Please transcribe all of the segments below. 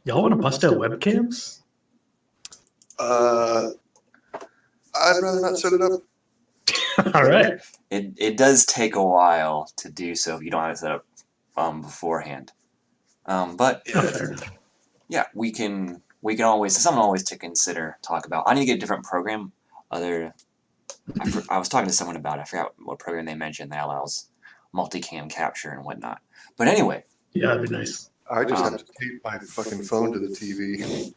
Y'all want to bust out webcams? I'd rather not set it up. All right. It does take a while to do so if you don't have it set up beforehand. But Fair enough. yeah, we can always, something always to consider, talk about. I need to get a different program. I was talking to someone about it. I forgot what program they mentioned that allows multicam capture and whatnot. But anyway. Yeah, that'd be nice. I just have to tape my fucking phone to the TV.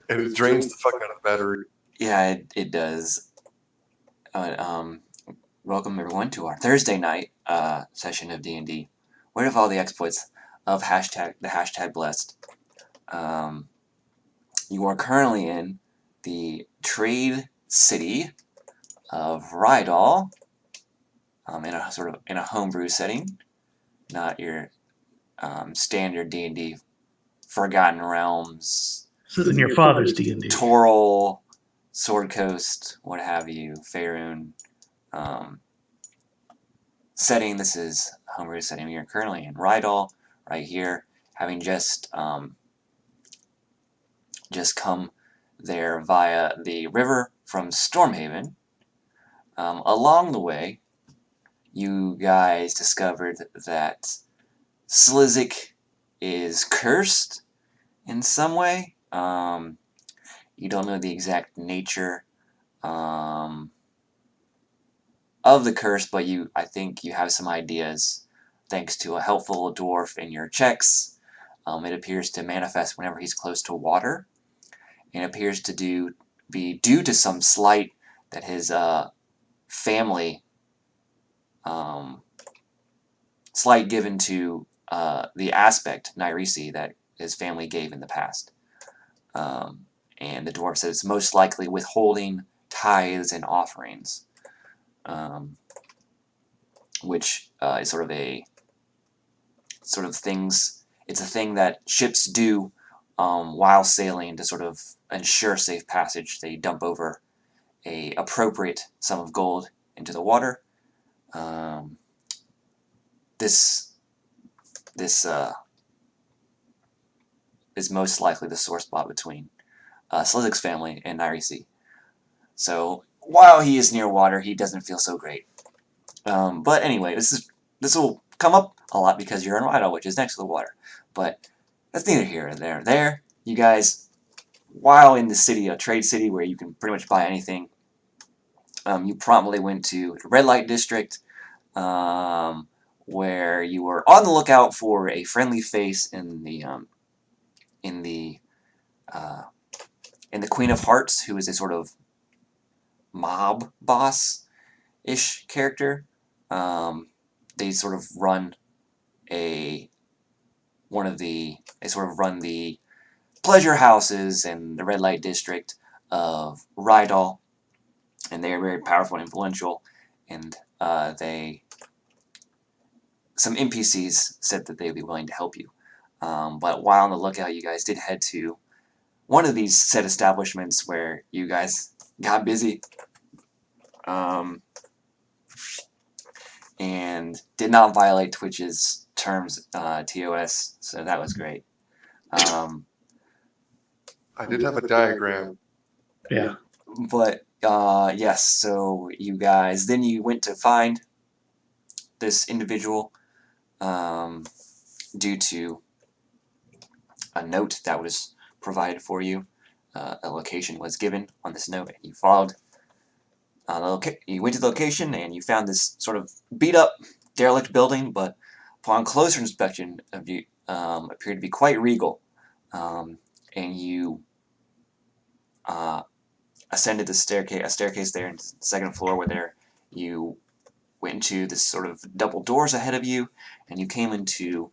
And it drains the fuck out of the battery. Yeah, it does. Welcome everyone to our Thursday night session of D&D. Where have all the exploits of the hashtag blessed? You are currently in the trade city of Rydal, in a homebrew setting, not your standard D&D Forgotten Realms. This isn't your father's D&D. Toril, Sword Coast, what have you, Faerun setting. This is a homebrew setting. We are currently in Rydal, right here, having just come there via the river from Stormhaven. Along the way, you guys discovered that Slizik is cursed in some way. You don't know the exact nature of the curse, but I think you have some ideas thanks to a helpful dwarf in your checks. It appears to manifest whenever he's close to water, and appears to be due to some slight that his family, slight given to the aspect, Nyrisi, that his family gave in the past. And the dwarf says it's most likely withholding tithes and offerings, which is sort of things. It's a thing that ships do while sailing to sort of ensure safe passage. They dump over a appropriate sum of gold into the water. This is most likely the sore spot between Slizik's family and Nyrisi. So while he is near water, he doesn't feel so great. But anyway, this will come up a lot because you're in Rydal, which is next to the water. But that's neither here nor there. There, you guys, while in the city, a trade city where you can pretty much buy anything, you promptly went to the red light district, where you were on the lookout for a friendly face in the Queen of Hearts, who is a sort of mob boss-ish character. They sort of run the pleasure houses in the red light district of Rydal, and they are very powerful and influential. And some NPCs said that they would be willing to help you. But while on the lookout, you guys did head to one of these said establishments where you guys got busy, and did not violate Twitch's terms, TOS, so that was great. I did have a diagram. Yeah. But, yes, so you guys, then you went to find this individual, due to a note that was provided for you. A location was given on this note, and you followed. You went to the location, and you found this sort of beat-up, derelict building, but upon closer inspection, appeared to be quite regal. And you ascended a staircase there in the second floor, where you went into this sort of double doors ahead of you, and you came into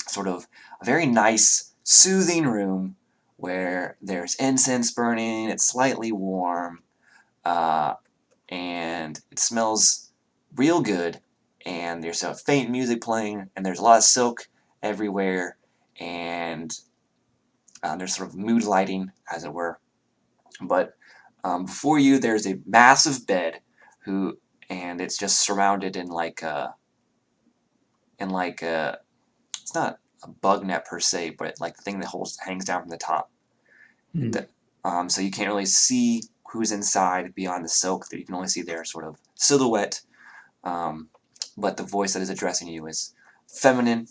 sort of a very nice, soothing room where there's incense burning, it's slightly warm, and it smells real good, and there's a faint music playing, and there's a lot of silk everywhere, and there's sort of mood lighting, as it were. But before you, there's a massive bed, and it's just surrounded in it's not bug net per se, but like the thing that hangs down from the top. Hmm. So you can't really see who's inside beyond the silk. That you can only see their sort of silhouette. But the voice that is addressing you is feminine,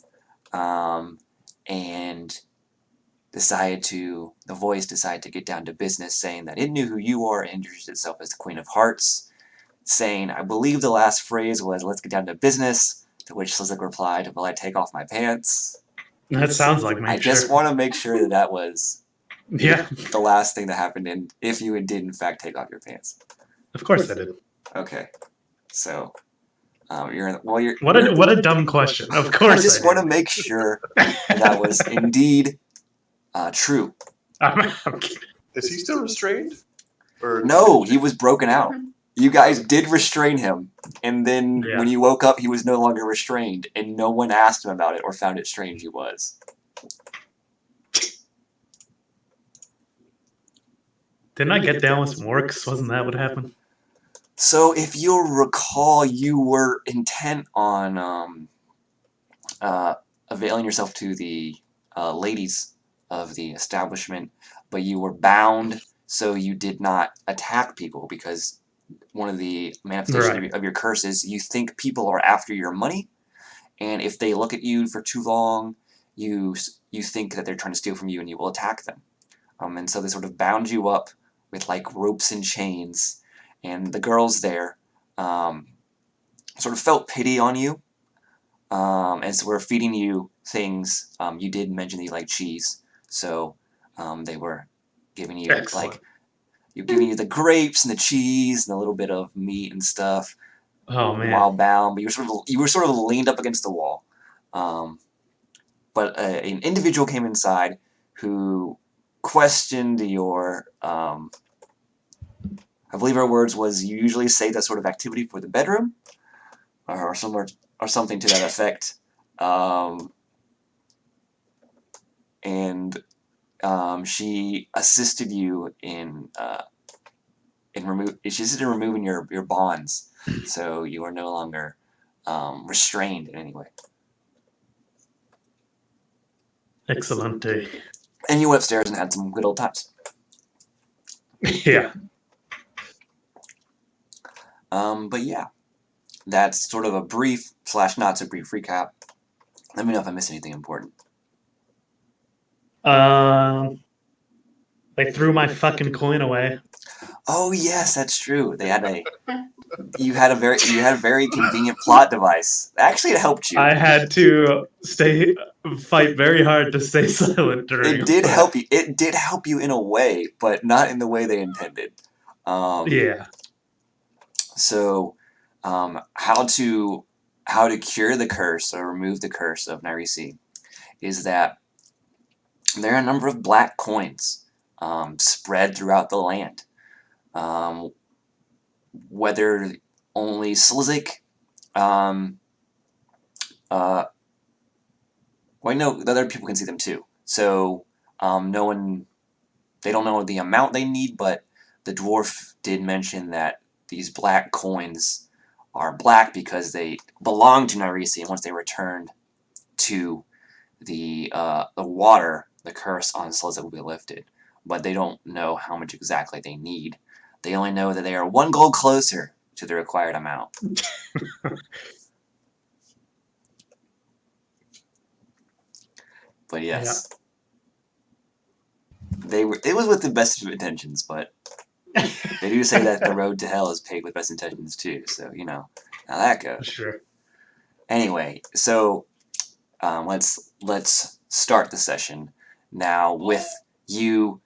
and the voice decided to get down to business, saying that it knew who you are and introduced itself as the Queen of Hearts, saying, I believe the last phrase was, let's get down to business, to which Slizik replied, will I take off my pants? That sounds like me. I just want to make sure that that was Yeah, the last thing that happened, and if you did in fact take off your pants. of course I did. Okay, so you're What a dumb question. Of course I just want to make sure that was indeed true. I'm kidding. Is he still restrained? Or No, he was broken out. You guys did restrain him, and then Yeah. when you woke up, he was no longer restrained, and no one asked him about it or found it strange he was. Didn't I get down with some works? Wasn't that what happened? So, if you'll recall, you were intent on availing yourself to the ladies of the establishment, but you were bound, so you did not attack people because one of the manifestations of your curse is you think people are after your money, and if they look at you for too long, you think that they're trying to steal from you, and you will attack them. And so they sort of bound you up with like ropes and chains, and the girls there sort of felt pity on you, and so we're feeding you things. You did mention that you like cheese, so they were giving you Excellent. giving you the grapes and the cheese and a little bit of meat and stuff. Oh man. While bound, but you were sort of leaned up against the wall. But an individual came inside who questioned your. I believe her words was, "You usually say that sort of activity for the bedroom, or something to that effect." And she assisted you in removing your bonds, so you are no longer restrained in any way. Excellent. And you went upstairs and had some good old times. Yeah. But yeah, that's sort of a brief / not so brief recap. Let me know if I missed anything important. They threw my fucking coin away. Oh yes, that's true. You had a very convenient plot device. Actually, it helped you. I had to fight very hard to stay silent during. It did help you. It did help you in a way, but not in the way they intended. Yeah. So, how to cure the curse or remove the curse of Nyrisi is that there are a number of black coins spread throughout the land. Whether only Slizik, no, the other people can see them too. So they don't know the amount they need, but the dwarf did mention that these black coins are black because they belong to Nyrisi, and once they returned to the water, the curse on Slizik will be lifted. But they don't know how much exactly they need. They only know that they are 1 gold closer to the required amount. But yes, it was with the best of intentions, but they do say that the road to hell is paved with best intentions too, so you know how that goes. Sure. Anyway, so let's start the session now with you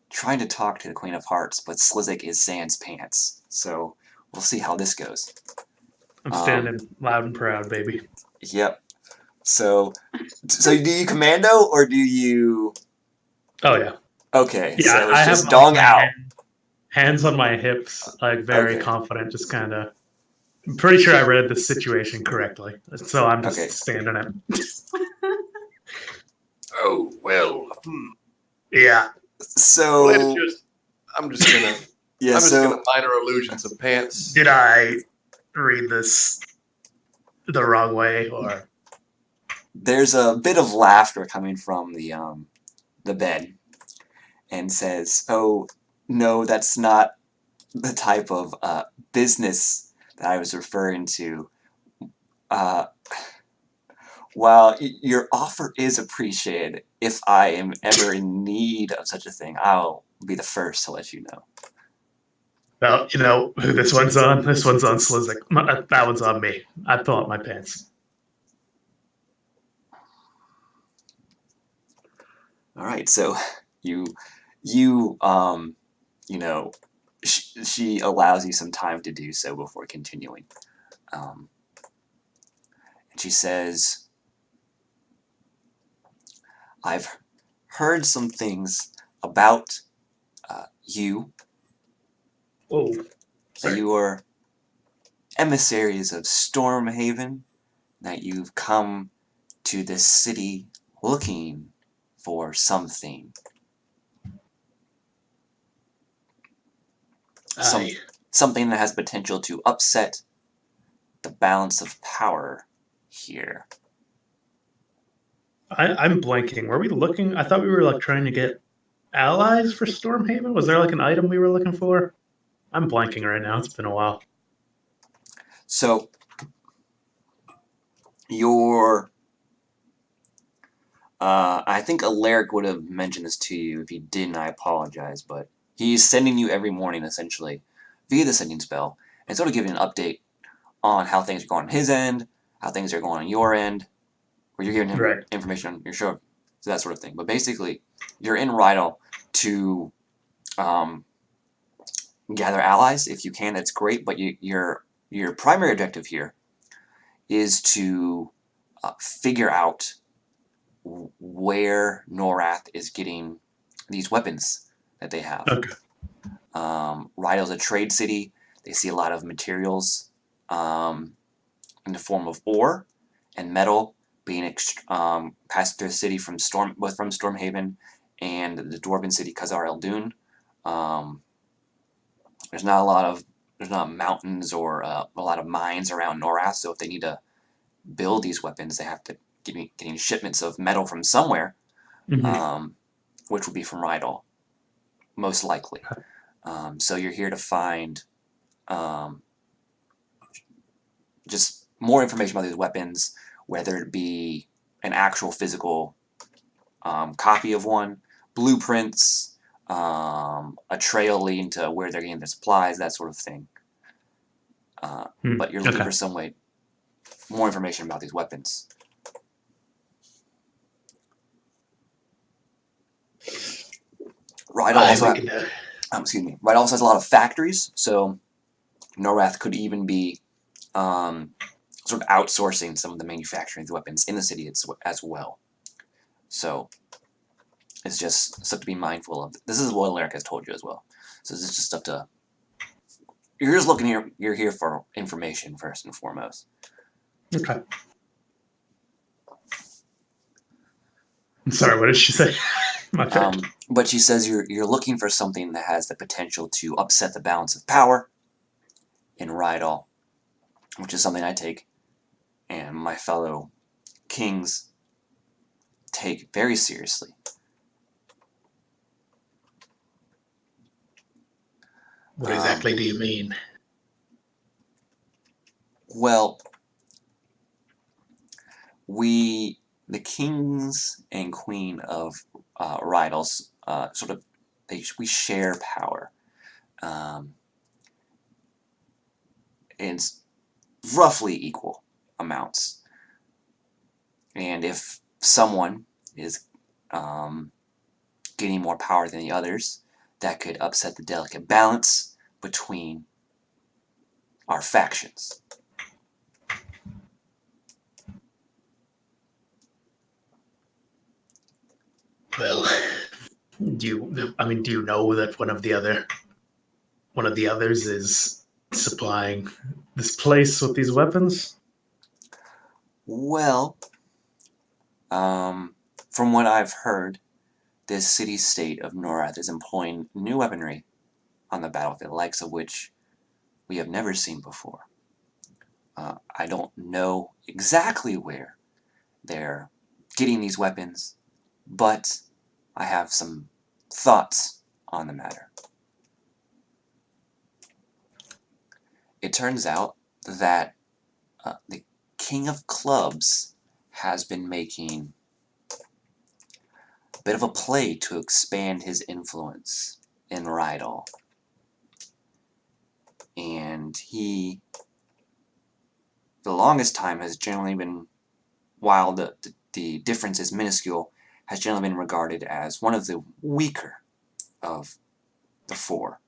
trying to talk to the Queen of Hearts, but Slizik is sans pants. So we'll see how this goes. I'm standing loud and proud, baby. Yep. So do you commando or do you? Oh yeah. Okay. Yeah, so it's I just have dong out. Hands on my hips, like very confident, just kind of. I'm pretty sure I read the situation correctly, so I'm just standing it. Oh well. Yeah. So I'm just gonna gonna minor illusion some pants. Did I read this the wrong way, or there's a bit of laughter coming from the bed, and says, "Oh, no, that's not the type of business that I was referring to. Uh, while your offer is appreciated, if I am ever in need of such a thing, I'll be the first to let you know." Well, you know who this one's on? This one's on Slizik. That one's on me. I pull up my pants. All right, so you know, she allows you some time to do so before continuing. And she says, "I've heard some things about you. Oh, That you are emissaries of Stormhaven, that you've come to this city looking for something. Something that has potential to upset the balance of power here." I'm blanking. Were we looking? I thought we were like trying to get allies for Stormhaven. Was there like an item we were looking for? I'm blanking right now. It's been a while. So your I think Alaric would have mentioned this to you. If he didn't, I apologize, but he's sending you every morning essentially via the sending spell and sort of giving an update on how things are going on his end, how things are going on your end, where you're giving him information on your show, so that sort of thing. But basically, you're in Rydal to gather allies if you can. That's great, but your primary objective here is to figure out where Norath is getting these weapons that they have. Okay. Rydal's a trade city. They see a lot of materials in the form of ore and metal being passed through the city from Stormhaven and the dwarven city Khazar El-Dun. There's not mountains or a lot of mines around Norath, so if they need to build these weapons, they have to getting shipments of metal from somewhere, which would be from Rydal, most likely. So you're here to find just more information about these weapons, whether it be an actual physical copy of one, blueprints, a trail leading to where they're getting their supplies, that sort of thing. But you're looking for some way more information about these weapons. Rydal also has a lot of factories, so Norath could even be sort of outsourcing some of the manufacturing of the weapons in the city as well. So it's just stuff to be mindful of. This is what Alaric has told you as well. So this is just stuff to... You're just looking here. You're here for information first and foremost. Okay. I'm sorry, what did she say? But she says you're looking for something that has the potential to upset the balance of power in Rydal, which is something I take and my fellow kings take very seriously. What exactly do you mean? Well, the kings and queen of Rydal's we share power. In roughly equal amounts. And if someone is getting more power than the others, that could upset the delicate balance between our factions. Well, do you know that one of the others is supplying this place with these weapons? Well, from what I've heard, this city-state of Norath is employing new weaponry on the battlefield, the likes of which we have never seen before. I don't know exactly where they're getting these weapons, but I have some thoughts on the matter. It turns out that the King of Clubs has been making a bit of a play to expand his influence in Rydal. And he, for the longest time, has generally been, while the difference is minuscule, has generally been regarded as one of the weaker of the four.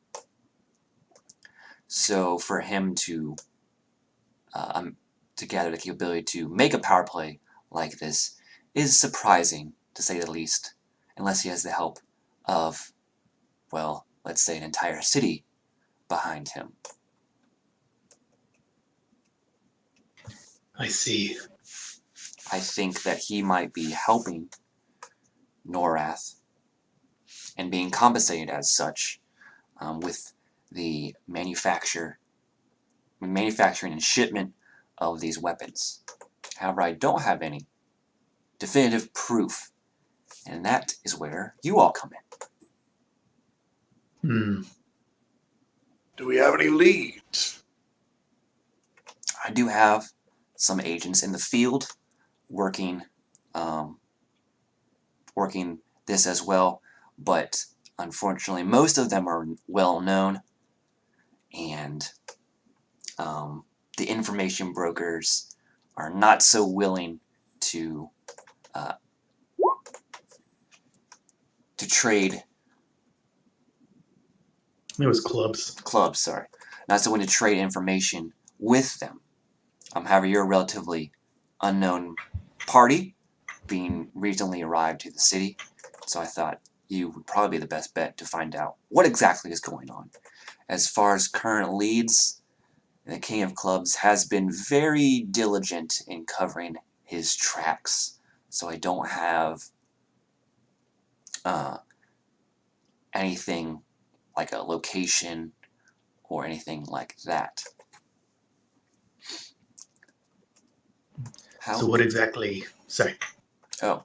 So for him to gather the capability to make a power play like this is surprising, to say the least, unless he has the help of, well, let's say an entire city behind him. I see. I think that he might be helping Norath and being compensated as such with the manufacturing and shipment of these weapons. However, I don't have any definitive proof, and that is where you all come in. Do we have any leads? I do have some agents in the field working this as well, but unfortunately most of them are well known, and the information brokers are not so willing to trade. It was clubs. Sorry. Not so willing to trade information with them. However, you're a relatively unknown party, being recently arrived to the city, so I thought you would probably be the best bet to find out what exactly is going on. As far as current leads, the King of Clubs has been very diligent in covering his tracks, so I don't have anything like a location or anything like that. So what exactly? Sorry. Oh,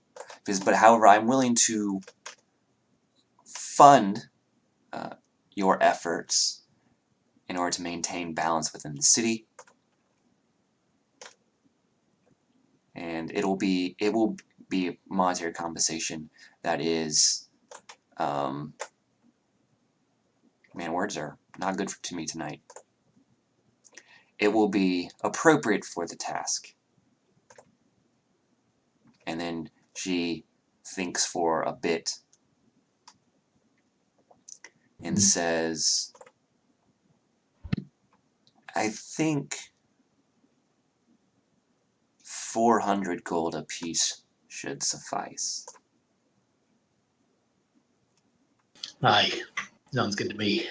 but however, I'm willing to fund your efforts in order to maintain balance within the city, and it will be monetary compensation that is, man, words are not good to me tonight. It will be appropriate for the task. And then she thinks for a bit and says, I think 400 gold apiece should suffice. Aye, sounds good to me.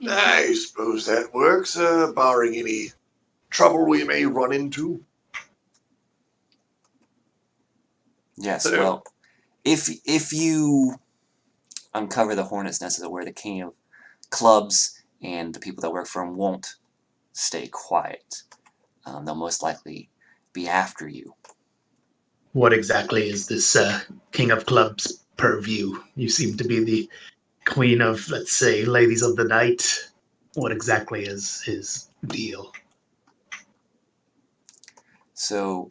I suppose that works, barring any trouble we may run into. Yes, well, if you uncover the hornet's nest of where the King of Clubs and the people that work for him won't stay quiet, they'll most likely be after you. What exactly is this King of Clubs purview? You seem to be the queen of, let's say, ladies of the night. What exactly is his deal? So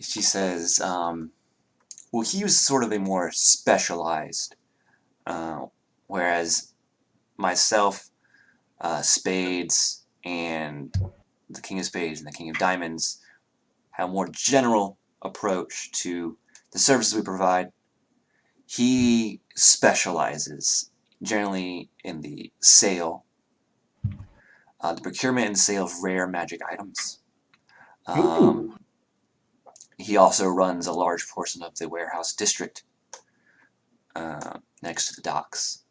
she says, well, he was sort of a more specialized, whereas myself, Spades, and the King of Spades and the King of Diamonds have a more general approach to the services we provide. He specializes generally in the sale, the procurement and sale of rare magic items. He also runs a large portion of the warehouse district next to the docks.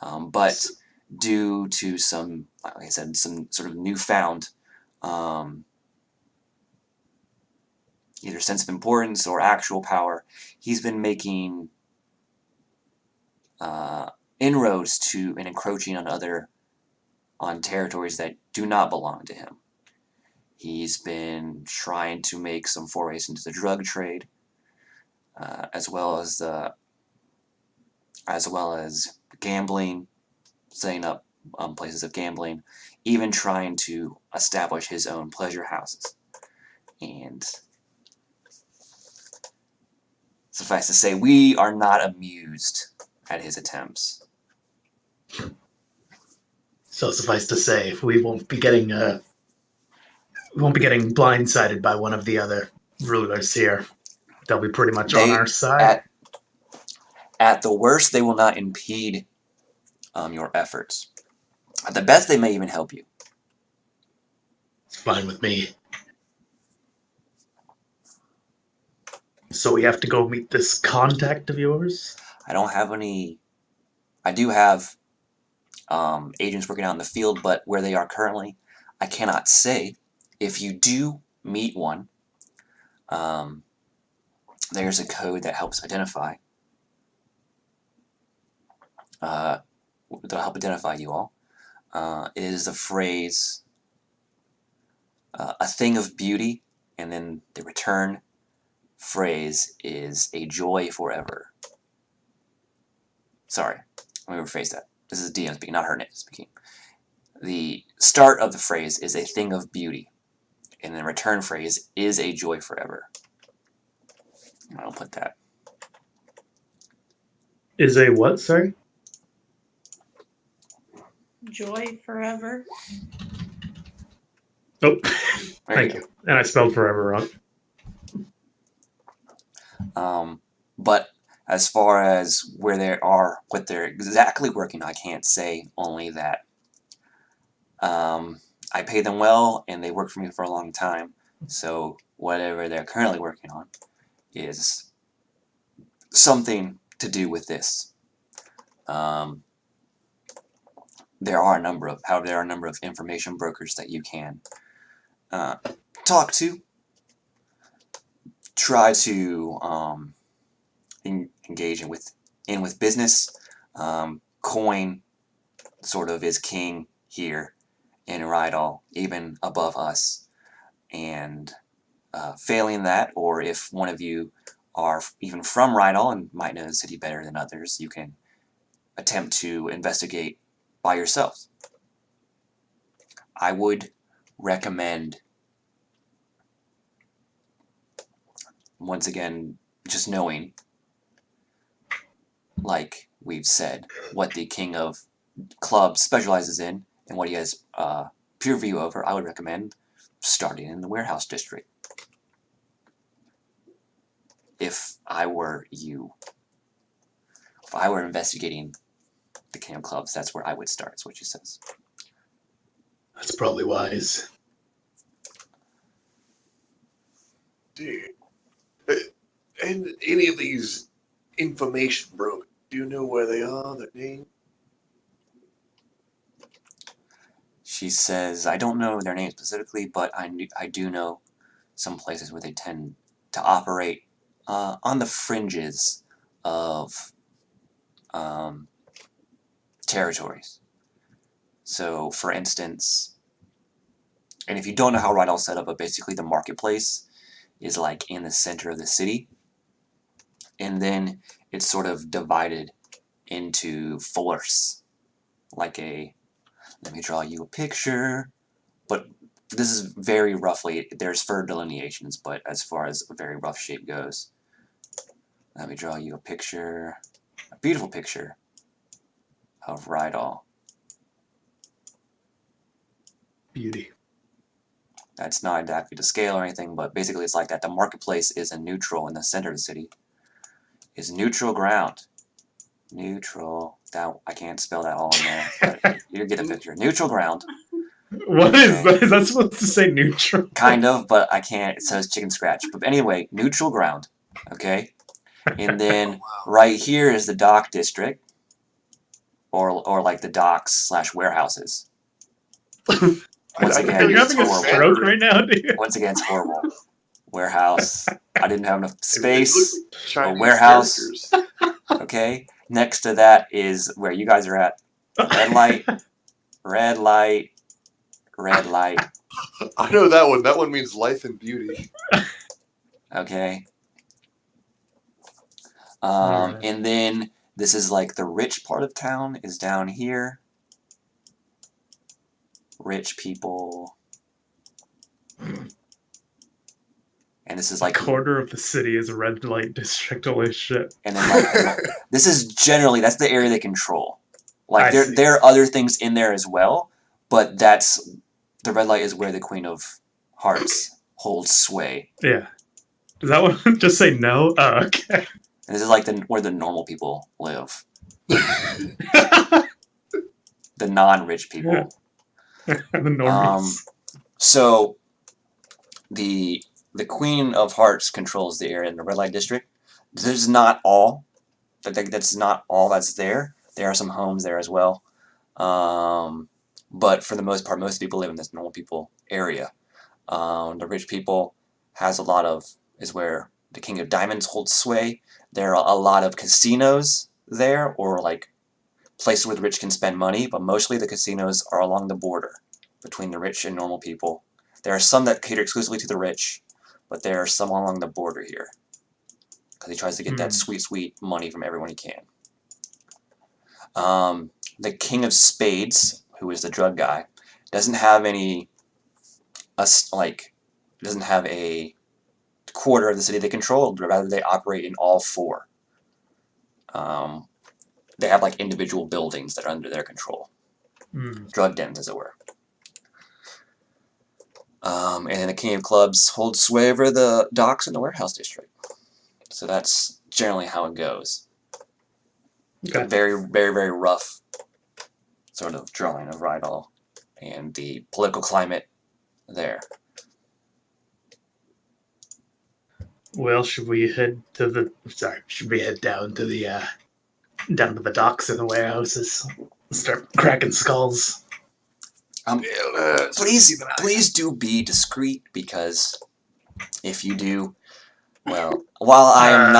But due to some, like I said, some sort of newfound either sense of importance or actual power, he's been making inroads to and encroaching on other on territories that do not belong to him. He's been trying to make some forays into the drug trade, as well as gambling, setting up places of gambling, even trying to establish his own pleasure houses. And suffice to say, we are not amused at his attempts. So suffice to say, we won't be getting blindsided by one of the other rulers here. They'll be pretty much on our side. At the worst, they will not impede your efforts. At the best, they may even help you. It's fine with me. So we have to go meet this contact of yours? I don't have any. I do have agents working out in the field, but where they are currently, I cannot say. If you do meet one, there's a code that helps identify. That'll help identify you all. It is the phrase, a thing of beauty, and then the return phrase is a joy forever. Sorry, let me rephrase that. This is DM speaking, not her speaking. The start of the phrase is a thing of beauty, and the return phrase is a joy forever. I'll put that. Is a what, sorry? Joy forever. Oh, There thank you. And I spelled forever wrong. But as far as where they are, what they're exactly working on, I can't say, only that I pay them well and they work for me for a long time. So whatever they're currently working on is something to do with this. There are a number of information brokers that you can talk to. Try to engage in with business. Coin sort of is king here in Rydal, even above us. And failing that, or if one of you are even from Rydal and might know the city better than others, you can attempt to investigate by yourselves. I would recommend, once again, just knowing, like we've said, what the King of Clubs specializes in and what he has peer review over. I would recommend starting in the warehouse district. If I were you, if I were investigating the King of Clubs, that's where I would start, is what she says. That's probably wise. Dude. And any of these information brokers, do you know where they are, their name? She says, I don't know their name specifically, but I do know some places where they tend to operate on the fringes of territories. So, for instance, and if you don't know how Rydal's set up, but basically the marketplace is like in the center of the city, and then it's sort of divided into force, like a, let me draw you a picture, but this is very roughly, there's further delineations, but as far as a very rough shape goes, let me draw you a picture, a beautiful picture of Rydal. Beauty. That's not exactly to scale or anything, but basically it's like that. The marketplace is a neutral in the center of the city. Is neutral ground. Neutral. That, I can't spell that all in there, but you get the picture. Neutral ground. What is that? Is that supposed to say neutral? Kind of, but I can't. It says chicken scratch. But anyway, neutral ground. Okay? And then right here is the dock district. Or like the docks / warehouses. Once again, Are you it's having a horrible. stroke right now, dude? Once again, it's horrible. Warehouse. I didn't have enough It space. looks like Chinese warehouse. characters. Okay? Next to that is where you guys are at. Red light. red light, red light. I know that one. That one means life and beauty. Okay. Alright. And then this is like the rich part of town is down here. Rich people. And this is A like, quarter of the city is a red light district. Holy shit. and then like, this is generally, that's the area they control. Like I see. there are other things in there as well, but that's, the red light is where the Queen of Hearts holds sway. Yeah. Does that one just say no? Oh, okay. And this is like where the normal people live. The non-rich people. The normies. So the Queen of Hearts controls the area in the red light district. There's not all. That's not all that's there. There are some homes there as well. But for the most part, most people live in this normal people area. The rich people is where the King of Diamonds holds sway. There are a lot of casinos there, or like places where the rich can spend money, but mostly the casinos are along the border between the rich and normal people. There are some that cater exclusively to the rich, but there are some along the border here, because he tries to get that sweet, sweet money from everyone he can. The King of Spades, who is the drug guy, doesn't have doesn't have a quarter of the city they control, but rather they operate in all four. They have like individual buildings that are under their control. Drug dens, as it were. And then the King of Clubs holds sway over the docks and the warehouse district. So that's generally how it goes. Okay. A very, very, very rough sort of drawing of Rydal and the political climate there. Well, should we head down to the docks and the warehouses? Start cracking skulls. Please do be discreet, because if you do, well, while I am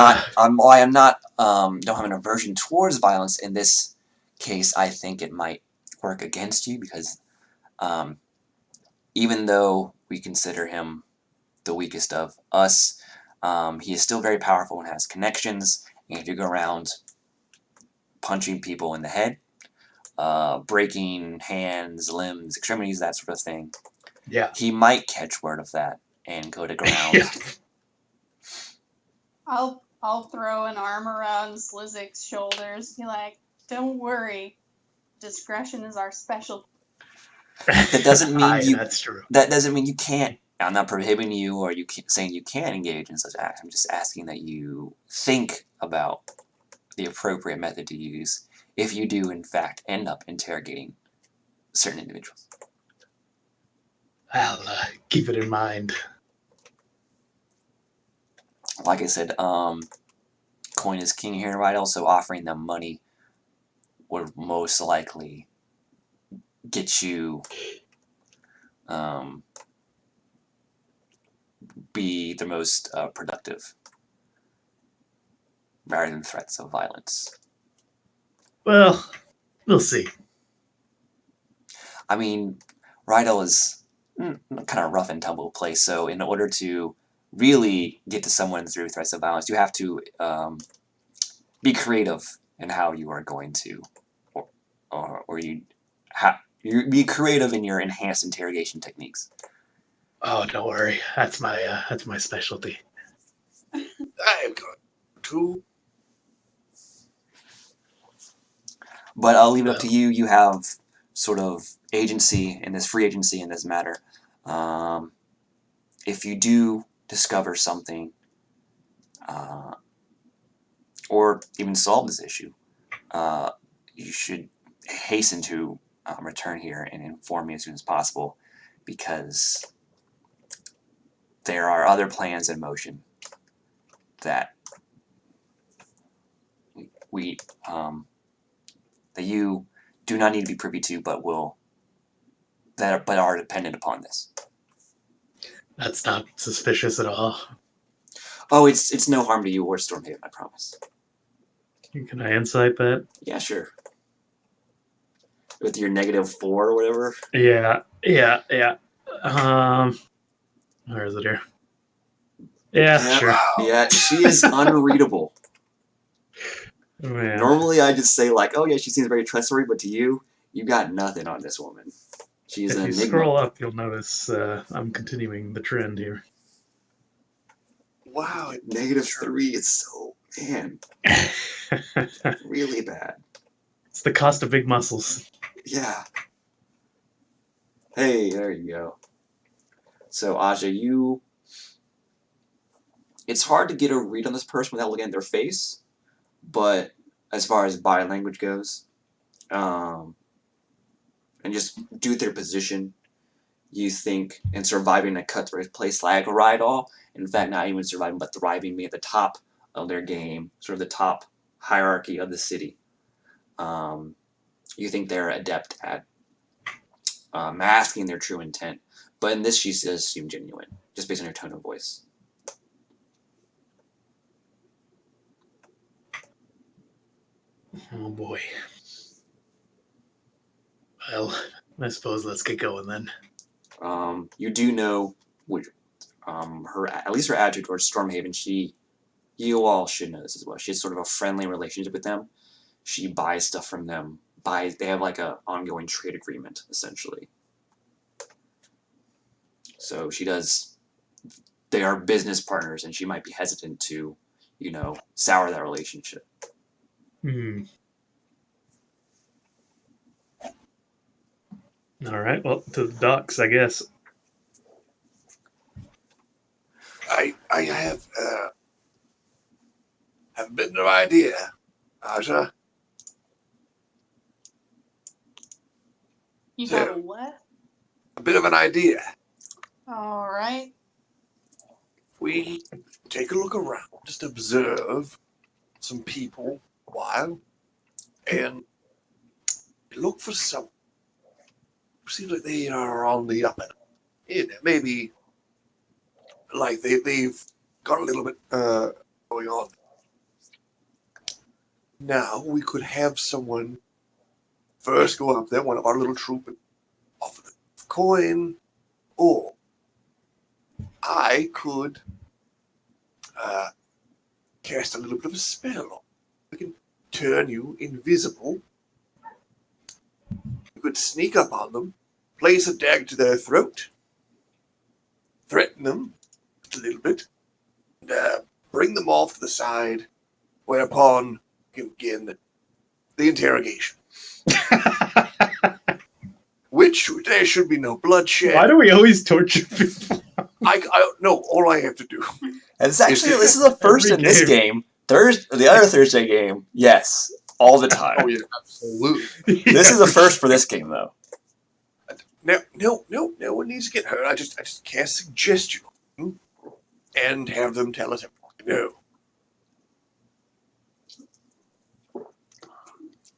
not don't have an aversion towards violence, in this case I think it might work against you, because even though we consider him the weakest of us, he is still very powerful and has connections, and if you go around punching people in the head, breaking hands, limbs, extremities, that sort of thing, yeah, he might catch word of that and go to ground. Yeah. I'll throw an arm around Slizik's shoulders. Be like, "Don't worry, discretion is our special." That doesn't mean that's true. That doesn't mean you can't. I'm not prohibiting you, or saying you can't engage in such acts. I'm just asking that you think about the appropriate method to use if you do, in fact, end up interrogating certain individuals. I'll keep it in mind. Like I said, coin is king here, right? Also, offering them money would most likely get you be the most productive, rather than threats of violence. Well, we'll see. I mean, Rydal is kind of rough and tumble place, so in order to really get to someone through threats of violence, you have to be creative in how you are going to, or you be creative in your enhanced interrogation techniques. Oh, don't worry. That's my specialty. I've got two. But I'll leave it up to you. You have sort of agency in this, free agency in this matter. If you do discover something, or even solve this issue, you should hasten to return here and inform me as soon as possible, because there are other plans in motion that that you do not need to be privy to, but are dependent upon this. That's not suspicious at all. Oh, it's no harm to you or Stormhaven, I promise. Can I insight that? Yeah, sure. With your -4 or whatever. Yeah. Where is it here? Yeah, sure. Yeah, she is unreadable. Man. Normally, I just say like, "Oh yeah, she seems very trustworthy," but to you, you got nothing on this woman. She's If an you enigma. scroll up, you'll notice I'm continuing the trend here. Wow. -3. It's so really bad. It's the cost of big muscles. Yeah. Hey, there you go. So Aja, it's hard to get a read on this person without looking at their face, but as far as body language goes, and just due to their position, you think in surviving a cutthroat place like Rydal, in fact, not even surviving, but thriving, being at the top of their game, sort of the top hierarchy of the city. You think they're adept at masking their true intent, but in this, she does seem genuine, just based on her tone of voice. Oh boy. Well, I suppose let's get going then. You do know which, her, at least her attitude towards Stormhaven. You all should know this as well. She has sort of a friendly relationship with them. She buys stuff from them. They have like a ongoing trade agreement essentially. So she does. They are business partners, and she might be hesitant to, sour that relationship. All right. Well, to the docks, I guess. I have a bit of an idea, Aja. You So- have a what? A bit of an idea. All right. We take a look around, just observe some people a while, and look for some. Seems like they are on the up and up. Maybe like they've got a little bit going on. Now we could have someone first go up there, one of our little troop, and offer the coin, or I could cast a little bit of a spell. I can turn you invisible. You could sneak up on them, place a dagger to their throat, threaten them a little bit, and bring them off to the side, whereupon you can begin the interrogation. Which there should be no bloodshed. Why do we always torture people? I no, all I have to do. And it's actually Is it- this is the first Every in this game. The other Thursday game, yes, all the time. Oh yeah, absolutely. This is the first for this game though. No one needs to get hurt. I just cast suggestion and have them tell us everything they know.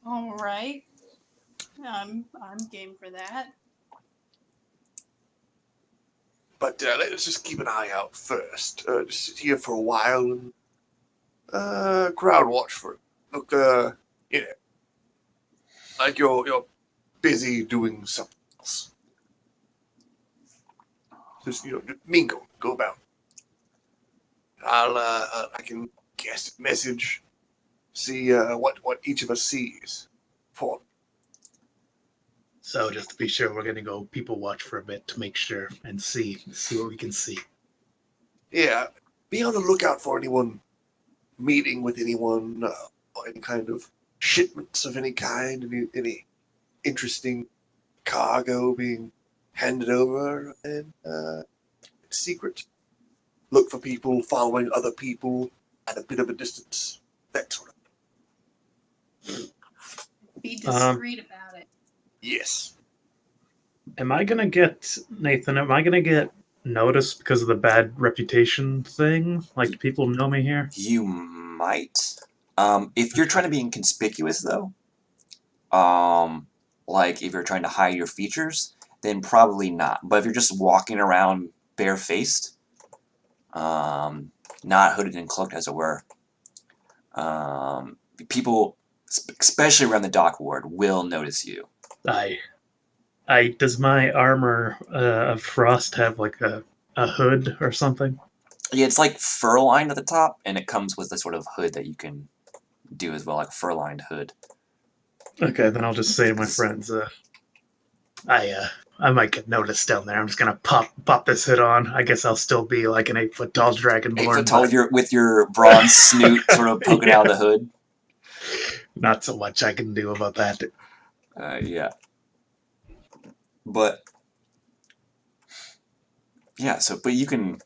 All right. I'm game for that. But let's just keep an eye out first. Just sit here for a while and crowd watch for it. Look, like you're busy doing something else. Just mingle, go about. I can cast a message, see what each of us sees. For So just to be sure, we're gonna go people watch for a bit to make sure and see what we can see. yeah, be on the lookout for anyone meeting with anyone, or any kind of shipments of any kind, any interesting cargo being handed over, and secret. Look for people following other people at a bit of a distance. That sort of. Be discreet about it. Yes. Am I gonna get Nathan? Am I gonna get noticed because of the bad reputation thing? Like, do people know me here? You might. If you're trying to be inconspicuous though, like if you're trying to hide your features, then probably not. But if you're just walking around barefaced, not hooded and cloaked as it were, people, especially around the dock ward, will notice you. I does my armor of frost have like a hood or something? Yeah, it's like fur-lined at the top, and it comes with a sort of hood that you can do as well, like a fur-lined hood. Okay, then I'll just say to my friends, I might get noticed down there. I'm just gonna pop this hood on. I guess I'll still be like an 8 foot tall 8 foot dragonborn, tall but with your bronze snoot sort of poking out of the hood. not so much I can do about that. Yeah. But yeah, but you can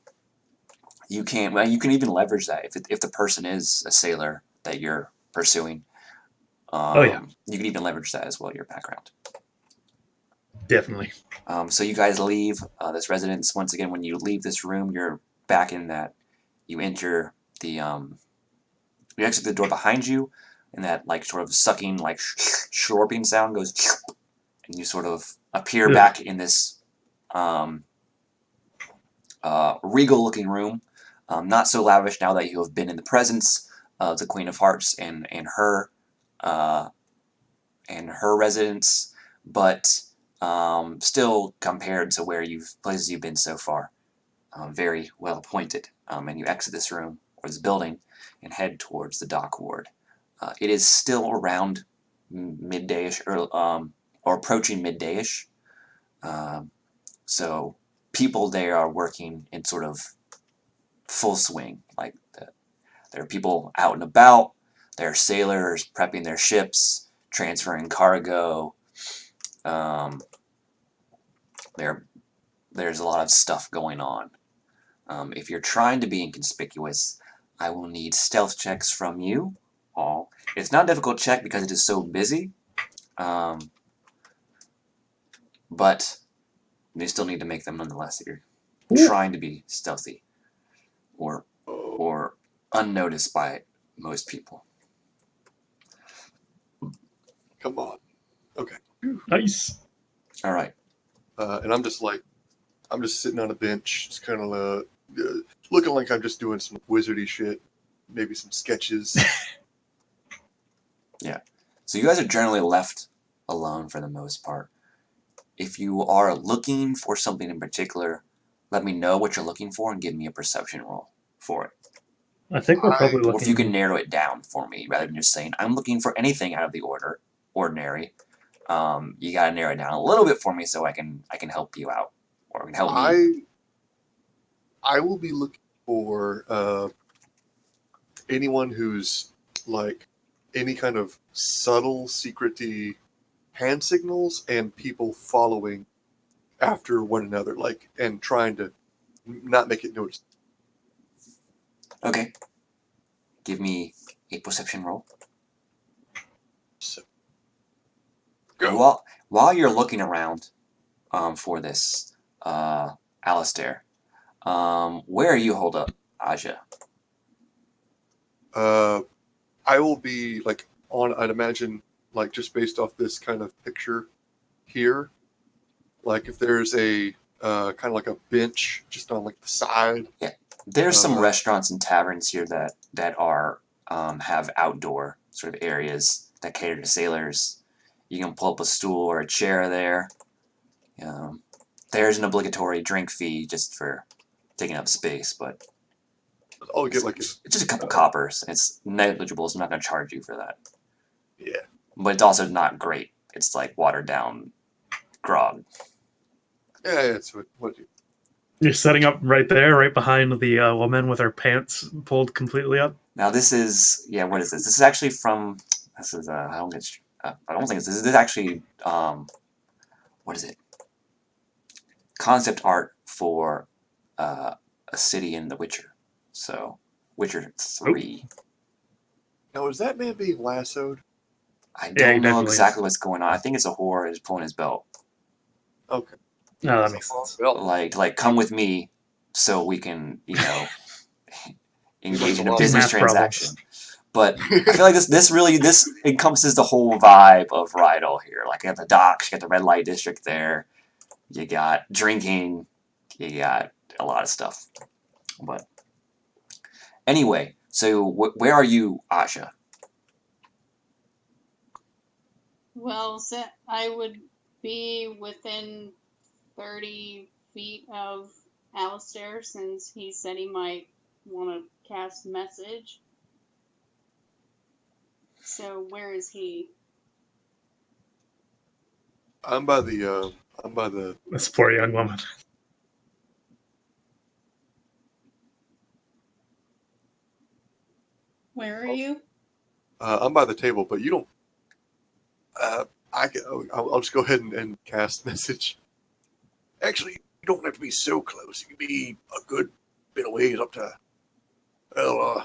well, you can even leverage that if the person is a sailor that you're pursuing. Oh yeah, You can even leverage that as well, your background. definitely. So you guys leave this residence. Once again, when you leave this room, you're back in that. You enter the you exit the door behind you, and that like sort of sucking, like slurping sound goes, and you sort of appear Ugh. back in this regal-looking room. Not so lavish now that you have been in the presence of the Queen of Hearts and her residence, but still compared to places you've been so far, very well appointed. And you exit this room or this building and head towards the dock ward. It is still around middayish or approaching middayish. So people there are working in sort of full swing. Like there are people out and about. There are sailors prepping their ships, transferring cargo. There's a lot of stuff going on. If you're trying to be inconspicuous, I will need stealth checks from you all. It's not a difficult check because it is so busy, but you still need to make them nonetheless. That you're trying to be stealthy or unnoticed by most people. Come on. Okay. Nice. All right. And I'm just sitting on a bench, just kind of looking like I'm just doing some wizardy shit, maybe some sketches. Yeah. So you guys are generally left alone for the most part. If you are looking for something in particular, let me know what you're looking for and give me a perception roll for it. I think we're probably Or if you can looking. narrow it down for me rather than just saying, I'm looking for anything out of the ordinary. You got to narrow it down a little bit for me so I can help you out or can help me. I will be looking for anyone who's like any kind of subtle, secrety hand signals and people following after one another, like, and trying to not make it noticed. Okay. Give me a perception roll. So, And go. while you're looking around for this, Alistair, where are you holed up, Aja? I will be like I'd imagine, like, just based off this kind of picture here, like if there's a kind of like a bench just on like the side. Yeah. There's some restaurants and taverns here that are have outdoor sort of areas that cater to sailors. You can pull up a stool or a chair there. There's an obligatory drink fee just for taking up space, but I'll get like it's just a couple coppers. It's negligible, so I'm not going to charge you for that. Yeah. But it's also not great. It's like watered down grog. Yeah, it's what you. You're setting up right there, right behind the woman with her pants pulled completely up. Now this is what is this? This is actually from I don't think this is actually what is it? Concept art for a city in The Witcher. So Witcher 3. Now, is that man being lassoed? I Yeah, he don't know definitely exactly is. what's going on. I think it's a whore is pulling his belt. Okay. No, that makes sense. Well, Like come with me so we can, engage in a business Math transaction. problems. But I feel like this encompasses the whole vibe of Rydal here. Like you got the docks, you got the red light district there, you got drinking, you got a lot of stuff. But anyway, so where are you, Asha? Well, I would be within 30 feet of Alistair since he said he might want to cast message. So where is he? I'm by the This poor young woman. Where are you? I'm by the table, but you don't. I'll just go ahead and cast message. Actually, you don't have to be so close. You can be a good bit of ways up to,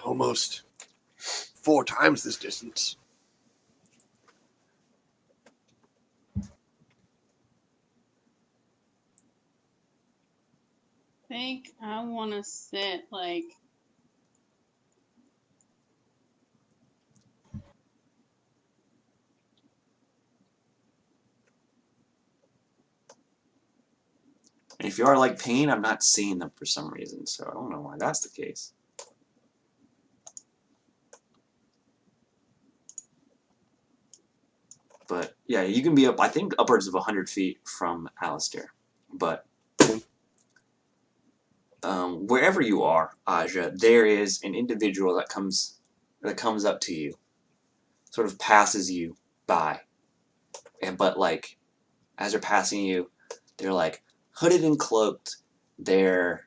almost 4 times this distance. I think I want to sit like. And if you are like Pain, I'm not seeing them for some reason, so I don't know why that's the case. But yeah, you can be up, I think, upwards of 100 feet from Alistair. But wherever you are, Aja, there is an individual that comes up to you, sort of passes you by, but like as they're passing you, they're like hooded and cloaked. They're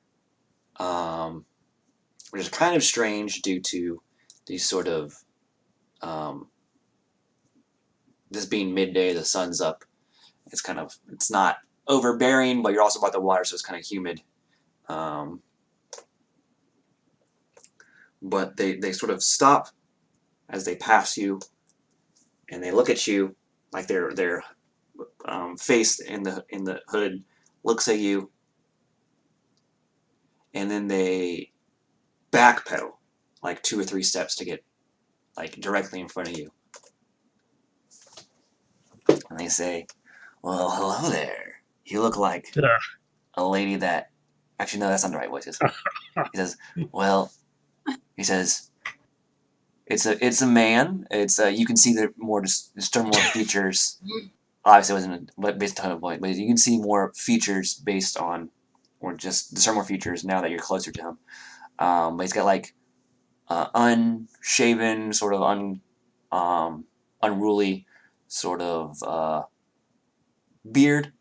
which is kind of strange due to these sort of this being midday, the sun's up. It's not overbearing, but you're also by the water, so it's kind of humid. But they sort of stop as they pass you, and they look at you like their face in the hood looks at you, and then they backpedal like 2 or 3 steps to get like directly in front of you, and they say, "Well, hello there. You look like a lady that." Actually, no, that's not the right voice. He says, "Well," he says, "It's a man. It's you can see the more more features. Obviously, it wasn't based on a voice, but you can see more features based on, or just discern more features now that you're closer to him. But he's got like unshaven, sort of unruly sort of beard.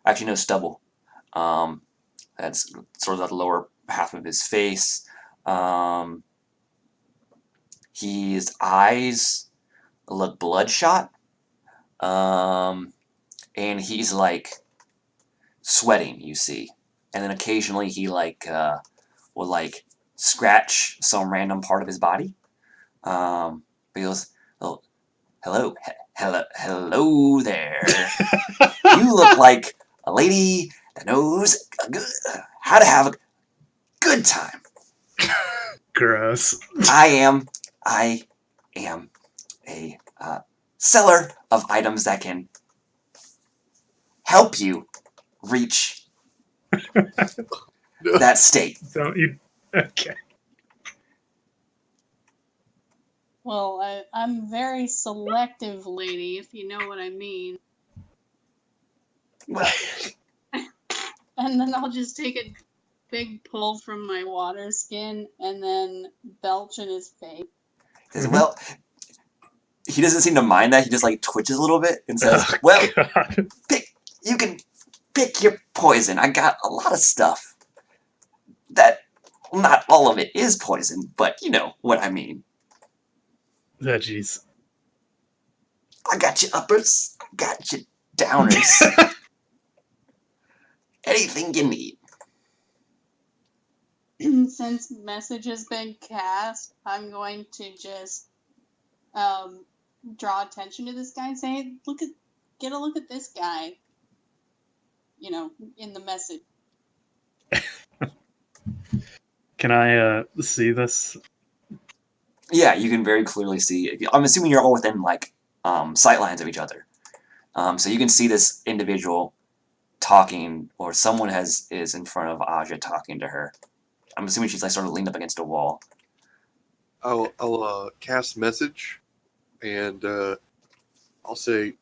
Actually, no stubble. That's sort of the lower half of his face. His eyes look bloodshot, and he's like sweating. You see, and then occasionally he will like scratch some random part of his body. But he goes, "Oh, hello there. You look like a lady that knows how to have a good time. Gross. I am a seller of items that can help you reach that state." Don't you? Okay. Well, I'm very selective, lady, if you know what I mean. Well, And then I'll just take a big pull from my water skin and then belch in his face. says, well, he doesn't seem to mind that. He just like twitches a little bit and says, Oh, well, God. you can pick your poison. I got a lot of stuff that not all of it is poison, but you know what I mean. Oh, jeez. I got you uppers, I got you downers. Anything you need. Since message has been cast, I'm going to just draw attention to this guy and say, get a look at this guy. You know, in the message. Can I see this? Yeah, you can very clearly see. I'm assuming you're all within like sight lines of each other, so you can see this individual talking, or someone is in front of Aja talking to her. I'm assuming she's like sort of leaned up against a wall. I'll cast message, and I'll say,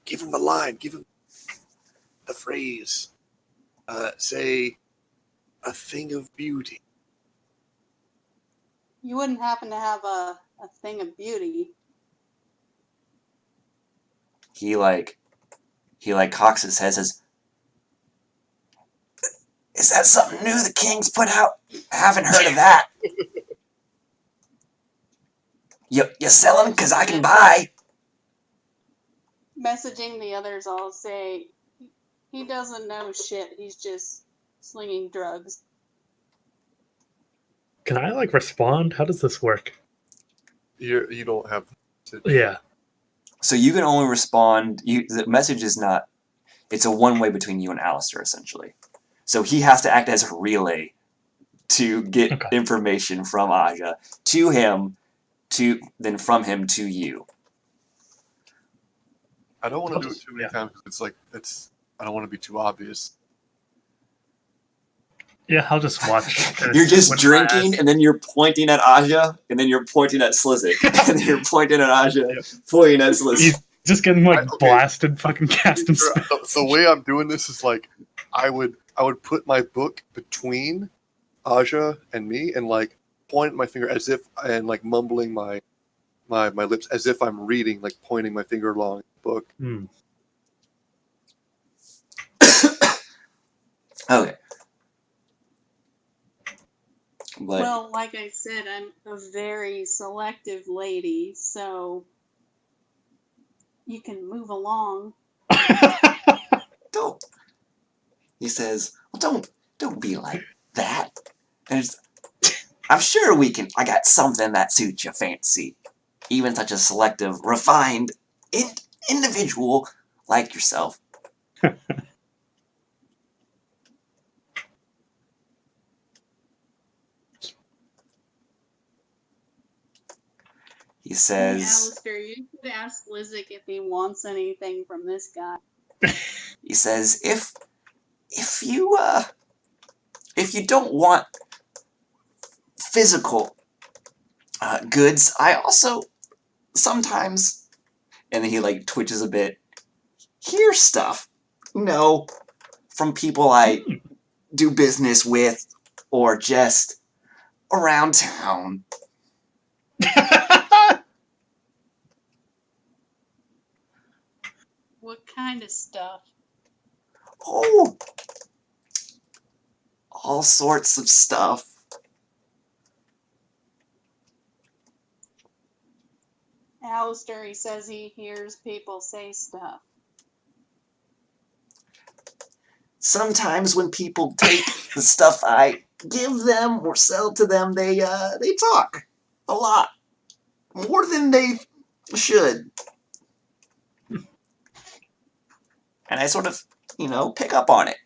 give him the line, give him the phrase. Say, a thing of beauty. You wouldn't happen to have a thing of beauty. He cocks his head, says, "Is that something new the King's put out? I haven't heard of that. You selling? 'Cause I can buy." Messaging the others, I'll say, he doesn't know shit. He's just slinging drugs. Can I like respond? How does this work? You don't have. Yeah. So you can only respond. The message is not. It's a one-way between you and Alistair, essentially. So he has to act as a relay to get information from Aja to him, then from him to you. I don't want to do it too many times because it's like I don't want to be too obvious. Yeah, I'll just watch. You're just drinking, and then you're pointing at Aja, and then you're pointing at Slizik, and then you're pointing at Aja, pointing at Slizik. He's just getting like blasted, fucking casting spells. The way I'm doing this is like I would put my book between Aja and me, and like point my finger as if and like mumbling my lips as if I'm reading, like pointing my finger along the book. Okay. Well, like I said, I'm a very selective lady, so you can move along. Don't. He says, "Well, don't be like that. I'm sure we can. I got something that suits your fancy. Even such a selective, refined individual like yourself." He says, "Hey, Alistair, you could ask Lizik if he wants anything from this guy." He says, if you don't want physical goods, I also sometimes," and then he like twitches a bit, "hear stuff, from people I do business with or just around town." What kind of stuff? Oh, all sorts of stuff. Alistair, he says he hears people say stuff. Sometimes when people take the stuff I give them or sell to them, they talk a lot. More than they should. And I sort of, pick up on it.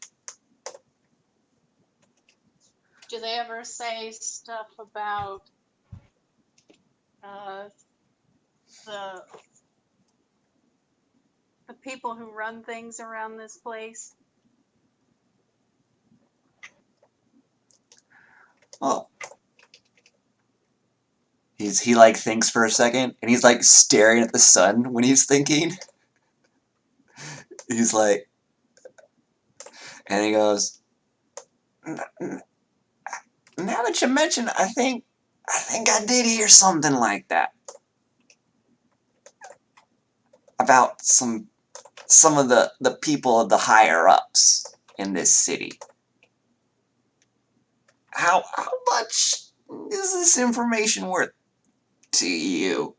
Do they ever say stuff about the people who run things around this place? Oh. He like thinks for a second, and he's like staring at the sun when he's thinking. He's like, and he goes, "Now that you mention, I think I did hear something like that about some of the people of the higher ups in this city. How much is this information worth to you?"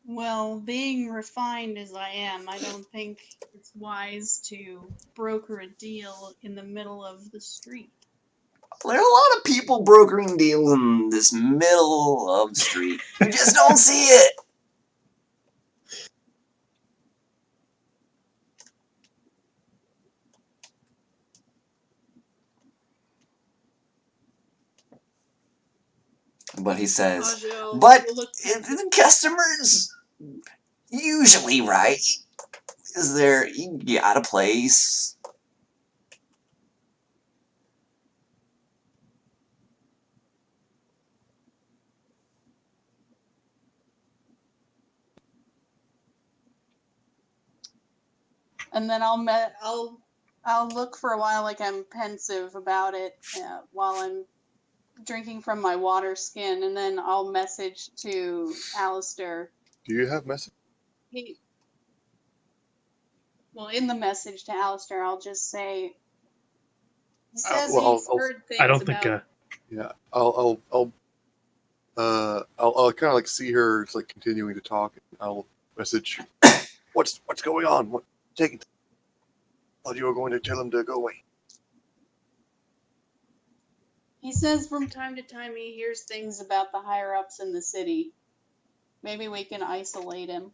Well, being refined as I am, I don't think it's wise to broker a deal in the middle of the street. There are a lot of people brokering deals in this middle of the street. You just don't see it. But he says, "But the customers usually, right? Is there, you got a place?" And then I'll look for a while like I'm pensive about it while I'm drinking from my water skin, and then I'll message to Alistair. Do you have message? Well, in the message to Alistair, I'll just say he says well, he's heard things I don't think. about. Yeah, I'll kind of like see her just like continuing to talk. And I'll message, what's going on? What taking? Thought you were going to tell him to go away. He says from time to time he hears things about the higher ups in the city. Maybe we can isolate him.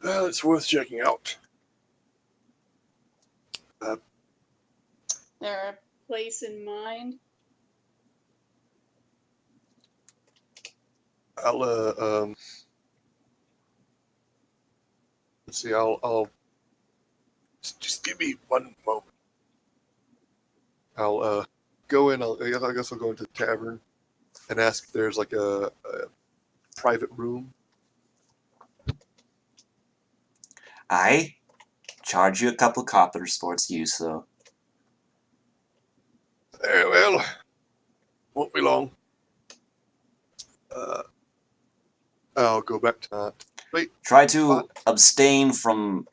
Well, it's worth checking out. There a place in mind? I'll let's see. I'll just give me one moment. I'll go in. I guess I'll go into the tavern and ask if there's like a private room. I charge you a couple coppers for its use, though. Very well. Won't be long. I'll go back to that. Wait. Try to abstain from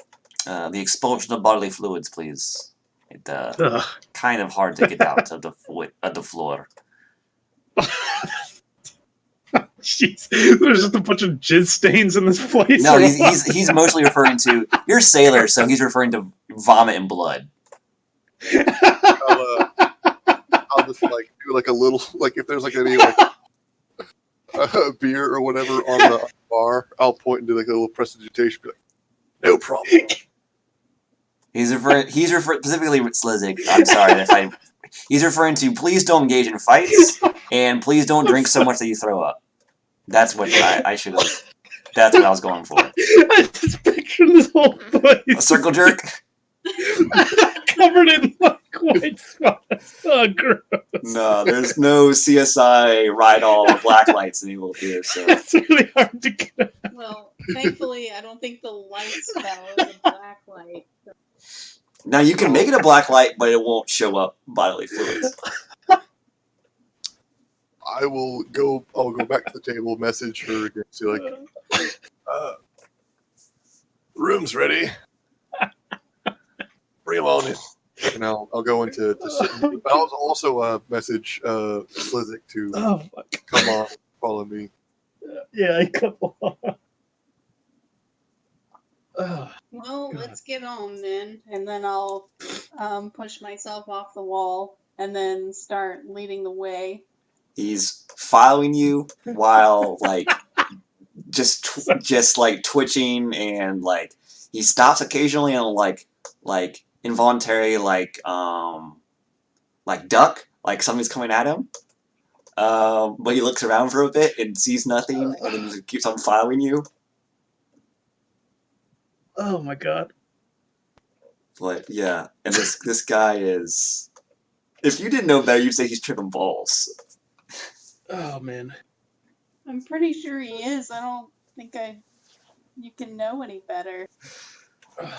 the expulsion of bodily fluids, please. It's kind of hard to get out of the floor. Jeez, there's just a bunch of jizz stains in this place. No, he's mostly referring to... You're a sailor, so he's referring to vomit and blood. I'll just like do like a little, like if there's like any like beer or whatever on the bar, I'll point into like a little prestidigitation, be like, no problem. He's referring specifically with Slizik. I'm sorry if I. He's referring to please don't engage in fights and please don't drink so much that you throw up. That's what I should have. That's what I was going for. I just pictured this whole place. A circle jerk. Covered in like white spots. Oh, gross. No, there's no CSI Rydal black lights enabled here. So It's really hard to get. Well, thankfully, I don't think the light spell is a black light. now you can make it a black light, but it won't show up bodily fluids. I'll go back to the table, message her again, see like, room's ready. Bring him on in. And I'll go into sit. I'll also message Slizik to come on, follow me. Yeah, I come on. Well, let's get on then, and then I'll push myself off the wall and then start leading the way. He's following you while like just like twitching and like he stops occasionally and like involuntary like duck, like something's coming at him. But he looks around for a bit and sees nothing and then just keeps on following you. Oh my god. But yeah, and this guy is, if you didn't know better, you'd say he's tripping balls. Oh man. I'm pretty sure he is. I don't think you can know any better.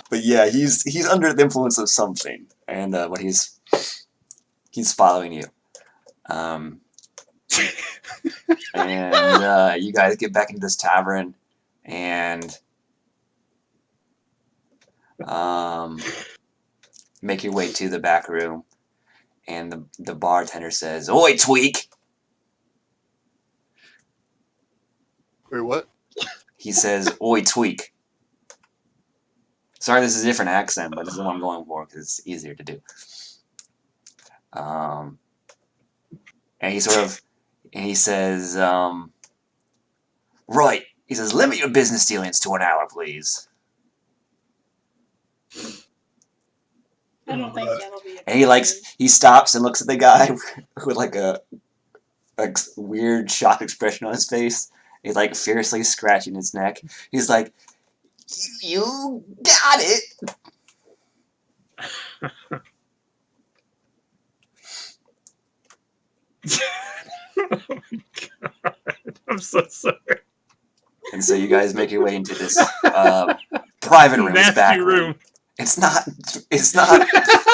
But yeah, he's under the influence of something, and but he's following you. And you guys get back into this tavern, and make your way to the back room, and the bartender says, "Oi, tweak!" Wait, what? He says, "Oi, tweak." Sorry, this is a different accent, but this is what I'm going for because it's easier to do. And he says, right. He says, limit your business dealings to an hour, please. I don't think that'll be. And he stops and looks at the guy with like a weird shocked expression on his face. He's like fiercely scratching his neck. He's like, "You got it." Oh my god. I'm so sorry. And so you guys make your way into this private room. It's back Nasty room. It's not.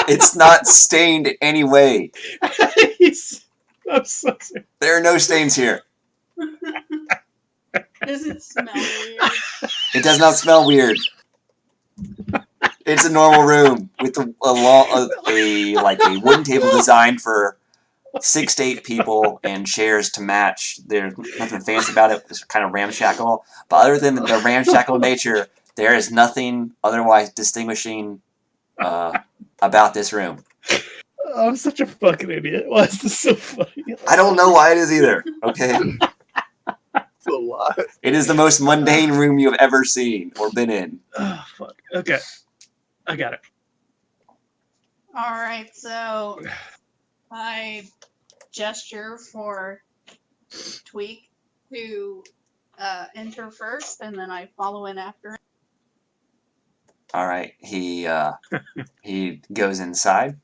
It's not stained in any way. I'm so sorry. There are no stains here. Does it smell weird? It does not smell weird. It's a normal room with a wooden table designed for 6 to 8 people and chairs to match. There's nothing fancy about it. It's kind of ramshackle. But other than the ramshackle nature, there is nothing otherwise distinguishing about this room. Oh, I'm such a fucking idiot. Why is this so funny? I don't know why it is either. Okay, It's a lot. it is the most mundane room you have ever seen or been in. Oh, fuck. Okay. I got it. All right, so I gesture for Tweak to enter first, and then I follow in after him. All right, he goes inside.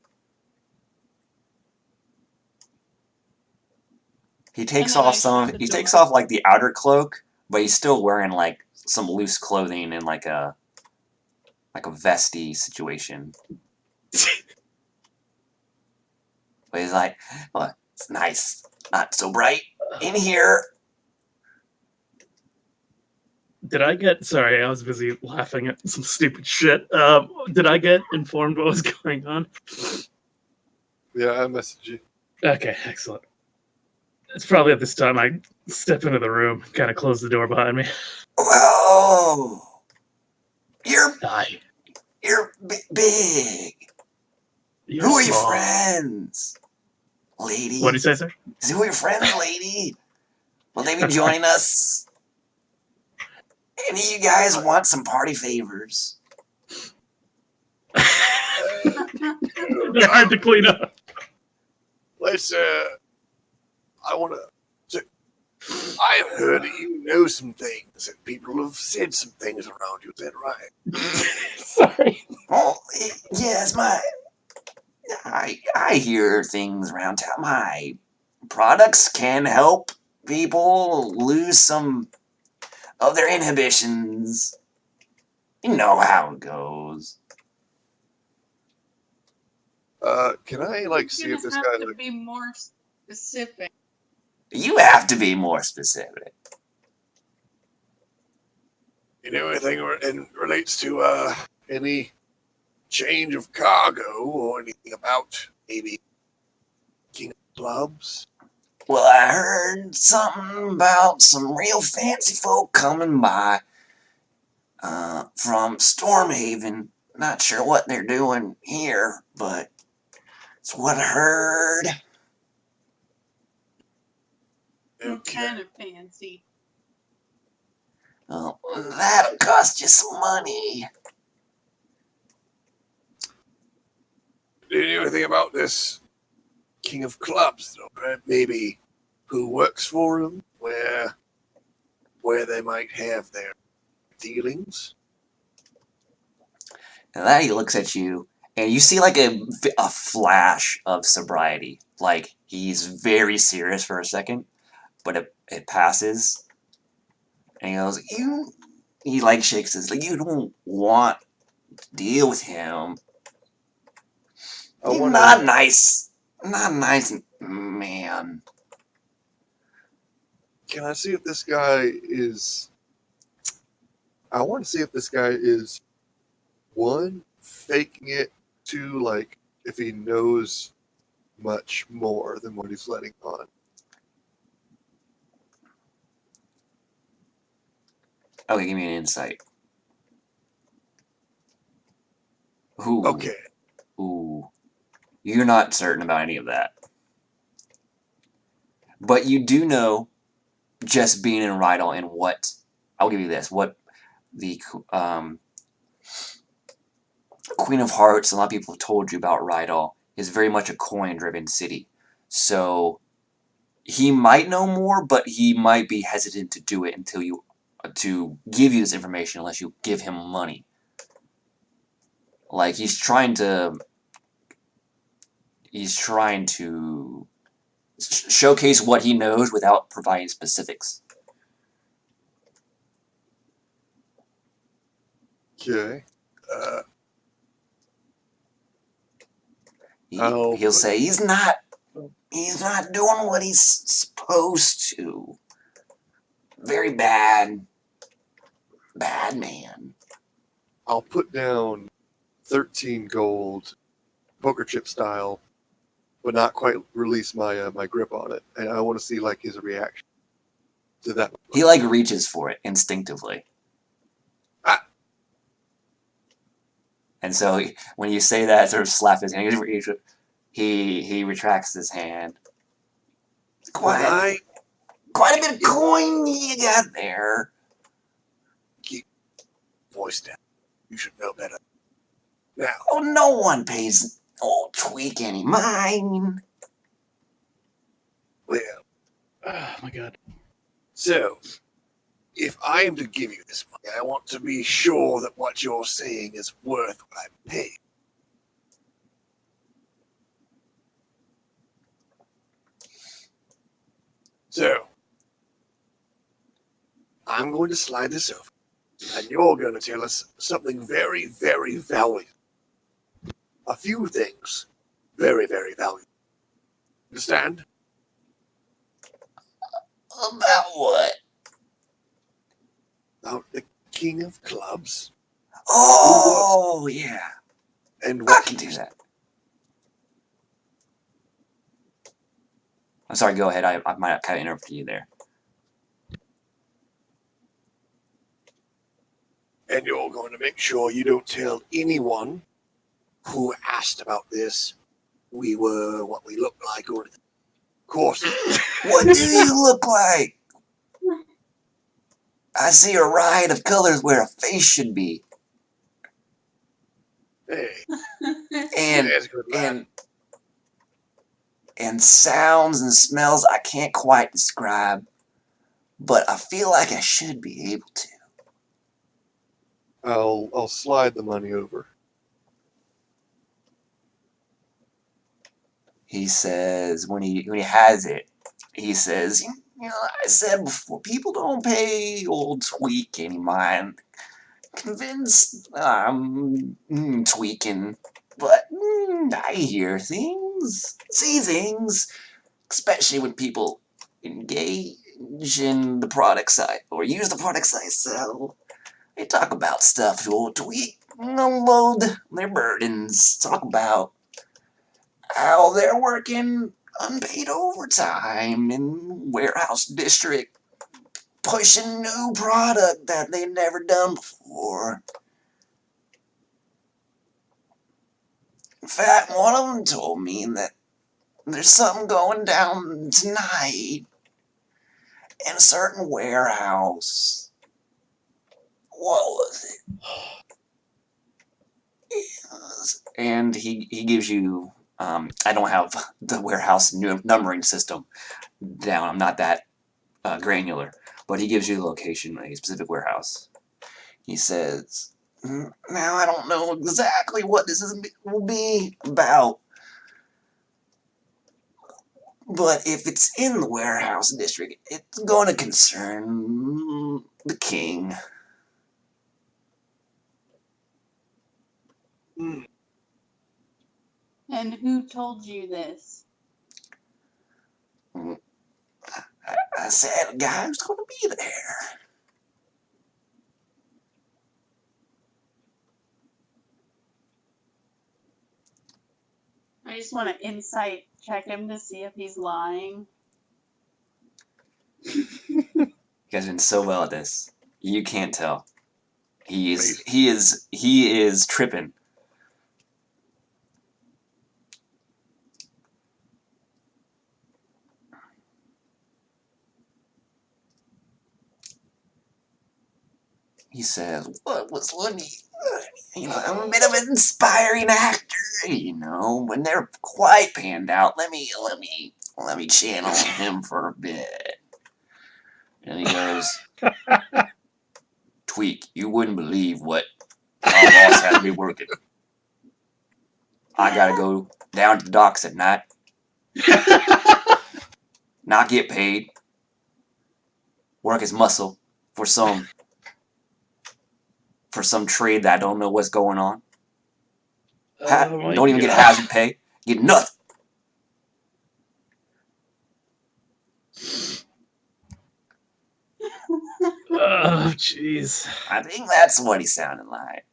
He takes then I off shut the he takes door. off like the outer cloak, but he's still wearing like some loose clothing and like a vesty situation. But he's like, oh, it's nice, not so bright in here. Did I get... Sorry, I was busy laughing at some stupid shit. Did I get informed what was going on? Yeah, I messaged you. Okay, excellent. It's probably at this time I step into the room, kind of close the door behind me. Whoa, Hi. you're big. You're Who are your small. friends, lady? What did you say, sir? Who are your friends, lady? Will they be joining us? Any of you guys want some party favors? They're hard to clean up. Let's, I want to... I've heard that you know some things, and people have said some things around you. Is that right? Sorry. Oh, yes, I hear things around town. My products can help people lose some of their inhibitions. You know how it goes. Can I, like, see if this guy... to be more specific. You have to be more specific. You know anything in relates to, any change of cargo or anything about maybe King of Clubs? Well, I heard something about some real fancy folk coming by from Stormhaven. Not sure what they're doing here, but it's what I heard. What kind of fancy? Oh, that'll cost you some money. Do you know anything about this King of Clubs, though? Right? Maybe who works for him, where they might have their dealings? And then he looks at you, and you see like a flash of sobriety. Like, he's very serious for a second, but it passes. And he goes, he like shakes his, like, you don't want to deal with him. He's not nice. Not a nice man. Can I see if this guy is... I want to see if this guy is, one, faking it, two, like, if he knows much more than what he's letting on. Okay, give me an insight. Ooh. Okay. Ooh. You're not certain about any of that. But you do know, just being in Rydal and what... I'll give you this. What the Queen of Hearts, a lot of people have told you about Rydal, is very much a coin-driven city. So he might know more, but he might be hesitant to do it until you... to give you this information unless you give him money. Like, he's trying to showcase what he knows without providing specifics. Okay. He'll say he's not doing what he's supposed to. Very bad man. I'll put down 13 gold, poker chip style, but not quite release my my grip on it, and I want to see like his reaction to that. He like reaches for it instinctively. Ah. And so when you say that, sort of slap his hand, he retracts his hand. Quite a bit of coin you got there. Keep voice down. You should know better. Now, Oh, no one pays old Tweak any mind. well, Oh my god. so if I am to give you this money, I want to be sure that what you're saying is worth what I'm paying. So, I'm going to slide this over, and you're going to tell us something very, very valuable. A few things very, very valuable. Understand? About what? About the King of Clubs Oh, yeah. and I what can he do that. I'm sorry, go ahead. I might have kind of interrupted you there. And you're going to make sure you don't tell anyone who asked about this we were, what we look like, or anything. Of course. What do you look like? I see a riot of colors where a face should be. Hey, And there's a good laugh. and sounds and smells I can't quite describe, but I feel like I should be able to. I'll slide the money over. He says when he has it, he says, you know, I said before, people don't pay old Tweak any mind. Convinced I'm tweaking, but I hear things, see things, especially when people engage in the products or use the products I sell. They talk about stuff to old Tweak, unload their burdens, talk about how they're working unpaid overtime in warehouse district, pushing new product that they've never done before. In fact, one of them told me that there's something going down tonight in a certain warehouse. What was it? And he gives you, I don't have the warehouse numbering system down. I'm not that granular. But he gives you the location of a specific warehouse. He says, now I don't know exactly what this will be about. But if it's in the warehouse district, it's going to concern the king. Hmm. And who told you this? I said a guy who's going to be there. I just want to insight check him to see if he's lying. You guys have been so well at this. You can't tell. He is tripping. He says, "What was let me? You know, I'm a bit of an inspiring actor. You know, when they're quite panned out, let me channel him for a bit." And he goes, "Tweak, you wouldn't believe what my boss has me working. I gotta go down to the docks at night, not get paid, work his muscle for some for some trade that I don't know what's going on. Oh Don't even get hazard pay. Get nothing. Oh, jeez. I think that's what he sounded like.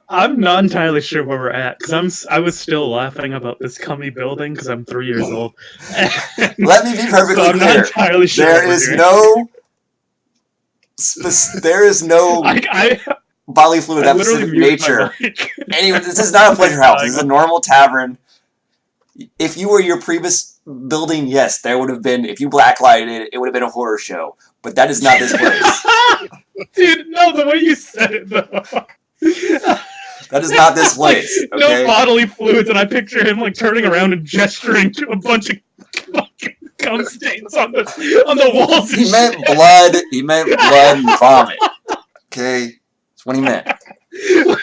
I'm not entirely sure where we're at because I was still laughing about this cummy building because I'm 3 years old. Let me be perfectly So I'm not clear. entirely sure There what we're is doing. no I bodily fluid I of that literally specific muted my nature. mic. Anyway, this is not a pleasure house. This is a normal tavern. If you were your previous building, yes, there would have been. If you blacklighted it, it would have been a horror show. But that is not this place. Dude, no, the way you said it though. That is not this place. Okay. No bodily fluids, and I picture him like turning around and gesturing to a bunch of fucking cum stains on the walls. And He meant shit. blood. He meant blood and vomit. Okay, that's what he meant.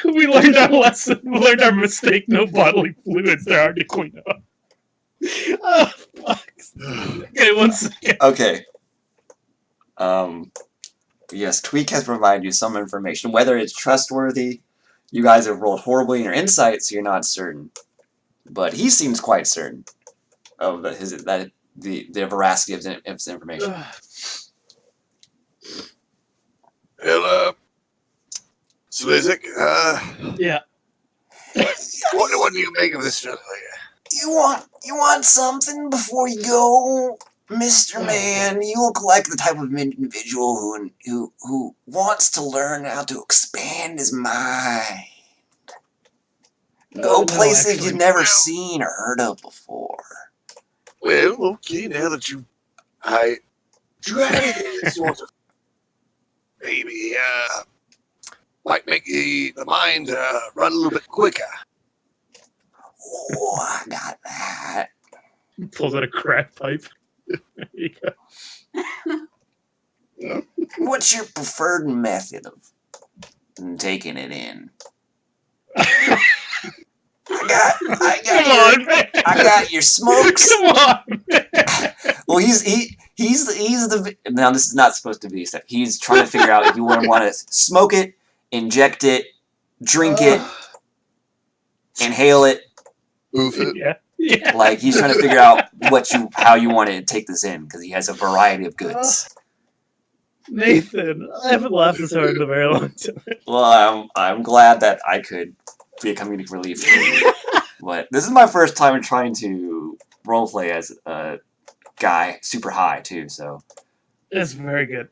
We learned our lesson. We learned our mistake. No bodily fluids. They're hard to clean up. Oh, fuck. Okay, one second. Okay. Yes, Tweak has provided you some information. Whether it's trustworthy, you guys have rolled horribly in your insight, so you're not certain. But he seems quite certain of the veracity of his information. Well, Slizik, Yeah. what do you make of this fellow You want something before you go, Mr. Man? You look like the type of individual who wants to learn how to expand his mind. Go places you've never seen or heard of before. here? Well, okay, now that do you have anything that sort of maybe might make the mind run a little bit quicker? Oh, I got that. Pulls out a crack pipe. There you go. What's your preferred method of taking it in? I got your smokes. Come on, man. Well, he's the now this is not supposed to be stuff. He's trying to figure out if you want to smoke it, inject it, drink it, inhale it. Oof it. Yeah. Like he's trying to figure out how you want to take this in because he has a variety of goods. Nathan, I haven't laughed this hard in a very long time. Well, I'm glad that I could be a comedic relief for you. But this is my first time trying to roleplay as a guy super high too, so That's very good.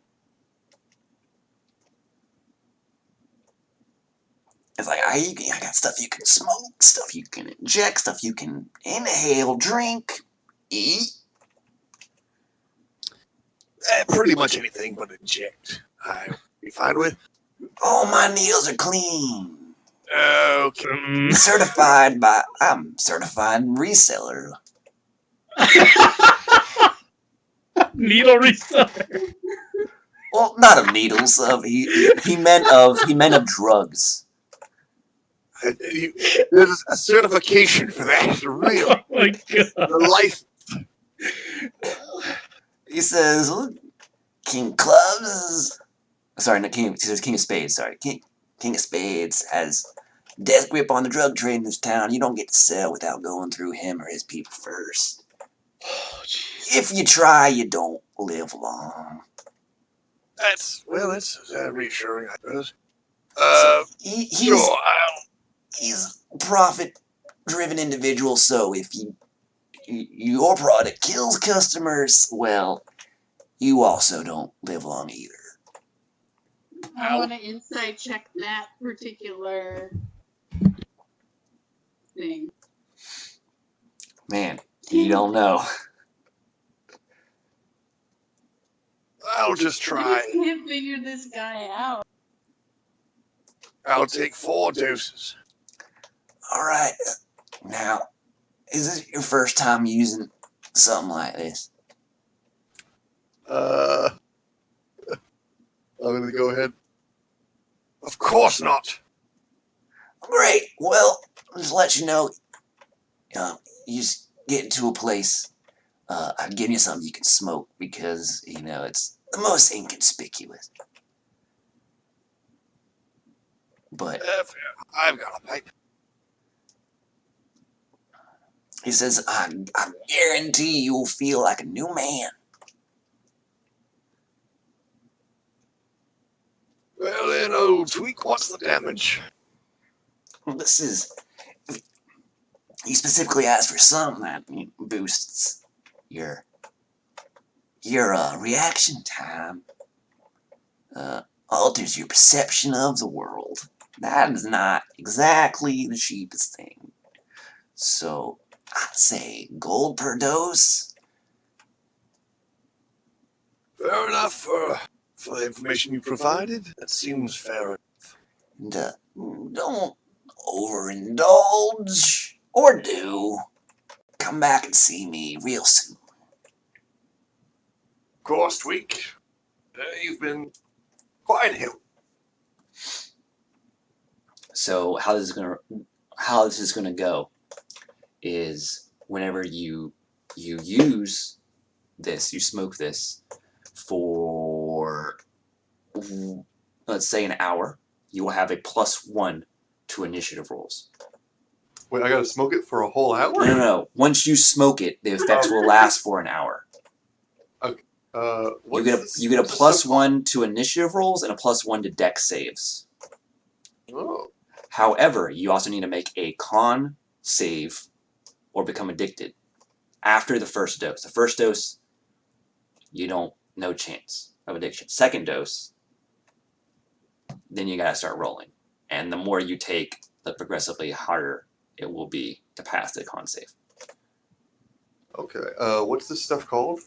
it's like I got stuff you can smoke, stuff you can inject, stuff you can inhale, drink, eat. Pretty much anything but inject. I'd be fine with. Oh, my needles are clean. Okay. I'm certified reseller. Needle reseller. Well, not of needles. He meant of drugs. There's a certification for that. Real. Oh my god. The life. He says, King Clubs. Sorry, not King. He says King of Spades. Sorry, King of Spades has death grip on the drug trade in this town. You don't get to sell without going through him or his people first. Oh, jeez. If you try, you don't live long. That's reassuring, I suppose. Sure. He's a profit-driven individual, so if your product kills customers, well, you also don't live long either. I want to insight check that particular thing. Man, you don't know. I'll just I try. just can't figure this guy out. I'll take 4 doses. All right. Now, is this your first time using something like this? I'm gonna go ahead. Of course not. Great. Well, just let you know, you just get into a place I'm giving you something you can smoke because, it's the most inconspicuous. But I've got a pipe. he says, I guarantee you'll feel like a new man. Well then, old tweak, what's the damage? Well, he specifically asked for something that boosts your reaction time, alters your perception of the world. That is not exactly the cheapest thing. So, I'd say gold per dose. Fair enough for the information you provided. That seems fair. And, don't overindulge, or do. Come back and see me real soon. Of course, tweak. You've been quite helpful. So how this is gonna go is whenever you use this, you smoke this for, let's say, an hour, you will have a +1 to initiative rolls. Wait, I gotta smoke it for a whole hour? No. Once you smoke it, the effects will last for an hour. You get a +1 to initiative rolls and a +1 to dex saves. Oh. However, you also need to make a con save or become addicted after the first dose. The first dose, no chance of addiction. Second dose, then you gotta start rolling. And the more you take, the progressively harder it will be to pass the con save. Okay. What's this stuff called?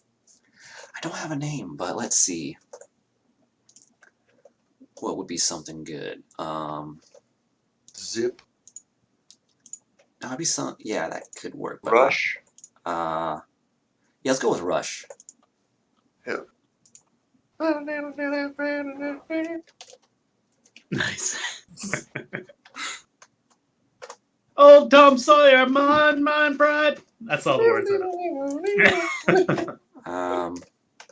I don't have a name, but let's see. What would be something good? Zip. That'd be yeah, that could work. But, Rush. Yeah, let's go with Rush. Yeah. Nice. Old Tom Sawyer, mine, pride. That's all the words I know.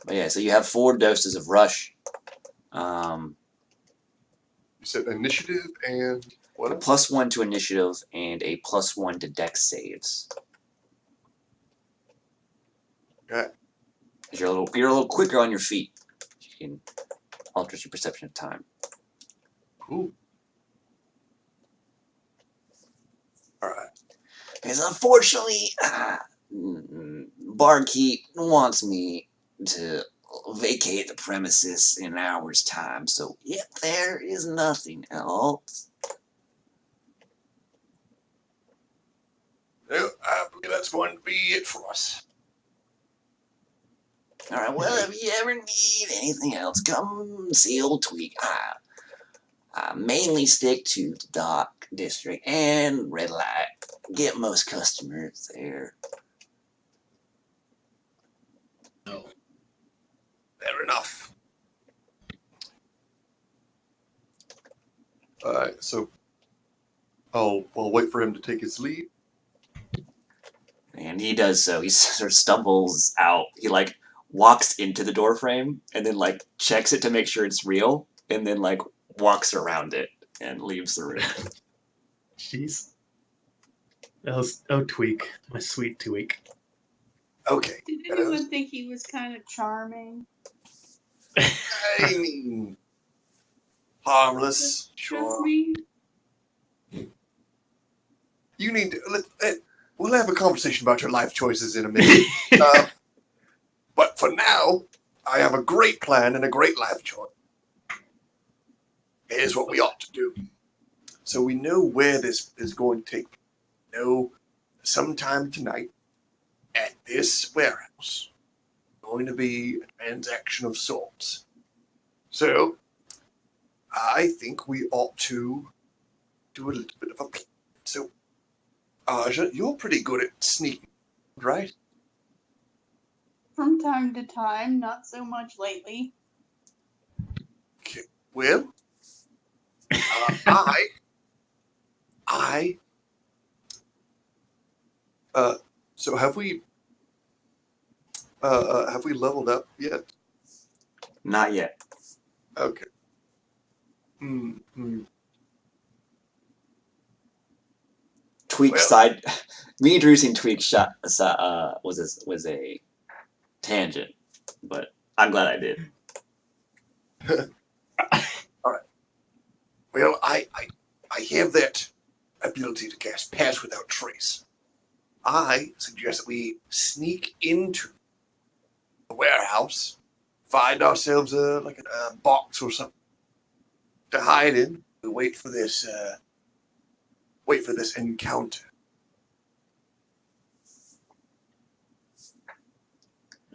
But yeah, so you have 4 doses of Rush. You said initiative and what A +1 to initiative and a +1 to dex saves. Okay. You're a little quicker on your feet. You can alter your perception of time. Cool. All right. Because unfortunately, Barkeep wants me to vacate the premises in an hour's time, so if there is nothing else. Well, I believe that's going to be it for us. Alright, well, if you ever need anything else, come see old Tweak. I mainly stick to the Dock District and Red Light. Get most customers there. No. Fair enough. Alright, so I'll wait for him to take his leave. And he does so. He sort of stumbles out. He, walks into the doorframe and then, checks it to make sure it's real and then, walks around it and leaves the room. Jeez. Tweak. My sweet Tweak. Okay. Did anyone think he was kind of charming? I mean, harmless, sure. Just me? You need to. We'll have a conversation about your life choices in a minute. But for now, I have a great plan and a great life choice. Here's what we ought to do. So we know where this is going to take place. We know sometime tonight at this warehouse going to be a transaction of sorts. So I think we ought to do a little bit of a plan. So Aja, you're pretty good at sneaking, right? From time to time, not so much lately. Okay. Well, so have we Have we leveled up yet? Not yet. Okay. Mm-hmm. Tweak Well- side. Me introducing Tweak shot was a tangent, but I'm glad I did. Well, I have that ability to cast Pass Without Trace. I suggest that we sneak into the warehouse, find ourselves a box or something to hide in. We wait for this encounter.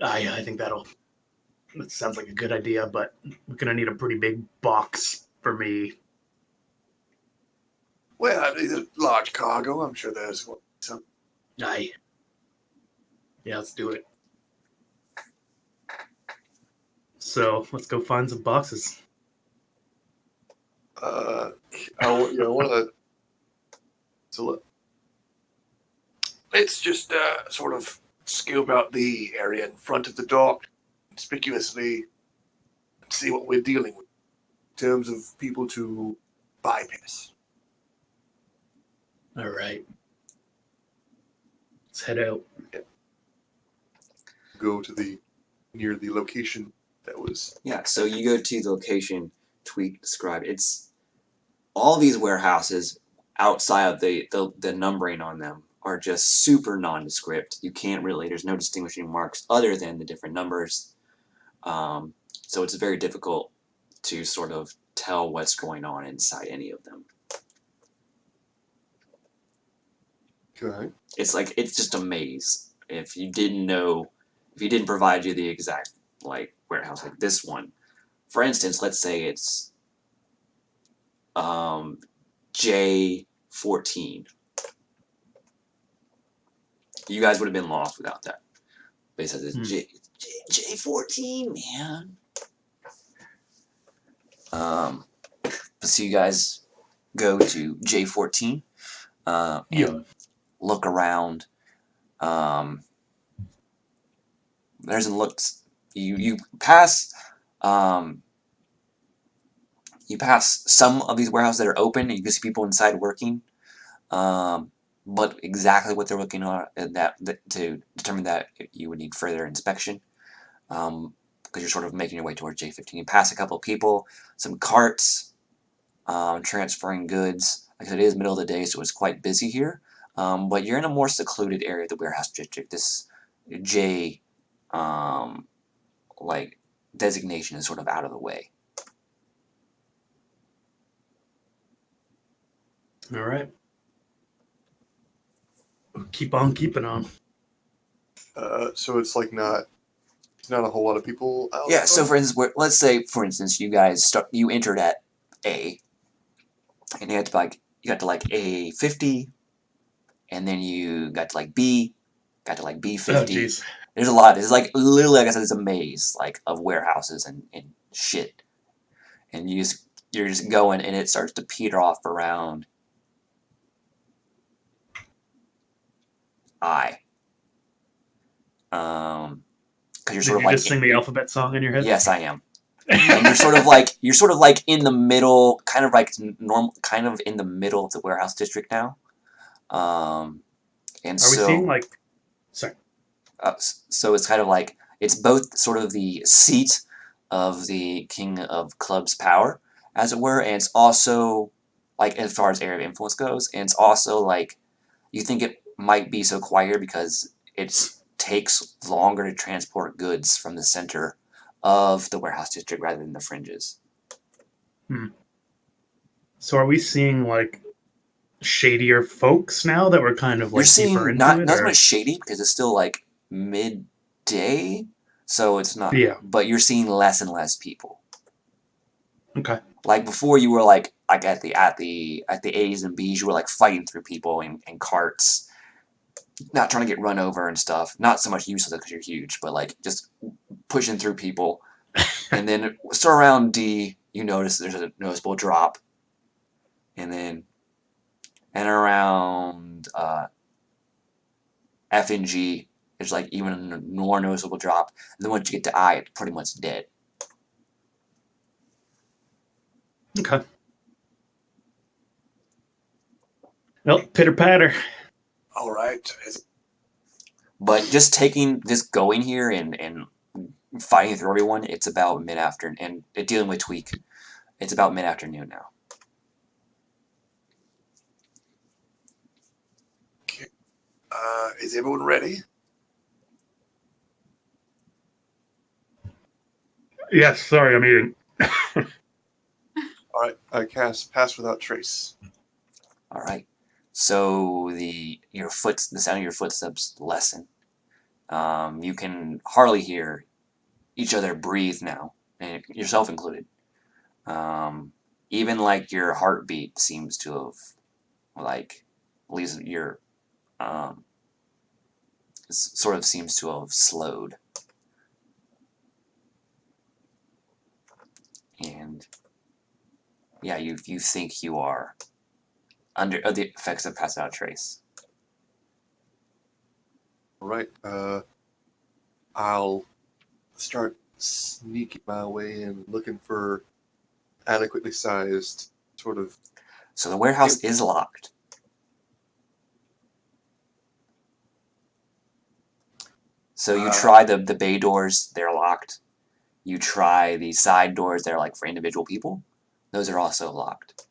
I think that sounds like a good idea, but we're gonna need a pretty big box for me. Well, it's a large cargo. I'm sure there's some. Yeah, let's do it. So let's go find some boxes. I want to. So let's just sort of scope out the area in front of the dock conspicuously and see what we're dealing with in terms of people to bypass. All right, let's head out. Go to near the location that was. Yeah, so you go to the location Tweak described. It's all these warehouses outside of the numbering on them are just super nondescript. You can't really, there's no distinguishing marks other than the different numbers. So it's very difficult to sort of tell what's going on inside any of them. Okay. It's just a maze. If you didn't provide you the exact warehouse like this one, for instance, let's say it's J14. You guys would have been lost without that. But it says it's J14, man. So you guys go to J14 and look around. There's a look. You pass. You pass some of these warehouses that are open, and you can see people inside working. But exactly what they're looking at to determine that you would need further inspection. Because you're sort of making your way towards J15. You pass a couple of people, some carts, transferring goods. Like I said, it is middle of the day, so it's quite busy here. But you're in a more secluded area of the warehouse district. This J, designation is sort of out of the way. All right. Keep on keeping on. So it's not a whole lot of people out. Yeah. So for instance, let's say you guys you entered at A, and you got to A50, and then you got to B, got to B50. Oh, jeez. There's a lot. It's literally, like I said, it's a maze of warehouses and shit, and you're just going, and it starts to peter off around I. Because you're sort of just sing the alphabet song in your head? Yes, I am. And you're sort of in the middle, kind of in the middle of the warehouse district now. And are we seeing sorry. So it's kind of it's both sort of the seat of the King of Clubs' power, as it were, and it's also as far as area of influence goes, and it's also you think it might be so quiet because it takes longer to transport goods from the center of the warehouse district rather than the fringes. So are we seeing shadier folks now that we're kind of You're seeing deeper into not it? Not as much shady because it's still midday, so it's not. Yeah. But you're seeing less and less people. Okay. Before, you were at the A's and B's, you were fighting through people in carts, not trying to get run over and stuff. Not so much useless because you're huge, but just pushing through people. And then start around D, you notice there's a noticeable drop, and around F and G, There's like even a more noticeable drop. And then once you get to eye, it's pretty much dead. Okay. Well, pitter patter. All right. But just going here and fighting through everyone, it's about mid-afternoon. And dealing with Tweak, it's about mid-afternoon now. Okay. Is everyone ready? Yes, sorry, I'm eating. All right. I cast Pass Without Trace. All right. So the sound of your footsteps lessen. You can hardly hear each other breathe now, and yourself included. Even like your heartbeat seems to have, like, at least your sort of seems to have slowed. And yeah, you think you are under the effects of Pass Without Trace. All right. I'll start sneaking my way in, looking for adequately sized sort of. So the warehouse is locked. So you try the bay doors, they're locked. You try the side doors, they're like for individual people. Those are also locked.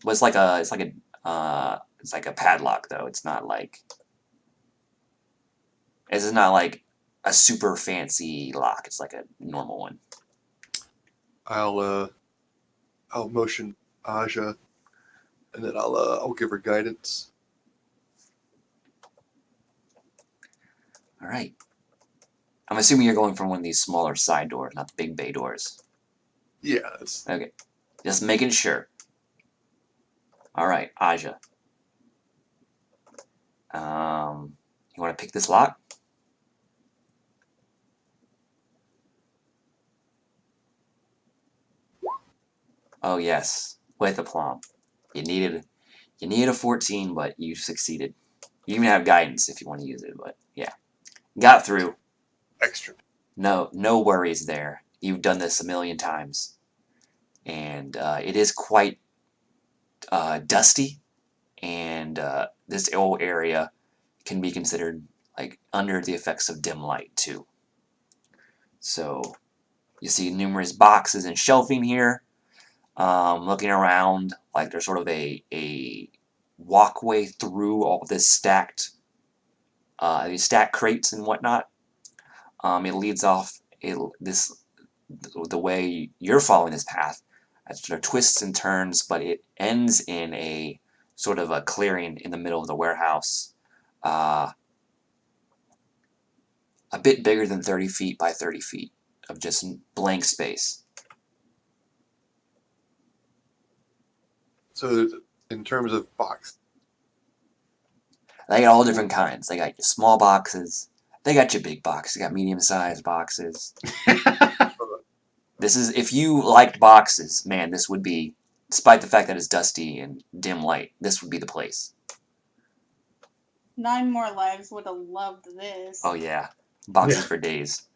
But it's like a padlock though. It's not like a super fancy lock. It's like a normal one. I'll motion Aja, and then I'll give her guidance. All right. I'm assuming you're going from one of these smaller side doors, not the big bay doors. Yeah, it's Okay. Just making sure. All right, Aja. You want to pick this lock? Oh yes, with aplomb. You needed a 14, but you succeeded. You even have guidance if you want to use it, but yeah. Got through. extra. No worries there. You've done this a million times. And it is quite dusty, and this whole area can be considered like under the effects of dim light too. So you see numerous boxes and shelving here. Looking around, like there's sort of a walkway through all this these stacked crates and whatnot. It leads off the way you're following this path. It sort of twists and turns, but it ends in a sort of a clearing in the middle of the warehouse. A bit bigger than 30 feet by 30 feet of just blank space. So, in terms of box, They got all different kinds. They got your small boxes. They got your big boxes. They got medium-sized boxes. This is, if you liked boxes, man, this would be, despite the fact that it's dusty and dim light, this would be the place. 9 More Lives would have loved this. Oh yeah, boxes Yeah. for days.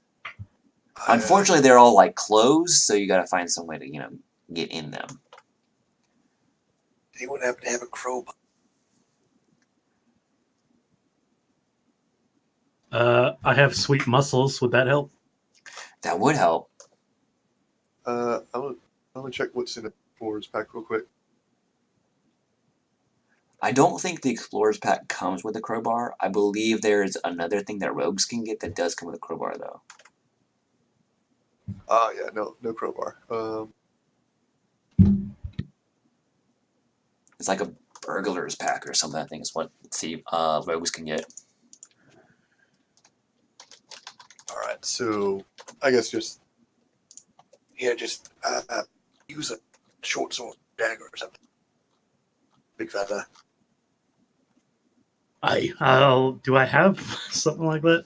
Unfortunately, they're all like closed, so you gotta find some way to get in them. anyone happen to have a crowbar? I have sweet muscles. Would that help? That would help. I'm gonna check what's in the Explorer's pack real quick. I don't think the Explorer's Pack comes with a crowbar. I believe there's another thing that rogues can get that does come with a crowbar, though. Yeah, no crowbar. It's like a burglar's pack or something, I think is what rogues can get. All right, so I guess just use a short sword, dagger, or something. Big fella. Do I have something like that?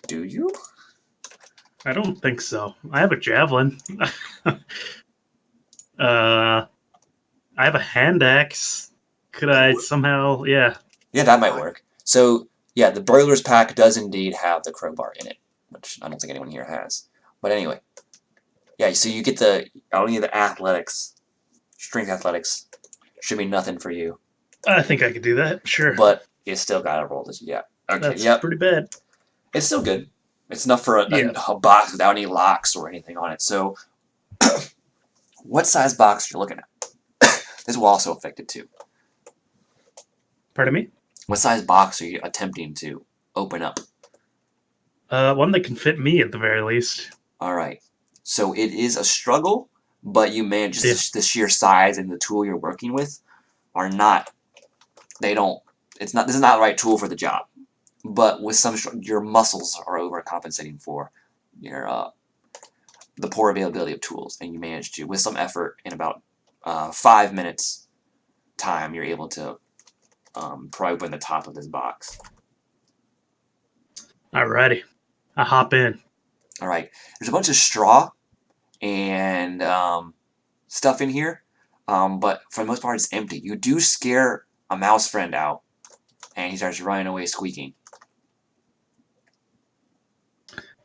Do you? I don't think so. I have a javelin. I have a hand axe. Could I somehow, yeah. Yeah, that might work. So, yeah, the Broilers pack does indeed have the crowbar in it, which I don't think anyone here has. But anyway, yeah, so you get only the athletics, strength athletics, should be nothing for you. I think I could do that. Sure. But you still gotta roll this. Yeah. Okay. That's yep. pretty bad. It's still good. It's enough for Yeah. a box without any locks or anything on it. So, what size box are you looking at? This will also affect it too. Pardon me? What size box are you attempting to open up? One that can fit me at the very least. All right. So it is a struggle, but you manage just the sheer size and the tool you're working with are not. They don't. It's not. This is not the right tool for the job. But with some, your muscles are overcompensating for your the poor availability of tools, and you manage to, with some effort, in about 5 minutes time, you're able to pry open the top of this box. Alrighty. I hop in. All right. There's a bunch of straw and stuff in here, but for the most part, it's empty. You do scare a mouse friend out, and he starts running away squeaking.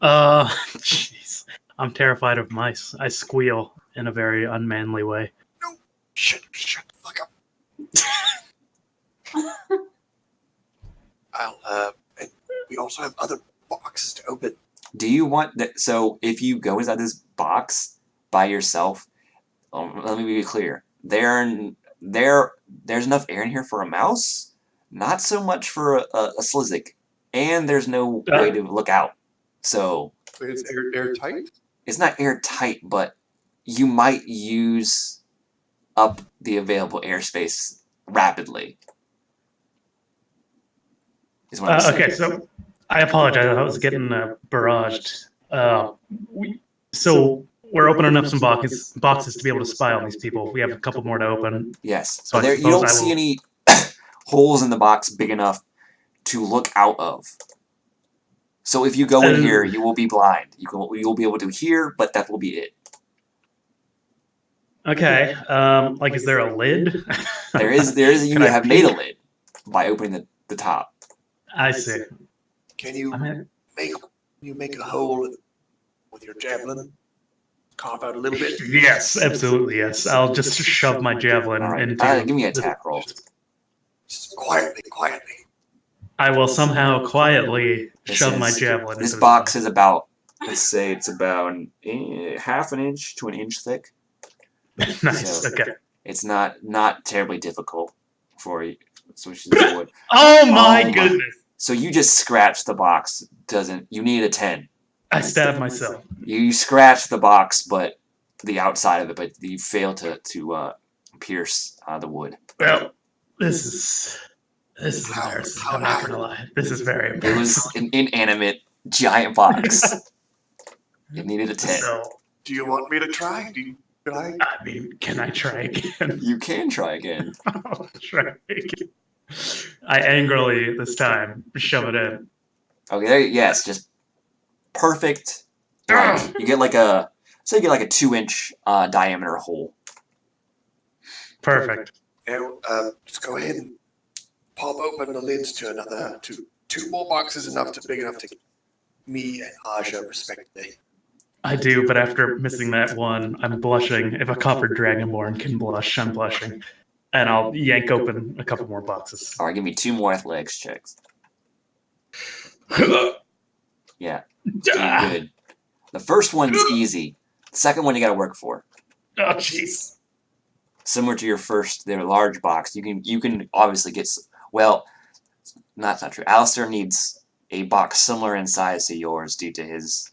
Jeez. I'm terrified of mice. I squeal in a very unmanly way. No, shut the fuck up. And we also have other boxes to open. Do you want that? So if you go inside this box by yourself, let me be clear. There's enough air in here for a mouse, not so much for a Slizzik, and there's no way to look out. So It's airtight? It's not airtight, but you might use up the available airspace rapidly. Is what I'm saying. Okay, so I apologize. I was getting barraged. So we're opening up some boxes to be able to spy on these people. We have a couple more to open. Yes. So But you don't see any holes in the box big enough to look out of. So if you go in here, you will be blind. You'll be able to hear, but that will be it. Okay. Like, is there a lid? There is. You have made a lid by opening the top. I see. Can you make a hole with your javelin? Carve out a little bit? Yes, absolutely, yes. I'll just shove my javelin into... Give me an attack roll. Just quietly. I will somehow quietly shove my javelin This into box is about, let's say it's about half an inch to an inch thick. Nice, So okay. It's not terribly difficult for you. Oh my goodness! So you just scratch the box. You need a 10. I stabbed myself. You scratch the box, but the outside of it, but you fail to pierce the wood. Well, this is embarrassing. I'm not gonna lie. This is very embarrassing. It was an inanimate giant box. It needed a 10. So, do you want me to try? I mean, can I try again? You can try again. I'll try again. I angrily, this time, shove it in. Okay, yes, just perfect. You get like a 2-inch diameter hole. Perfect. And just go ahead and pop open the lids to two more boxes big enough to me and Aja respectively. I do, but after missing that one, I'm blushing. If a copper dragonborn can blush, I'm blushing. And I'll yank open a couple more boxes. Alright, give me 2 more athletics checks. Yeah. Doing good. The first one's easy. The second one you gotta work for. Oh, jeez. Similar to their large box, you can obviously get... Well, that's not true. Alistair needs a box similar in size to yours due to his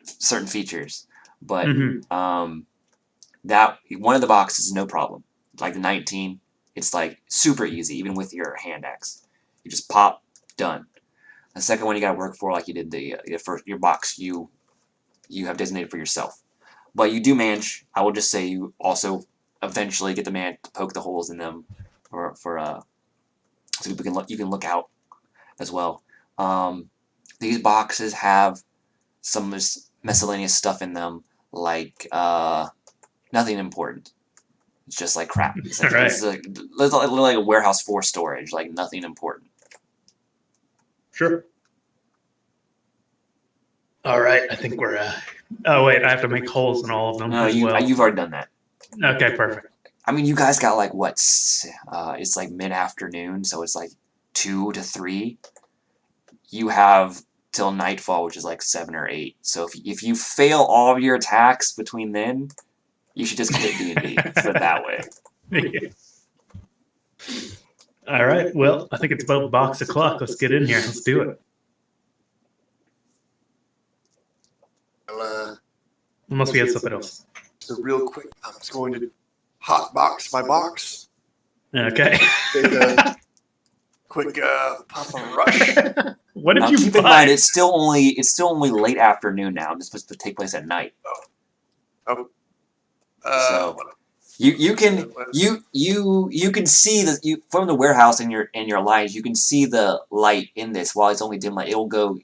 certain features. But that one of the boxes is no problem. Like the 19, it's like super easy, even with your hand axe. You just pop, done. The second one you gotta work for, like you did your box you have designated for yourself. But you do manage. I will just say you also eventually get the man to poke the holes in them so you can look out as well. These boxes have some miscellaneous stuff in them, like nothing important. It's just like crap. It's All right. like a warehouse for storage, like nothing important. Sure. All right, I think we're. Oh wait, I have to make holes in all of them No, as well. you've already done that. Okay, perfect. I mean, you guys got like what? It's like mid-afternoon, so it's like 2 to 3. You have till nightfall, which is like 7 or 8. So if you fail all of your attacks between then, you should just quit D&D. Put it that way. Yeah. All right. Well, I think it's about box o'clock. Let's get in here. Let's do it. Well, Unless we have something else. so real quick, I'm just going to hot box my box. Okay. Take a quick puff of rush. What did Now you keep buy? in mind, it's still only late afternoon now. It's supposed to take place at night. Oh. So you can see that from the warehouse in your light. You can see the light in this. While it's only dim light, it'll go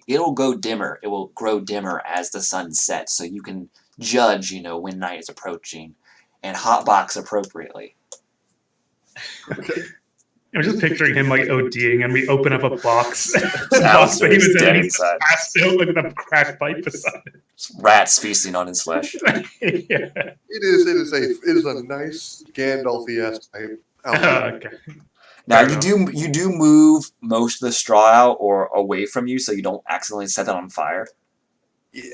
dimmer. It will grow dimmer as the sun sets. So you can judge, when night is approaching, and hotbox appropriately. Okay. I'm just picturing him like ODing, and we open up a box. Alistair's that he was dead in, he's inside. passed out with a crack pipe beside it. Rats feasting on his flesh. Yeah. It is a nice Gandalf-y pipe. Okay. Now Fair you do move most of the straw out or away from you, so you don't accidentally set that on fire. Yeah.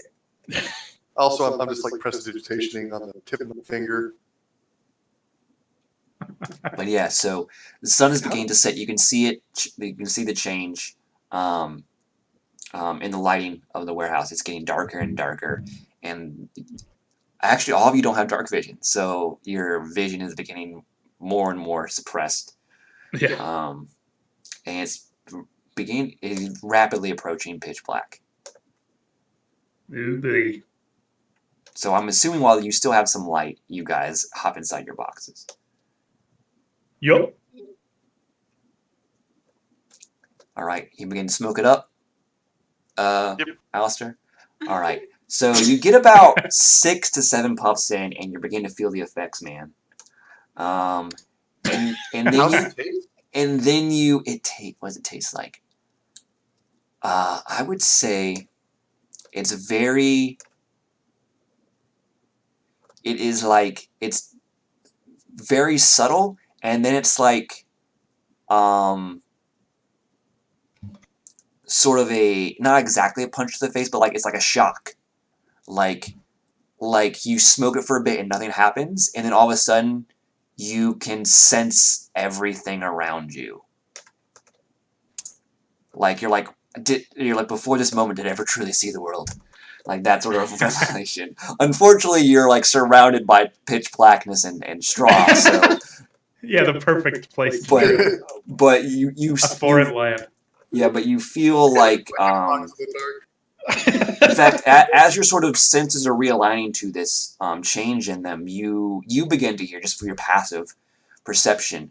Also, I'm just like prestidigitationing on the tip of my finger. But yeah, so the sun is beginning to set. You can see it. You can see the change in the lighting of the warehouse. It's getting darker and darker, and actually, all of you don't have dark vision, so your vision is beginning more and more suppressed. Yeah. And it's rapidly approaching pitch black. Ooh, boy. So I'm assuming while you still have some light, you guys hop inside your boxes. Yup. All right, you begin to smoke it up. Yep. Alistair. All right, so you get about 6 to 7 puffs in, and you're beginning to feel the effects, man. And then How's it taste? what does it taste like? I would say it's very subtle, and then it's like sort of not exactly a punch to the face, but like it's like a shock. Like you smoke it for a bit and nothing happens, and then all of a sudden you can sense everything around you. Like you're like before this moment did I ever truly see the world? Like that sort of revelation. Unfortunately, you're like surrounded by pitch blackness and straw. So Yeah, the perfect place to do it. but you A foreign lamp. yeah, but you feel like in fact, as your sort of senses are realigning to this change in them, you begin to hear, just for your passive perception,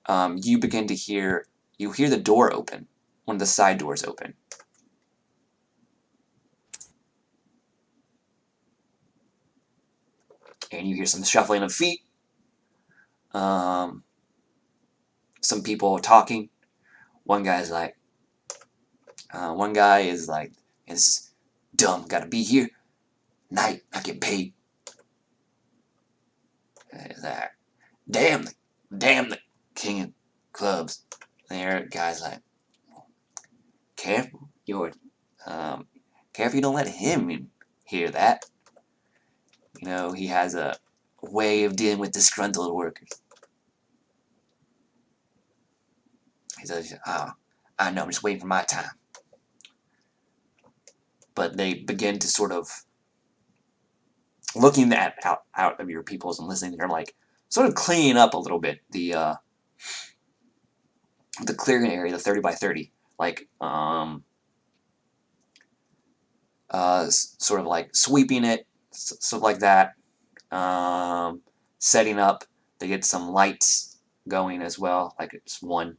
you hear the door open, one of the side doors open. And you hear some shuffling of feet, some people talking. One guy is like, it's dumb, gotta be here. Night, I get paid. That damn the king of clubs. There, guys like, careful, careful you don't let him hear that. He has a way of dealing with disgruntled workers. He says, I know, I'm just waiting for my time. But they begin to sort of looking out of your peoples and listening. They're like sort of cleaning up a little bit the clearing area, the 30 by 30, like sort of like sweeping it, stuff like that. Setting up. They get some lights going as well, like it's one,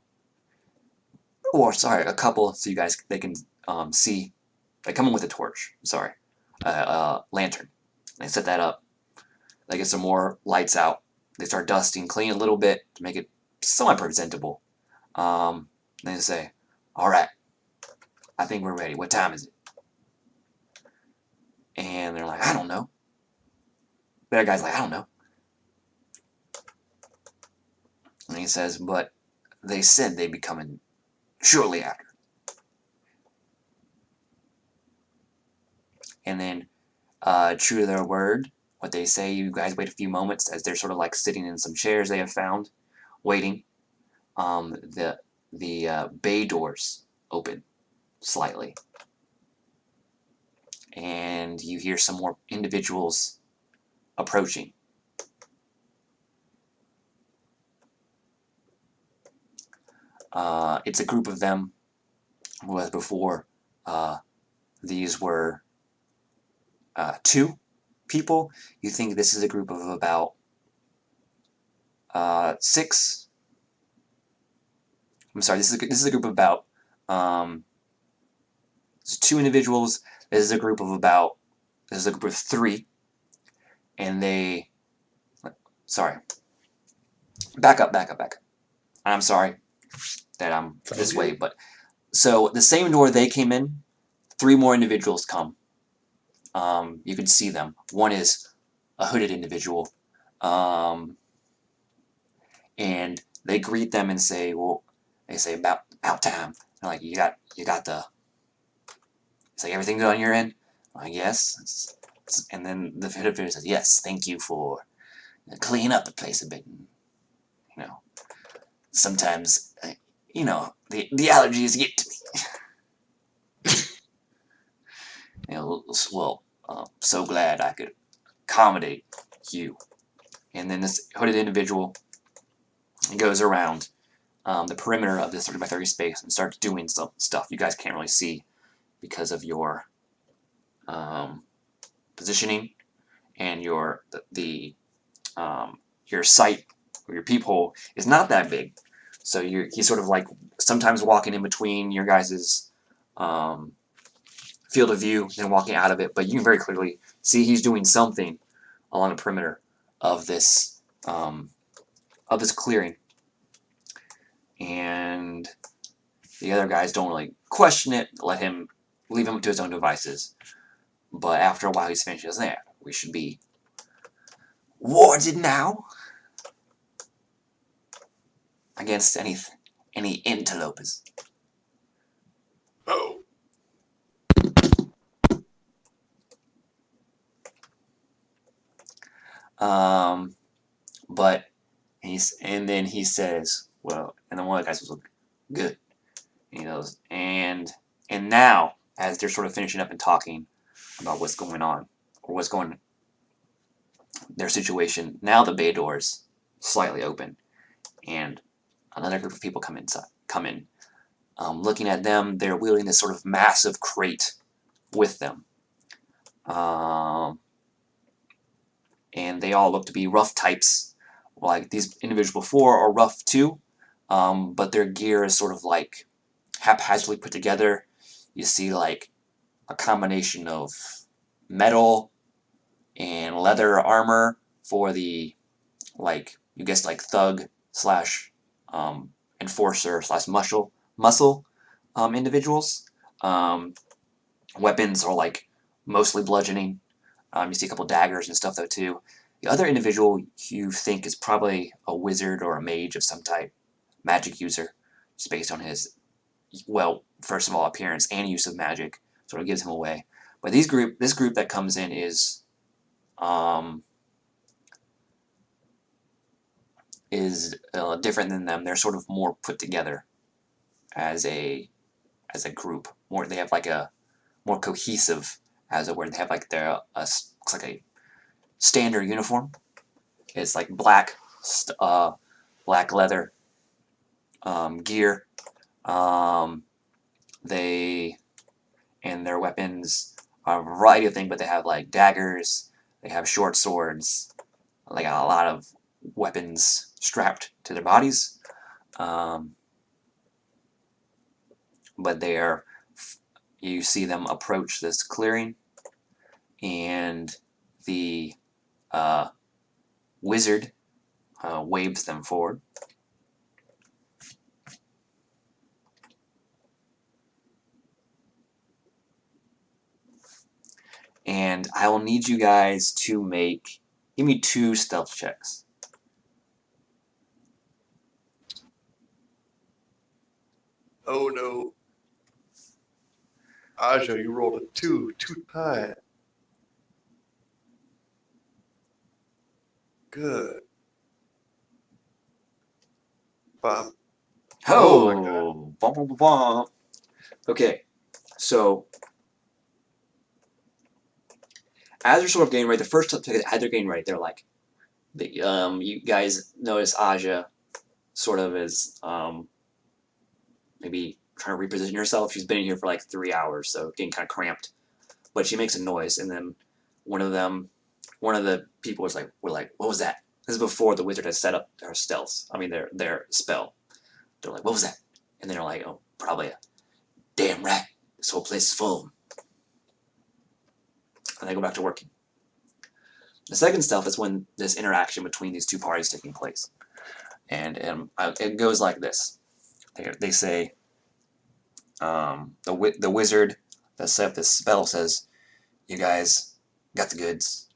or sorry, a couple, so they can see. They come in with a torch. Sorry, lantern. They set that up. They get some more lights out. They start dusting, clean a little bit to make it somewhat presentable. They say, "All right, I think we're ready. What time is it?" And they're like, "I don't know." The other guy's like, "I don't know." And he says, "But they said they'd be coming shortly after." And then, true to their word, what they say, you guys wait a few moments as they're sort of like sitting in some chairs they have found, waiting. The bay doors open slightly, and you hear some more individuals approaching. It's a group of them, whereas before these were 2 people. You think this is a group of about 6. I'm sorry, this is a group of about 2 individuals. This is a group of 3, and they. Sorry. Back up. I'm sorry that I'm this way, but so the same door they came in, 3 more individuals come. You can see them. One is a hooded individual, and they greet them and say, "Well," they say, about time." They're like, "You got the." It's like, "Everything good on your end?" I'm like, "Yes." And then the hooded individual says, "Yes, thank you for cleaning up the place a bit. Sometimes, the allergies get to me." Well, so glad I could accommodate you. And then this hooded individual goes around the perimeter of this 30 by 30 space and starts doing some stuff you guys can't really see because of your positioning and your sight or your peephole is not that big. So he's sort of like sometimes walking in between your guys' field of view and walking out of it, but you can very clearly see he's doing something along the perimeter of this clearing. And the other guys don't really question it, leave him to his own devices. But after a while he's finished. He goes, "There, we should be warded now against any interlopers." Oh. But then he says, "Well," and then one of the guys was like, "Good." And he goes, and now, as they're sort of finishing up and talking about what's going on, or their situation, now the bay doors slightly open, and another group of people come in. Looking at them, they're wielding this sort of massive crate with them. And they all look to be rough types. Like these individuals before are rough too, but their gear is sort of like haphazardly put together. You see like a combination of metal and leather armor for the thug slash enforcer slash muscle individuals. Weapons are like mostly bludgeoning. You see a couple daggers and stuff though too. The other individual you think is probably a wizard or a mage of some type, magic user, just based on his, well, first of all, appearance and use of magic, sort of gives him away. But this group that comes in is different than them. They're sort of more put together as a group. They have like a more cohesive, as it were. They have like looks like a standard uniform. It's like black leather gear. Their weapons are a variety of things, but they have like daggers. They have short swords. They got a lot of weapons strapped to their bodies. But you see them approach this clearing, and the wizard waves them forward. And I will need you guys to give me 2 stealth checks. Oh no. Aja, you rolled a 2, too high. Good. Bob. Oh my god. Bum, bum, bum, bum. Okay, so as they're sort of getting ready, the first time as they're getting ready, they're like, you guys notice Aja sort of is maybe trying to reposition herself. She's been in here for like 3 hours, so getting kind of cramped. But she makes a noise, and then one of the people was like, "We're like, what was that?" This is before the wizard has set up their stealth. I mean, their spell. They're like, "What was that?" And then they're like, "Oh, probably a damn rat. This whole place is full of them." And they go back to working. The second stealth is when this interaction between these 2 parties taking place, and it goes like this. They say, the wizard that set up this spell says, "You guys got the goods,"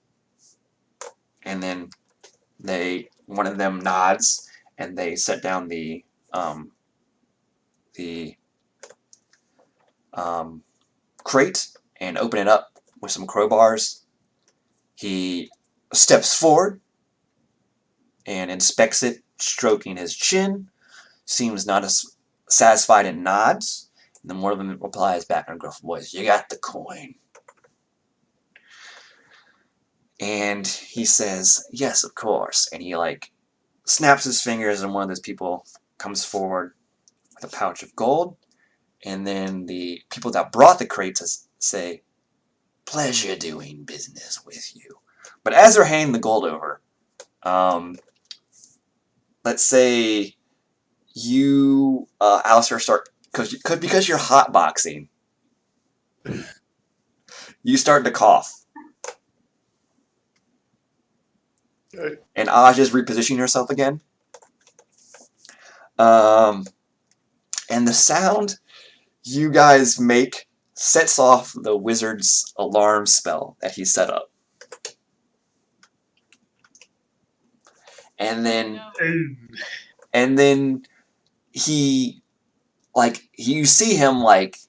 and then one of them nods, and they set down the crate and open it up with some crowbars. He steps forward and inspects it, stroking his chin, seems not as satisfied, and nods. And then one of them replies back in a gruff voice, "You got the coin." And he says, "Yes, of course." And he like snaps his fingers, and one of those people comes forward with a pouch of gold. And then the people that brought the crates say, "Pleasure doing business with you." But as they're handing the gold over, let's say you, Alistair, start because you're hotboxing. You start to cough. Okay. And Aja's repositioning herself again. And the sound you guys make sets off the wizard's alarm spell that he set up. And then he, like, you see him like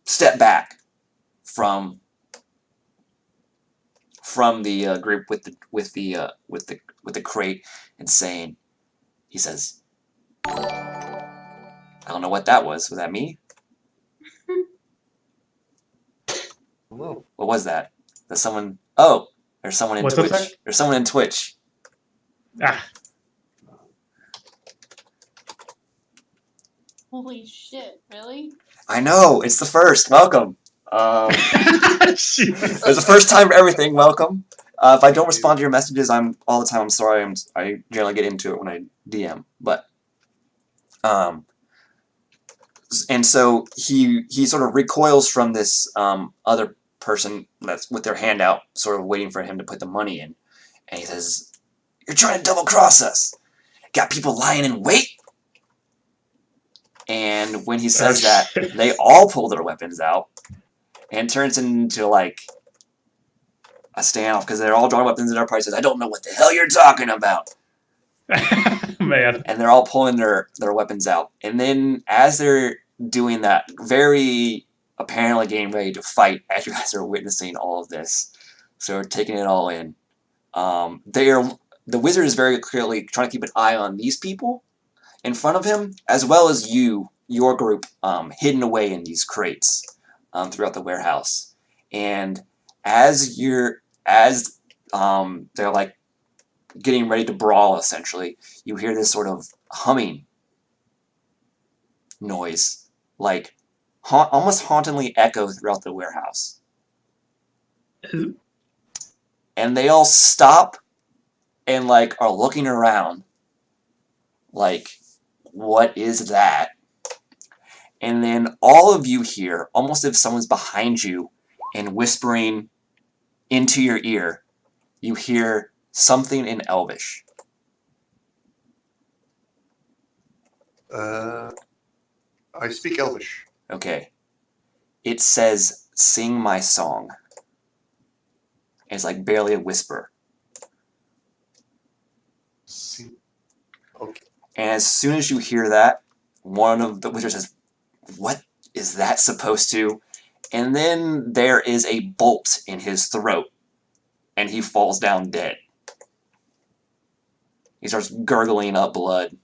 step back from the group with the crate, and saying, he says, "I don't know what that was. Was that me? Whoa. What was that? There's someone. Oh, there's someone in What's up, Twitch. sir? There's someone in Twitch." Ah, Holy shit, really? I know, it's the first. Welcome. jeez. It's the first time for everything. Welcome. If I don't respond to your messages, I'm all the time. I'm sorry. I generally get into it when I DM, but and so he sort of recoils from this other person that's with their hand out, sort of waiting for him to put the money in, and he says, "You're trying to double cross us. Got people lying in wait." And when he says that, shit. they all pull their weapons out, and it turns into like a standoff because they're all drawing weapons in their prices. "I don't know what the hell you're talking about." Man. And they're all pulling their weapons out. And then as they're doing that, very apparently getting ready to fight as you guys are witnessing all of this, so taking it all in, the wizard is very clearly trying to keep an eye on these people in front of him, as well as your group, hidden away in these crates throughout the warehouse. And as they're like getting ready to brawl, essentially, you hear this sort of humming noise, like almost hauntingly echo throughout the warehouse. And they all stop and like are looking around, like, what is that? And then all of you hear, almost if someone's behind you and whispering into your ear, you hear something in Elvish. I speak Elvish. Okay. It says, "Sing my song." It's like barely a whisper. Okay. And as soon as you hear that, one of the wizards says, "What is that supposed to?" And then there is a bolt in his throat, and he falls down dead. He starts gurgling up blood,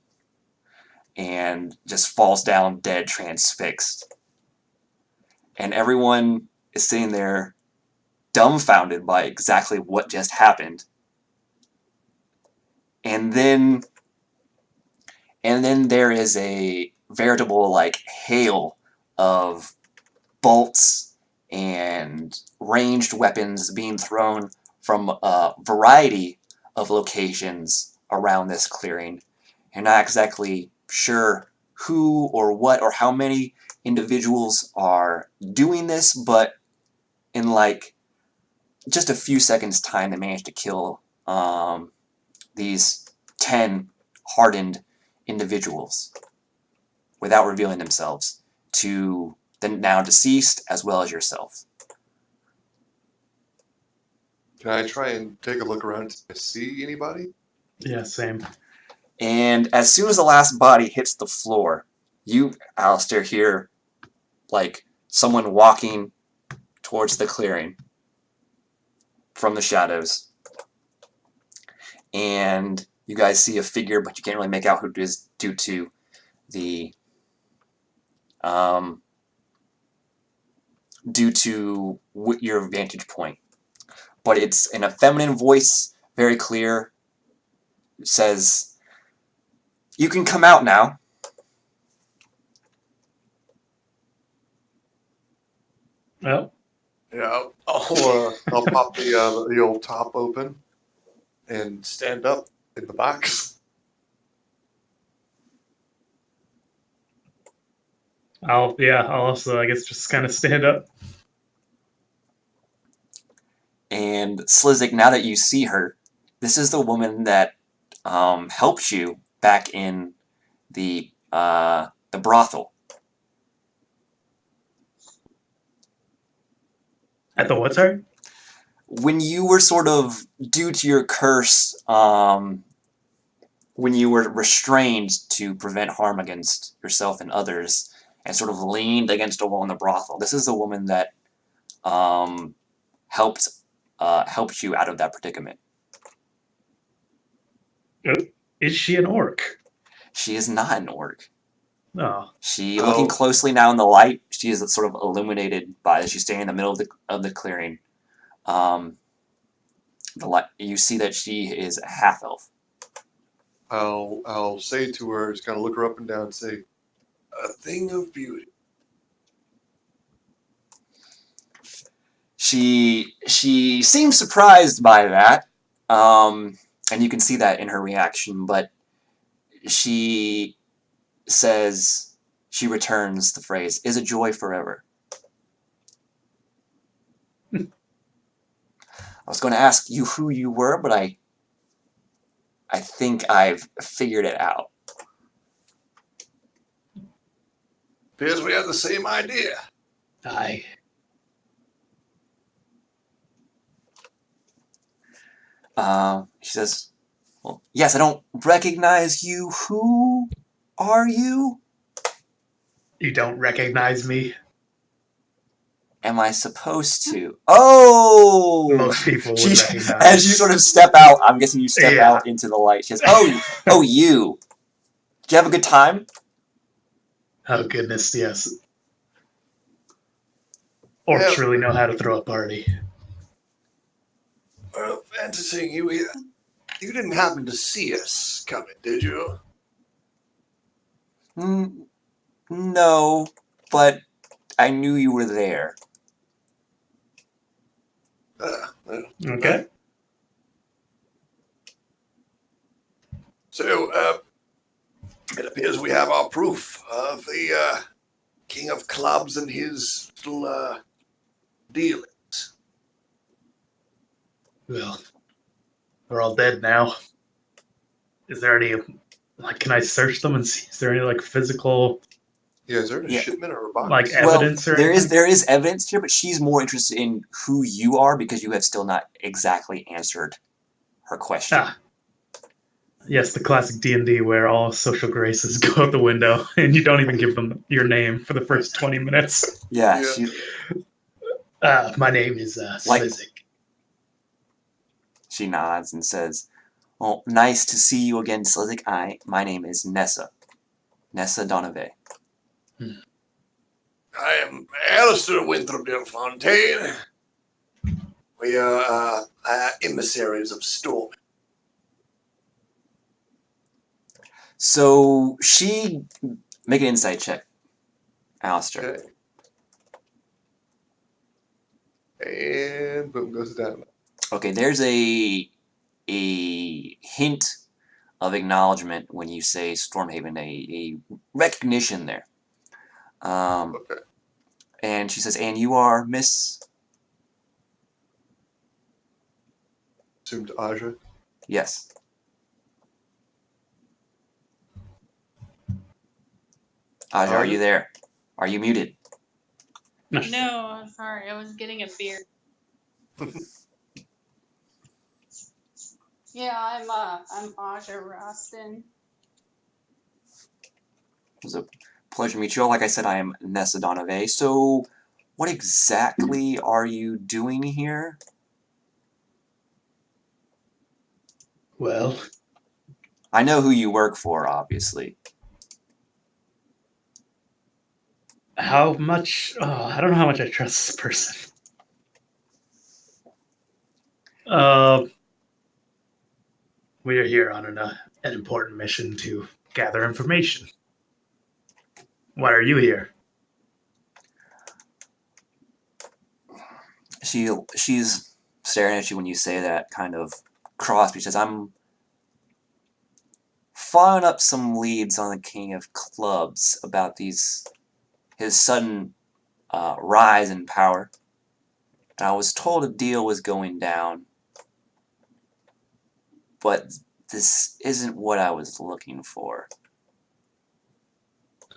and just falls down dead, transfixed. And everyone is sitting there dumbfounded by exactly what just happened. And then there is a veritable hail of bolts and ranged weapons being thrown from a variety of locations around this clearing. You're not exactly sure who or what or how many individuals are doing this, but in just a few seconds time they managed to kill these 10 hardened individuals without revealing themselves to the now deceased as well as yourself. Can I try and take a look around to see anybody? Yeah, same. And as soon as the last body hits the floor, you, Alistair, hear someone walking towards the clearing from the shadows. And you guys see a figure, but you can't really make out who it is due to the your vantage point. But it's in a feminine voice, very clear. It says, "You can come out now." Well, Yeah, I'll pop the old top open and stand up in the box. I'll also, I guess, just kind of stand up. And Slizzik, now that you see her, this is the woman that helped you back in the brothel. At the what, sorry? When you were sort of, due to your curse, when you were restrained to prevent harm against yourself and others, and sort of leaned against a wall in the brothel, this is the woman that helped you out of that predicament. Is she an orc? She is not an orc. Oh. She, looking closely now in the light, she is sort of illuminated by this. She's standing in the middle of the clearing. The light, you see that she is a half-elf. I'll say to her, just kind of look her up and down and say, "A thing of beauty." She seems surprised by that, and you can see that in her reaction, but she says, she returns the phrase, "Is a joy forever." I was going to ask you who you were, but I think I've figured it out. Appears we have the same idea. Aye. She says, "Well, yes, I don't recognize you. Who are you?" You don't recognize me? Am I supposed to? Oh! Most people would recognize. As you sort of step out, I'm guessing you step out into the light. She says, oh, you. Did you have a good time? Oh, goodness, yes. Orcs really know how to throw a party. Well, fantasy, you didn't happen to see us coming, did you? No, but I knew you were there. Okay. So, it appears we have our proof of the King of Clubs and his little dealings. Well, They're all dead now. Is there any, like, can I search them and see, is there any, like, physical, Yeah, is there a Yeah. shipment or a box? like, Well, evidence or there anything? is evidence here, but she's more interested in who you are because you have still not exactly answered her question. Ah. Yes, the classic D&D where all social graces go out the window and you don't even give them your name for the first 20 minutes. Yeah, Yeah. My name is Like- Slizik. she nods and says, "Well, nice to see you again, Slizik. My name is Nessa Donave." I am Alistair Winthropdale Fontaine. We are emissaries of Storm. So she make an insight check, Alistair. Okay. And boom goes down. Okay, there's a hint of acknowledgement when you say Stormhaven, a recognition there. Okay. And she says, "And you are Miss?" Assumed Aja. Yes. Aja, are you there? Are you muted? No, I'm sorry. I was getting a beer. Yeah, I'm Aja Roston. It was a pleasure to meet you all. Like I said, I am Nessa Donave. So, what exactly are you doing here? Well, I know who you work for, obviously. how much? Oh, I don't know how much I trust this person. We are here on an important mission to gather information. Why are you here? She's staring at you when you say that, kind of cross. She says, "I'm following up some leads on the King of Clubs about his sudden rise in power. And I was told a deal was going down, but this isn't what I was looking for."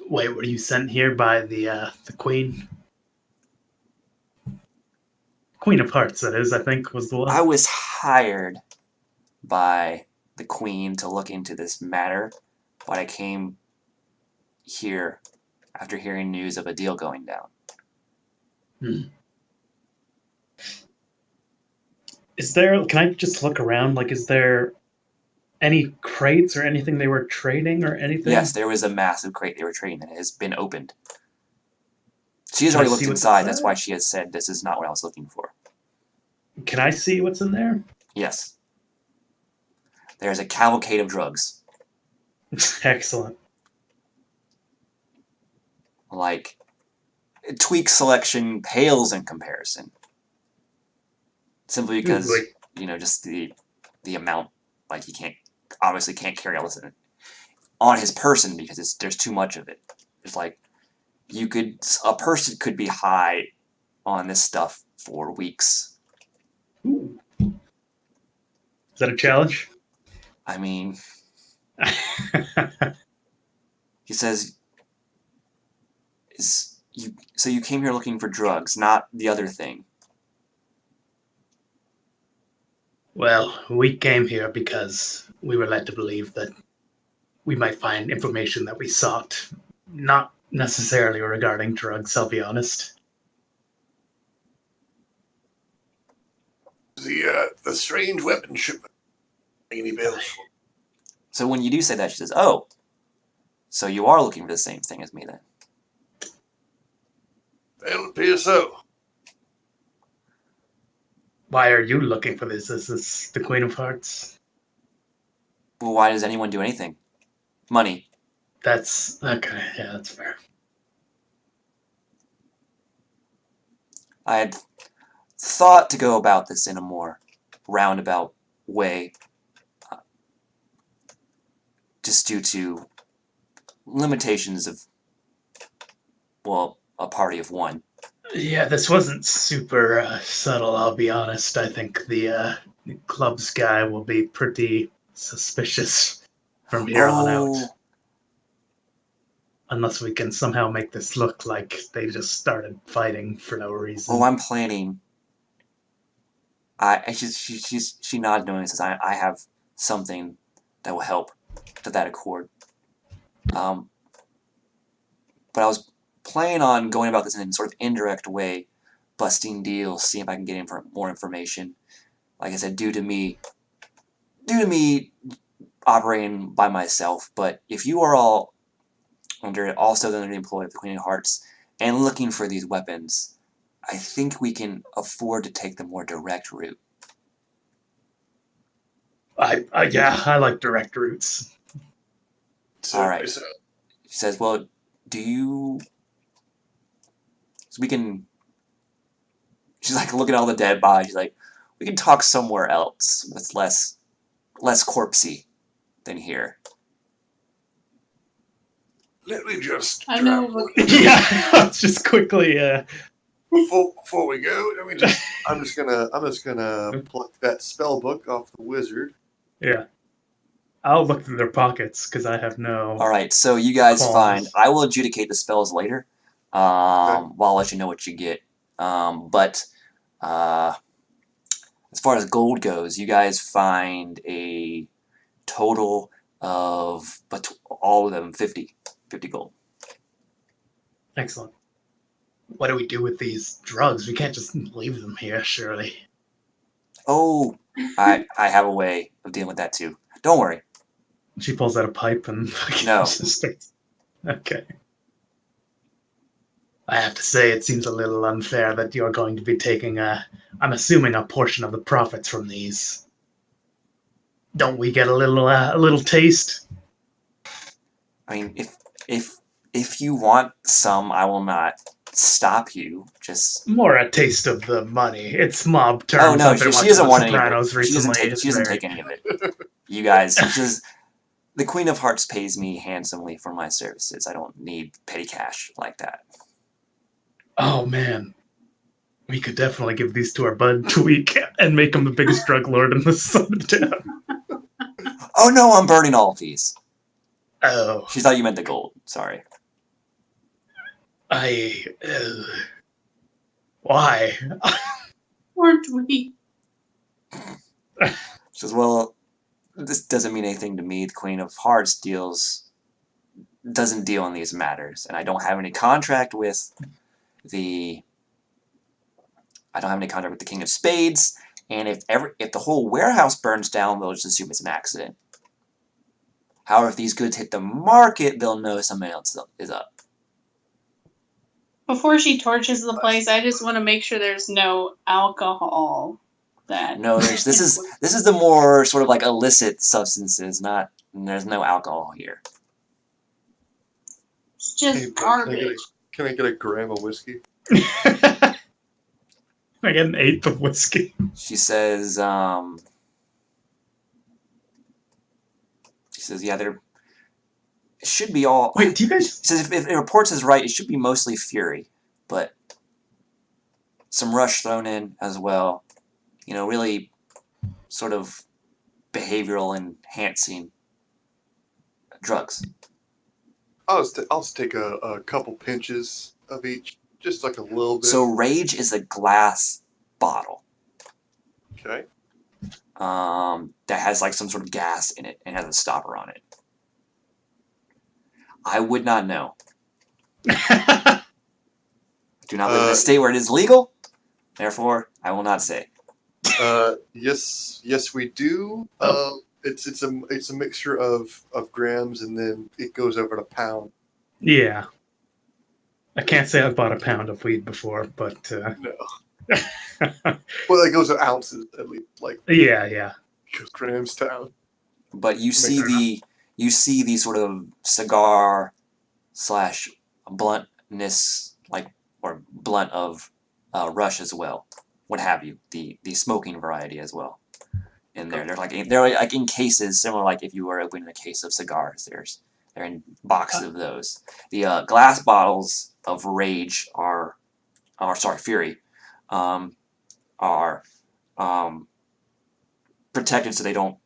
Wait, were you sent here by the Queen? Queen of Hearts, that is, I think, was the one. I was hired by the Queen to look into this matter, but I came here after hearing news of a deal going down. Is there, can I just look around? Like, is there any crates or anything they were trading or anything? Yes, there was a massive crate they were trading, and it has been opened. She has Can I already looked see what's inside. That's inside? why she has said this is not what I was looking for. Can I see what's in there? Yes. There's a cavalcade of drugs. Excellent. Like, Tweak selection pales in comparison. Simply because, just the amount, like, he obviously can't carry all this in it on his person because there's too much of it. It's like, a person could be high on this stuff for weeks. Ooh. Is that a challenge? I mean, he says, so you came here looking for drugs, not the other thing. Well, we came here because we were led to believe that we might find information that we sought. Not necessarily regarding drugs, I'll be honest. The strange weapon shipment. Any bells? So when you do say that, she says, "Oh, so you are looking for the same thing as me then?" Well, it appears so. Why are you looking for this? Is this the Queen of Hearts? Well, why does anyone do anything? Money. That's okay. Yeah, that's fair. I had thought to go about this in a more roundabout way, just due to limitations of, well, a party of one. Yeah, this wasn't super subtle, I'll be honest. I think the The club's guy will be pretty suspicious from here on out. Unless we can somehow make this look like they just started fighting for no reason. Oh, I'm planning. She nodded knowing and says, I have something that will help to that accord. But I was planning on going about this in a sort of indirect way, busting deals, seeing if I can get more information. Like I said, due to me operating by myself. But if you are all also under the employ of the Queen of Hearts and looking for these weapons, I think we can afford to take the more direct route. Yeah, I like direct routes. All right. She says, well, do you... So we can... She's like looking at all the dead bodies. She's like, we can talk somewhere else that's less corpsey than here. Let me just... I know. Yeah, let's just quickly... Before we go, I'm just gonna pluck that spell book off the wizard. Yeah. I'll look through their pockets, because I have no... Alright, so you guys find... I will adjudicate the spells later. Okay. Well, I'll let you know what you get. But as far as gold goes, you guys find a total of, all of them, 50 gold. Excellent. What do we do with these drugs? We can't just leave them here, surely. Oh, I have a way of dealing with that too. Don't worry. She pulls out a pipe and No. just starts... Okay. I have to say, it seems a little unfair that you're going to be taking I'm assuming a portion of the profits from these. Don't we get a little taste? I mean, if you want some, I will not stop you. Just more a taste of the money. It's mob terms. Oh no, she doesn't want any of it. Recently. She doesn't take any of it. You guys, the Queen of Hearts pays me handsomely for my services. I don't need petty cash like that. Oh man, we could definitely give these to our bud Tweak and make him the biggest drug lord in the town. Oh no, I'm burning all of these. Oh. She thought you meant the gold. Sorry. Why? Aren't we? She says, well, this doesn't mean anything to me. The Queen of Hearts doesn't deal in these matters, and I don't have any contract with the King of Spades, and if the whole warehouse burns down, they'll just assume it's an accident. However, if these goods hit the market, they'll know something else is up. Before she torches the place, I just want to make sure there's no alcohol. No, this is the more sort of like illicit substances. There's no alcohol here. It's just garbage. Can I get a gram of whiskey? I get an eighth of whiskey. She says, yeah, it should be all... Wait, do you guys... She says, if the report says right, it should be mostly fury, but some rush thrown in as well. You know, really sort of behavioral enhancing drugs. I'll just take a couple pinches of each, just like a little bit. So Rage is a glass bottle. Okay. That has like some sort of gas in it and has a stopper on it. I would not know. Do not live in a state where it is legal. Therefore, I will not say. Yes, we do. It's a mixture of grams, and then it goes over to pound. Yeah. I can't say I've bought a pound of weed before, but no. Well, it goes to ounces at least, like yeah. Grams to ounce. But you see the sort of cigar / bluntness, or blunt of Rush as well. What have you? The smoking variety as well. In there, they're like in cases similar, like if you were opening a case of cigars. They're in boxes of those. The glass bottles of Rage Fury, are protected so they don't,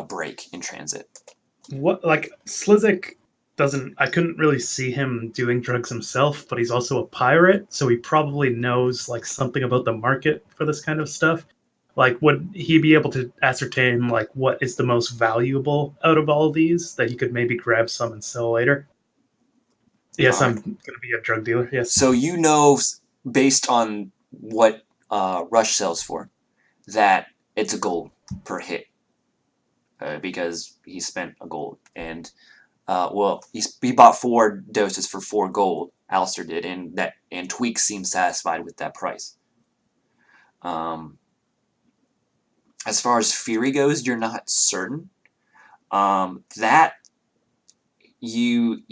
break in transit. What, like, Slizik doesn't. I couldn't really see him doing drugs himself, but he's also a pirate, so he probably knows, like, something about the market for this kind of stuff. Like, would he be able to ascertain, like, what is the most valuable out of all these that he could maybe grab some and sell later? Yes, I'm going to be a drug dealer, yes. So based on what Rush sells for, that it's a gold per hit. Because he spent a gold. And, he bought 4 doses for 4 gold, Alistair did, and Tweak seems satisfied with that price. As far as Fury goes, you're not certain. That you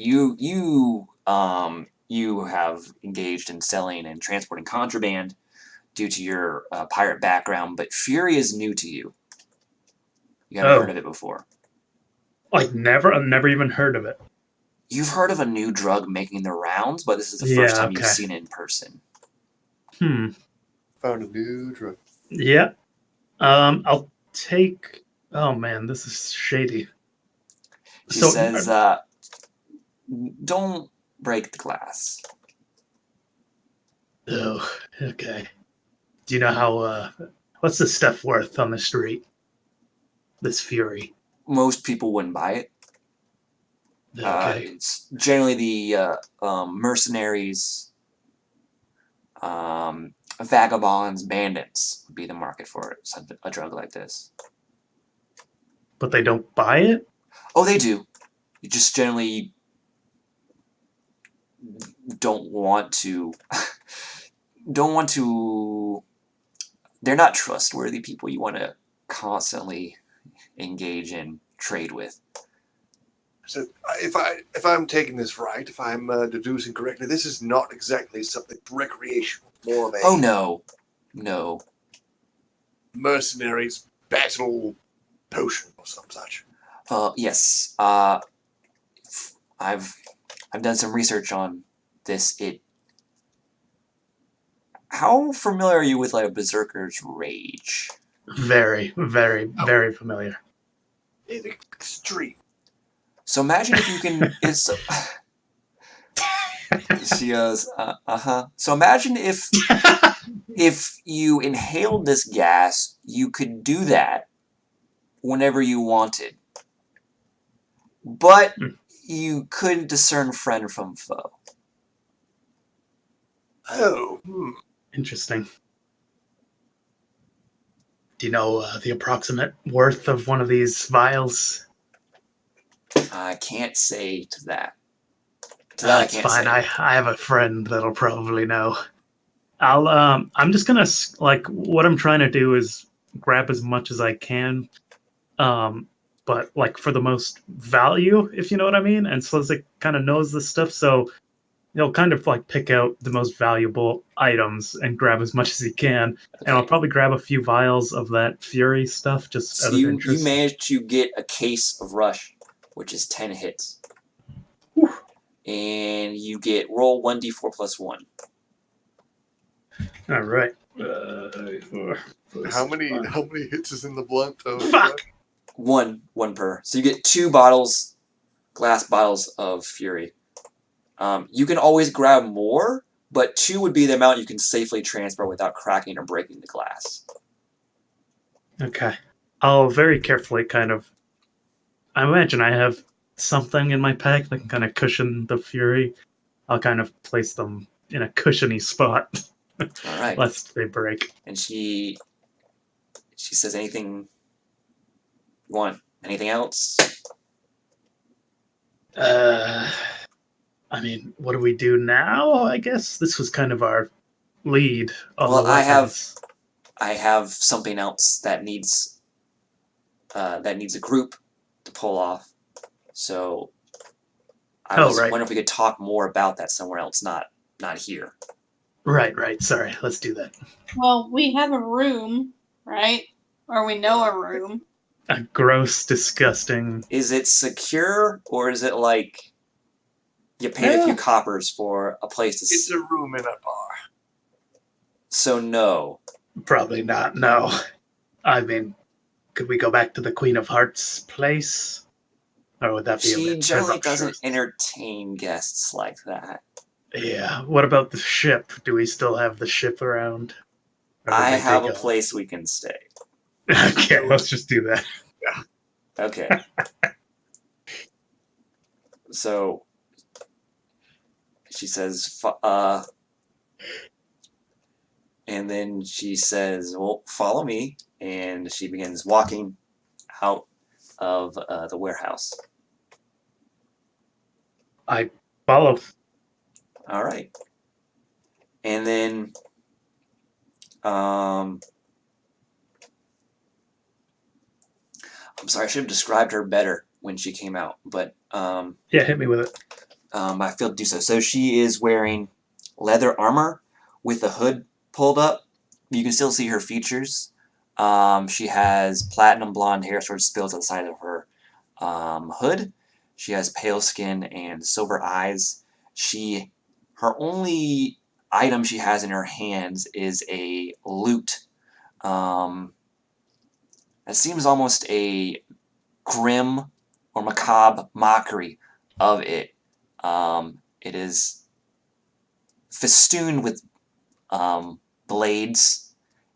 have engaged in selling and transporting contraband due to your pirate background, but Fury is new to you. You haven't heard of it before. Like, never? I've never even heard of it. You've heard of a new drug making the rounds, but this is the first time you've seen it in person. Found a new drug. Yeah. I'll take... Oh, man, this is shady. She says, don't break the glass. Oh, okay. Do you know how, what's this stuff worth on the street? This Fury. Most people wouldn't buy it. Okay. It's generally the mercenaries, vagabonds, bandits would be the market for it, a drug like this. But they don't buy it? Oh, they do. You just generally don't want to... They're not trustworthy people you want to constantly engage in trade with. So if I'm taking this right, if I'm deducing correctly, this is not exactly something recreational. More of a No. mercenaries battle potion or some such. Yes. I've done some research on this. How familiar are you with, like, a berserker's rage? Very, very, very familiar. Extreme. So imagine if you can... She goes, So imagine if you inhaled this gas, you could do that whenever you wanted. But you couldn't discern friend from foe. Oh, Interesting. Do you know the approximate worth of one of these vials? I can't say to that. That's fine. I have a friend that'll probably know. I'm just gonna, like, what I'm trying to do is grab as much as I can, but, like, for the most value, if you know what I mean. And Slizik kind of knows this stuff, so he'll kind of, like, pick out the most valuable items and grab as much as he can. Okay. And I'll probably grab a few vials of that Fury stuff just So out of interest. you managed to get a case of Rush, which is 10 hits. Whew. And you get roll 1d4 plus 1. All right. how many hits is in the blunt? Fuck. One per. So you get 2 bottles, glass bottles of Fury. You can always grab more, but 2 would be the amount you can safely transfer without cracking or breaking the glass. Okay. I'll very carefully kind of... I imagine I have something in my pack that can kind of cushion the Fury. I'll kind of place them in a cushiony spot. All right. Lest they break. And she says, anything you want? Anything else? I mean, what do we do now? I guess this was kind of our lead on the weapons. I have something else that needs a group to pull off. So I was wondering if we could talk more about that somewhere else, not here. Right. Sorry. Let's do that. Well, we have a room, right? Or we know a room. A gross, disgusting... Is it secure, or is it like you pay a few coppers for a place to... It's a room in a bar. So no. Probably not, no. I mean, could we go back to the Queen of Hearts place? Or would that be a She bit generally doesn't presumptuous? entertain guests like that. Yeah. What about the ship? Do we still have the ship around? Or did I they have take a off? place we can stay. Okay, let's just do that. Okay. So she says, and then she says, well, follow me. And she begins walking out of the warehouse. I follow. All right. And then I'm sorry, I should have described her better when she came out, but Yeah, hit me with it. I failed to do so. So she is wearing leather armor with the hood pulled up. You can still see her features. She has platinum blonde hair sort of spills to the side of her hood. She has pale skin and silver eyes. Her only item she has in her hands is a lute. It seems almost a grim or macabre mockery of it. It is festooned with blades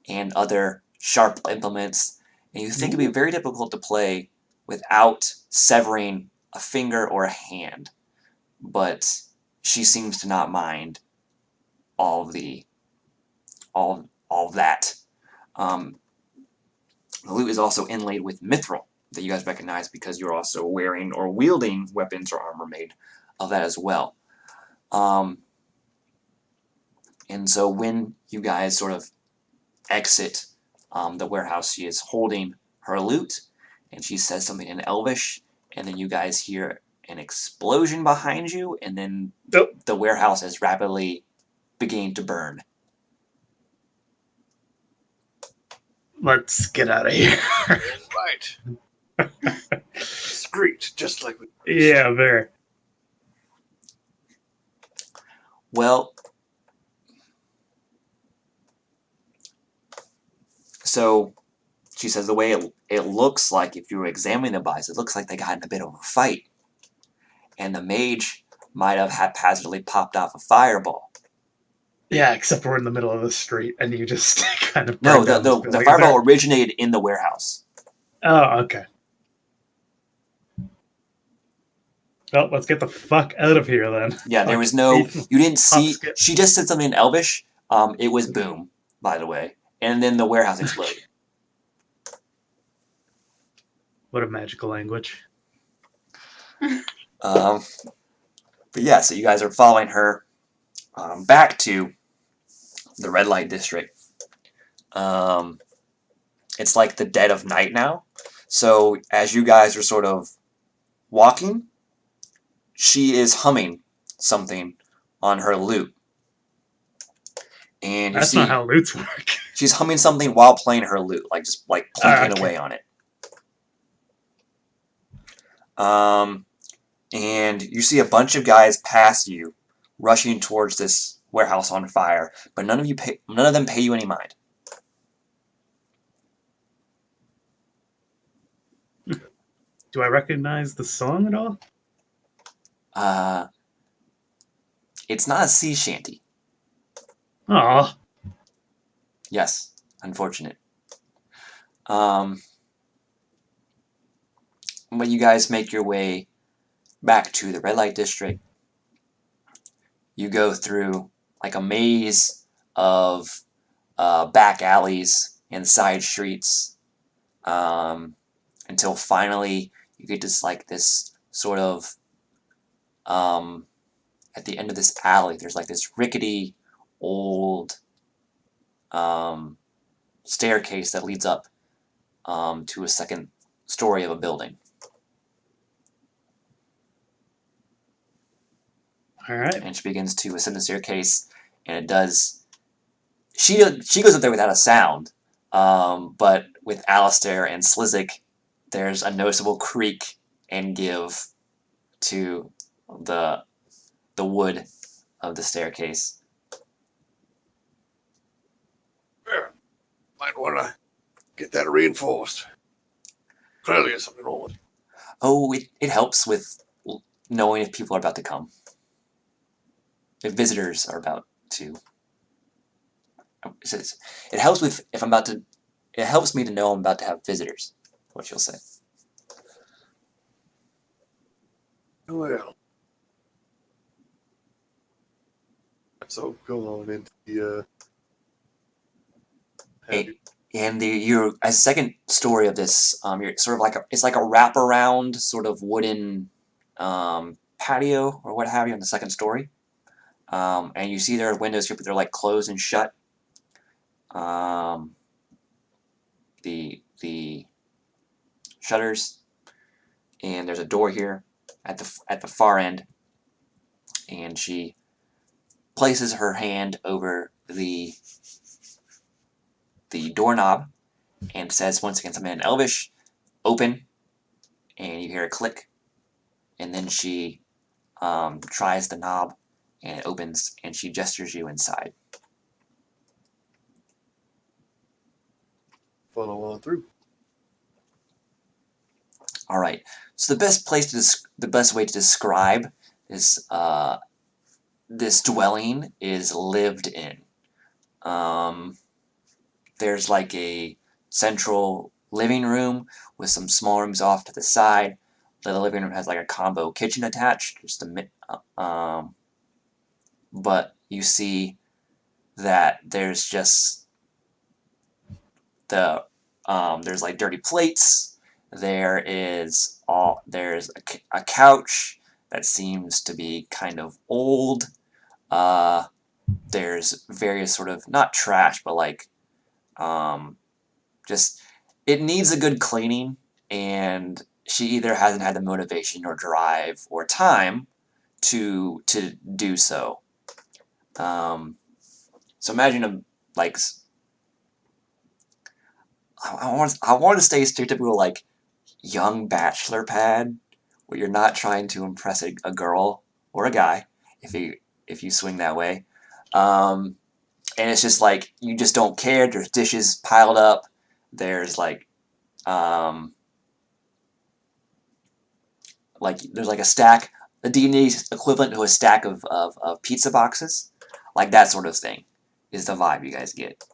and other sharp implements, and you think it'd be very difficult to play without severing a finger or a hand. But she seems to not mind all of that. The loot is also inlaid with mithril that you guys recognize because you're also wearing or wielding weapons or armor made of that as well. And so when you guys sort of exit the warehouse, she is holding her loot, and she says something in Elvish, and then you guys hear an explosion behind you, and then the warehouse is rapidly beginning to burn. Let's get out of here. Right. Discreet, just like we. Yeah, very. Well, so she says the way it looks like, if you were examining the bodies, it looks like they got in a bit of a fight. And the mage might have haphazardly popped off a fireball. Yeah, except we're in the middle of the street and you just kind of. No, burned down this the building. fireball originated in the warehouse. Oh, okay. Well, let's get the fuck out of here then. Yeah, there was no. You didn't see. She just said something in Elvish. It was boom, by the way. And then the warehouse exploded. What a magical language. But yeah, so you guys are following her back to the red light district. It's like the dead of night now. So as you guys are sort of walking, she is humming something on her lute. And That's not how lutes work. She's humming something while playing her lute, like just like plinking away on it. And you see a bunch of guys pass you, rushing towards this warehouse on fire, but none of them pay you any mind. Do I recognize the song at all? It's not a sea shanty. Aw. Yes, unfortunate. But you guys make your way back to the red light district. You go through like a maze of back alleys and side streets until finally you get to like this sort of at the end of this alley there's like this rickety old staircase that leads up to a second story of a building. All right. And she begins to ascend the staircase, and it does. She goes up there without a sound, but with Alistair and Slizik, there's a noticeable creak and give to the wood of the staircase. Yeah. Might want to get that reinforced. Clearly, there's something wrong with it. Oh, it helps with knowing if people are about to come. If visitors are about to. It says, it helps with if I'm about to. It helps me to know I'm about to have visitors. What you'll say. Well, so go on into the And your as a second story of this, you're sort of like it's like a wraparound sort of wooden patio or what have you on the second story, and you see there are windows here, but they're like closed and shut. The shutters, and there's a door here at the far end, and she places her hand over the doorknob and says once again something in Elvish, "Open," and you hear a click, and then she tries the knob, and it opens, and she gestures you inside. follow on through. All right. So the best way to describe this this dwelling is lived in. There's like a central living room with some small rooms off to the side. The living room has like a combo kitchen attached, but you see that there's just there's like dirty plates. There's a couch that seems to be kind of old. There's various sort of not trash, but like just it needs a good cleaning, and she either hasn't had the motivation or drive or time to do so. So imagine I want to stay stereotypical like young bachelor pad where you're not trying to impress a girl or a guy if you swing that way. And it's just like you just don't care. There's dishes piled up. There's there's like a stack, a D&D equivalent to a stack of pizza boxes, like that sort of thing, is the vibe you guys get.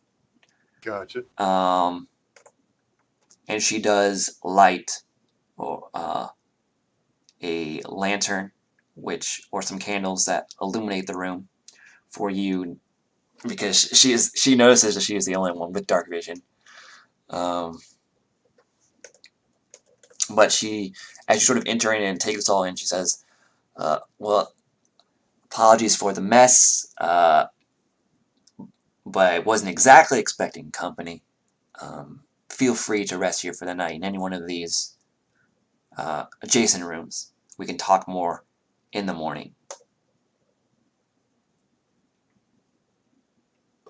Gotcha. And she does light or a lantern, or some candles that illuminate the room for you, because she notices that she is the only one with dark vision. But as you sort of enter in and take this all in, she says, well, apologies for the mess, but I wasn't exactly expecting company. Feel free to rest here for the night in any one of these adjacent rooms. We can talk more in the morning.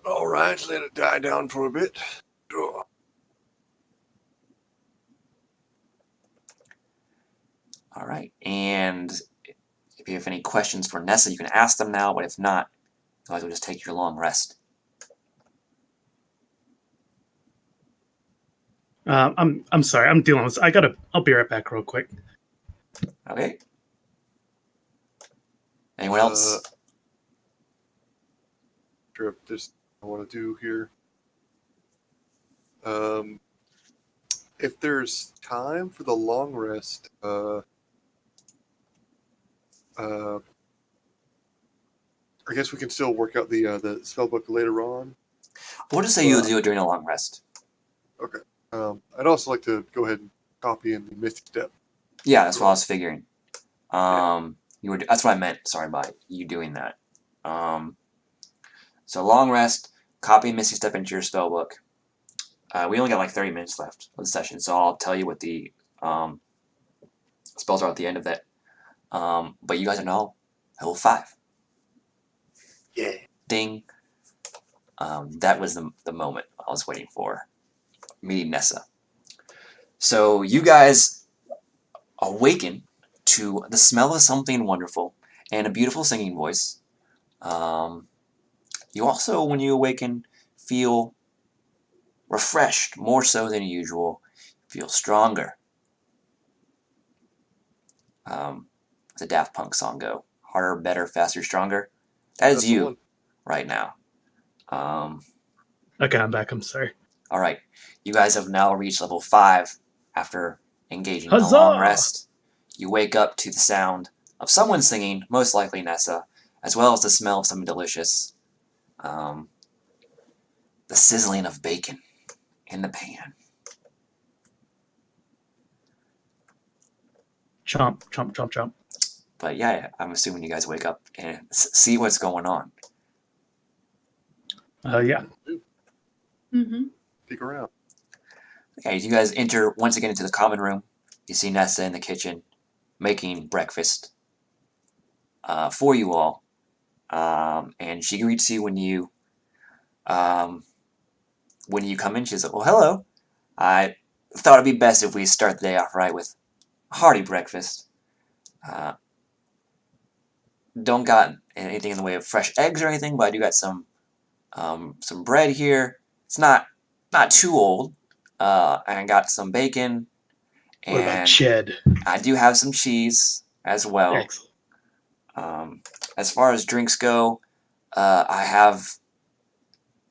All right, let it die down for a bit. Sure. All right, and if you have any questions for Nessa, you can ask them now, but if not, you guys will just take your long rest. I'm sorry. I'm dealing with this. I'll be right back real quick. Okay. Anyone else? Sure, just I want to do here. If there's time for the long rest, I guess we can still work out the spell book later on. We'll just say you'll do it during a long rest. Okay. I'd also like to go ahead and copy in the Misty Step. Yeah, that's what I was figuring. That's what I meant. Sorry about you doing that. So long rest, copy Misty Step into your spell book. We only got like 30 minutes left of the session, so I'll tell you what the spells are at the end of that. But you guys are now level 5. Yeah. Ding. That was the moment I was waiting for. Meeting Nessa. So you guys awaken to the smell of something wonderful and a beautiful singing voice. You also, when you awaken, feel refreshed more so than usual. Feel stronger, The Daft Punk song go? Harder, better, faster, stronger. That is That's the you one. right now. Okay, I'm back. I'm sorry. All right, you guys have now reached level 5 after engaging in a long Huzzah! rest. You wake up to the sound of someone singing, most likely Nessa, as well as the smell of something delicious. The sizzling of bacon in the pan. Chomp, chomp, chomp, chomp. But yeah, I'm assuming you guys wake up and see what's going on. Yeah. Mm-hmm. Stick around. Okay, you guys enter once again into the common room. You see Nessa in the kitchen making breakfast for you all. And she greets you when you come in. She's like, well, hello. I thought it'd be best if we start the day off right with a hearty breakfast. Don't got anything in the way of fresh eggs or anything, but I do got some bread here. It's not too old. And I got some bacon. What about And Ched? I do have some cheese as well. Excellent. As far as drinks go, I have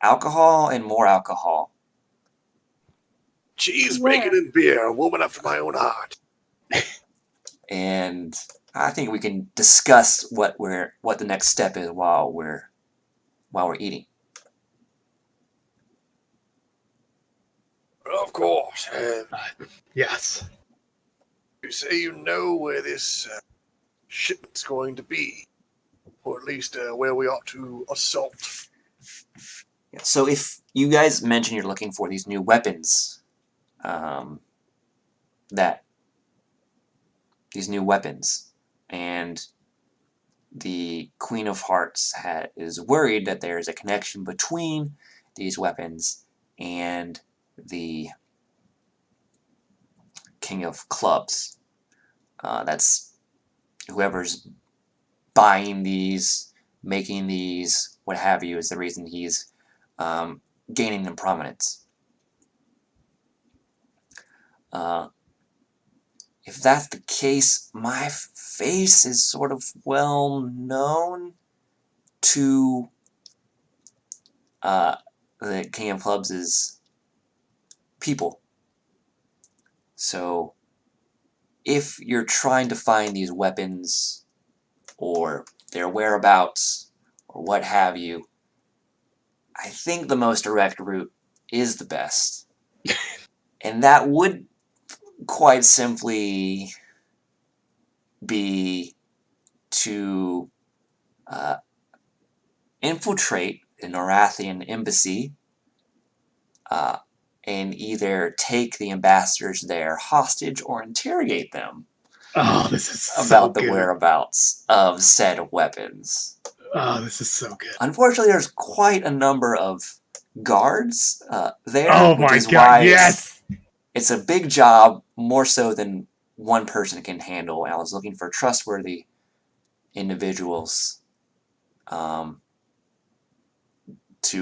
alcohol and more alcohol. Cheese, Where? bacon, and beer. A woman after my own heart. And I think we can discuss what the next step is while we're eating. Of course. Yes. You say you know where this shipment's going to be, or at least where we ought to assault. So if you guys mention you're looking for these new weapons, and the Queen of Hearts is worried that there is a connection between these weapons and the King of Clubs. That's whoever's buying these, making these, what have you, is the reason he's gaining in prominence. If that's the case, my face is sort of well known to the King of Clubs' people. So if you're trying to find these weapons or their whereabouts or what have you, I think the most direct route is the best. And that would quite simply be to infiltrate the Norathian embassy and either take the ambassadors there hostage or interrogate them Oh, this is so about the good. whereabouts of said weapons. Oh, this is so good. Unfortunately, there's quite a number of guards there, Oh which my is god, why yes! it's a big job, more so than one person can handle. And I was looking for trustworthy individuals to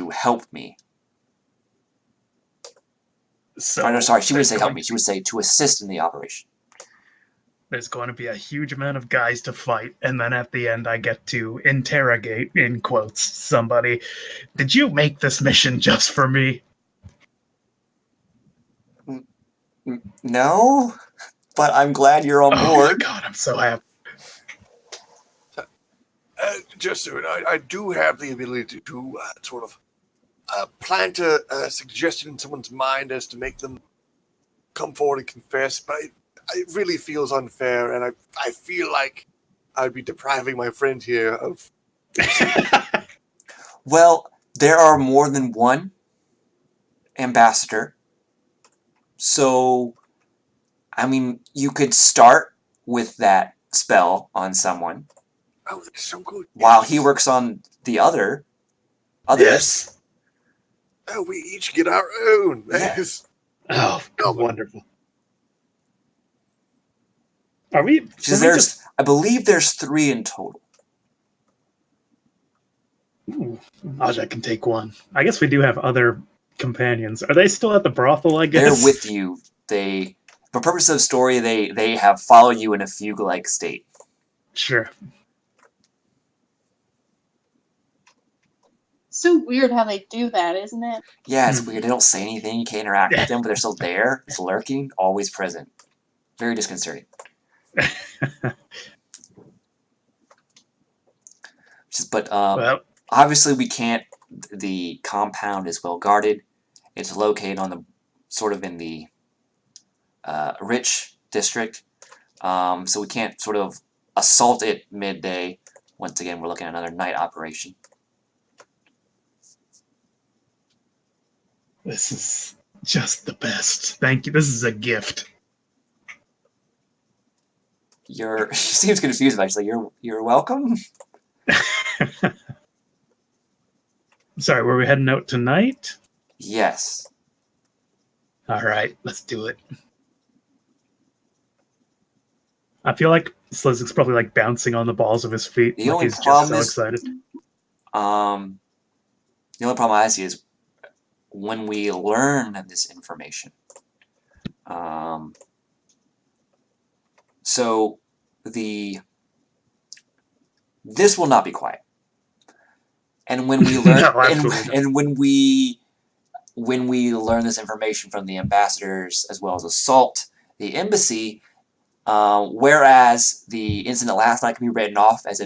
help me. So, No, sorry, she would there's say help going- me. She would say to assist in the operation. There's going to be a huge amount of guys to fight, and then at the end I get to interrogate, in quotes, somebody. Did you make this mission just for me? No, but I'm glad you're on Oh my board. god, I'm so happy. Just so I do have the ability to sort of plant a suggestion in someone's mind as to make them come forward and confess, but it really feels unfair, and I feel like I'd be depriving my friend here of... Well, there are more than one ambassador. So, I mean, you could start with that spell on someone Oh, that's so good. while he works on the others. Yes! Oh, we each get our own. Yeah. Yes. Oh, Oh, wonderful. Are we... Because I believe there's 3 in total. Ooh, Aja can take one. I guess we do have other companions. Are they still at the brothel, I guess? They're with you. They for purposes of story, they have followed you in a fugue-like state. Sure. So weird how they do that, isn't it? Yeah, it's weird. They don't say anything. You can't interact with them, but they're still there, lurking, always present. Very disconcerting. But Well, obviously we can't. The compound is well guarded. It's located on the sort of in the rich district, so we can't sort of assault it midday. Once again, we're looking at another night operation. this is just the best. Thank you. This is a gift. She seems confused about it. She's like, you're welcome. Sorry, were we heading out tonight? Yes. All right, let's do it. I feel like Slizik's probably like bouncing on the balls of his feet. The Like only he's just problem so is- excited. The only problem I see is when we learn this information. So this will not be quiet. And when we learn, No, absolutely not. and when we learn this information from the ambassadors as well as assault the embassy, whereas the incident last night can be written off as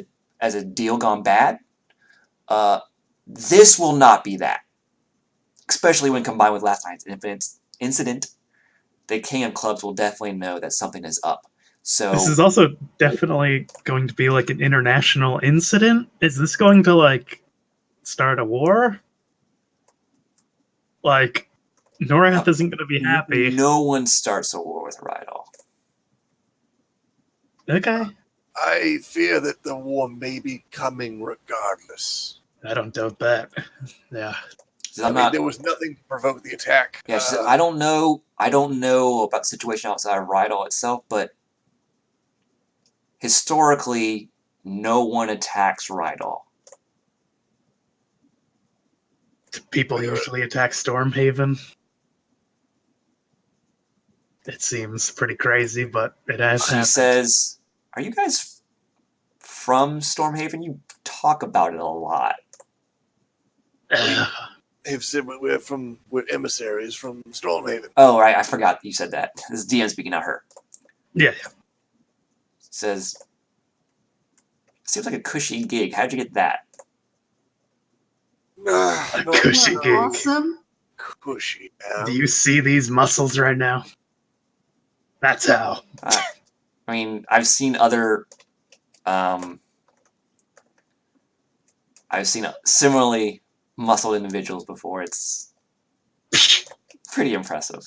a deal gone bad, this will not be that. Especially when combined with last night's incident, the King of Clubs will definitely know that something is up. So This is also definitely going to be like an international incident. Is this going to like start a war? Like, Norath isn't going to be happy. no one starts a war with Rydal. Okay. I fear that the war may be coming regardless. I don't doubt that. Yeah. I mean, there was nothing to provoke the attack. Yeah, she said, I don't know about the situation outside of Rydal itself, but historically, no one attacks Rydal. People usually attack Stormhaven. It seems pretty crazy, but it has She happened. says, "Are you guys from Stormhaven? You talk about it a lot." They've said we're emissaries from Stormhaven. Oh, right, I forgot you said that. This is DM speaking, not her. Yeah. Says, "Seems like a cushy gig. How'd you get that?" A Not cushy Isn't that gig. awesome? cushy. Do you see these muscles right now? That's how. I mean, I've seen other. I've seen similarly muscled individuals before. It's pretty impressive,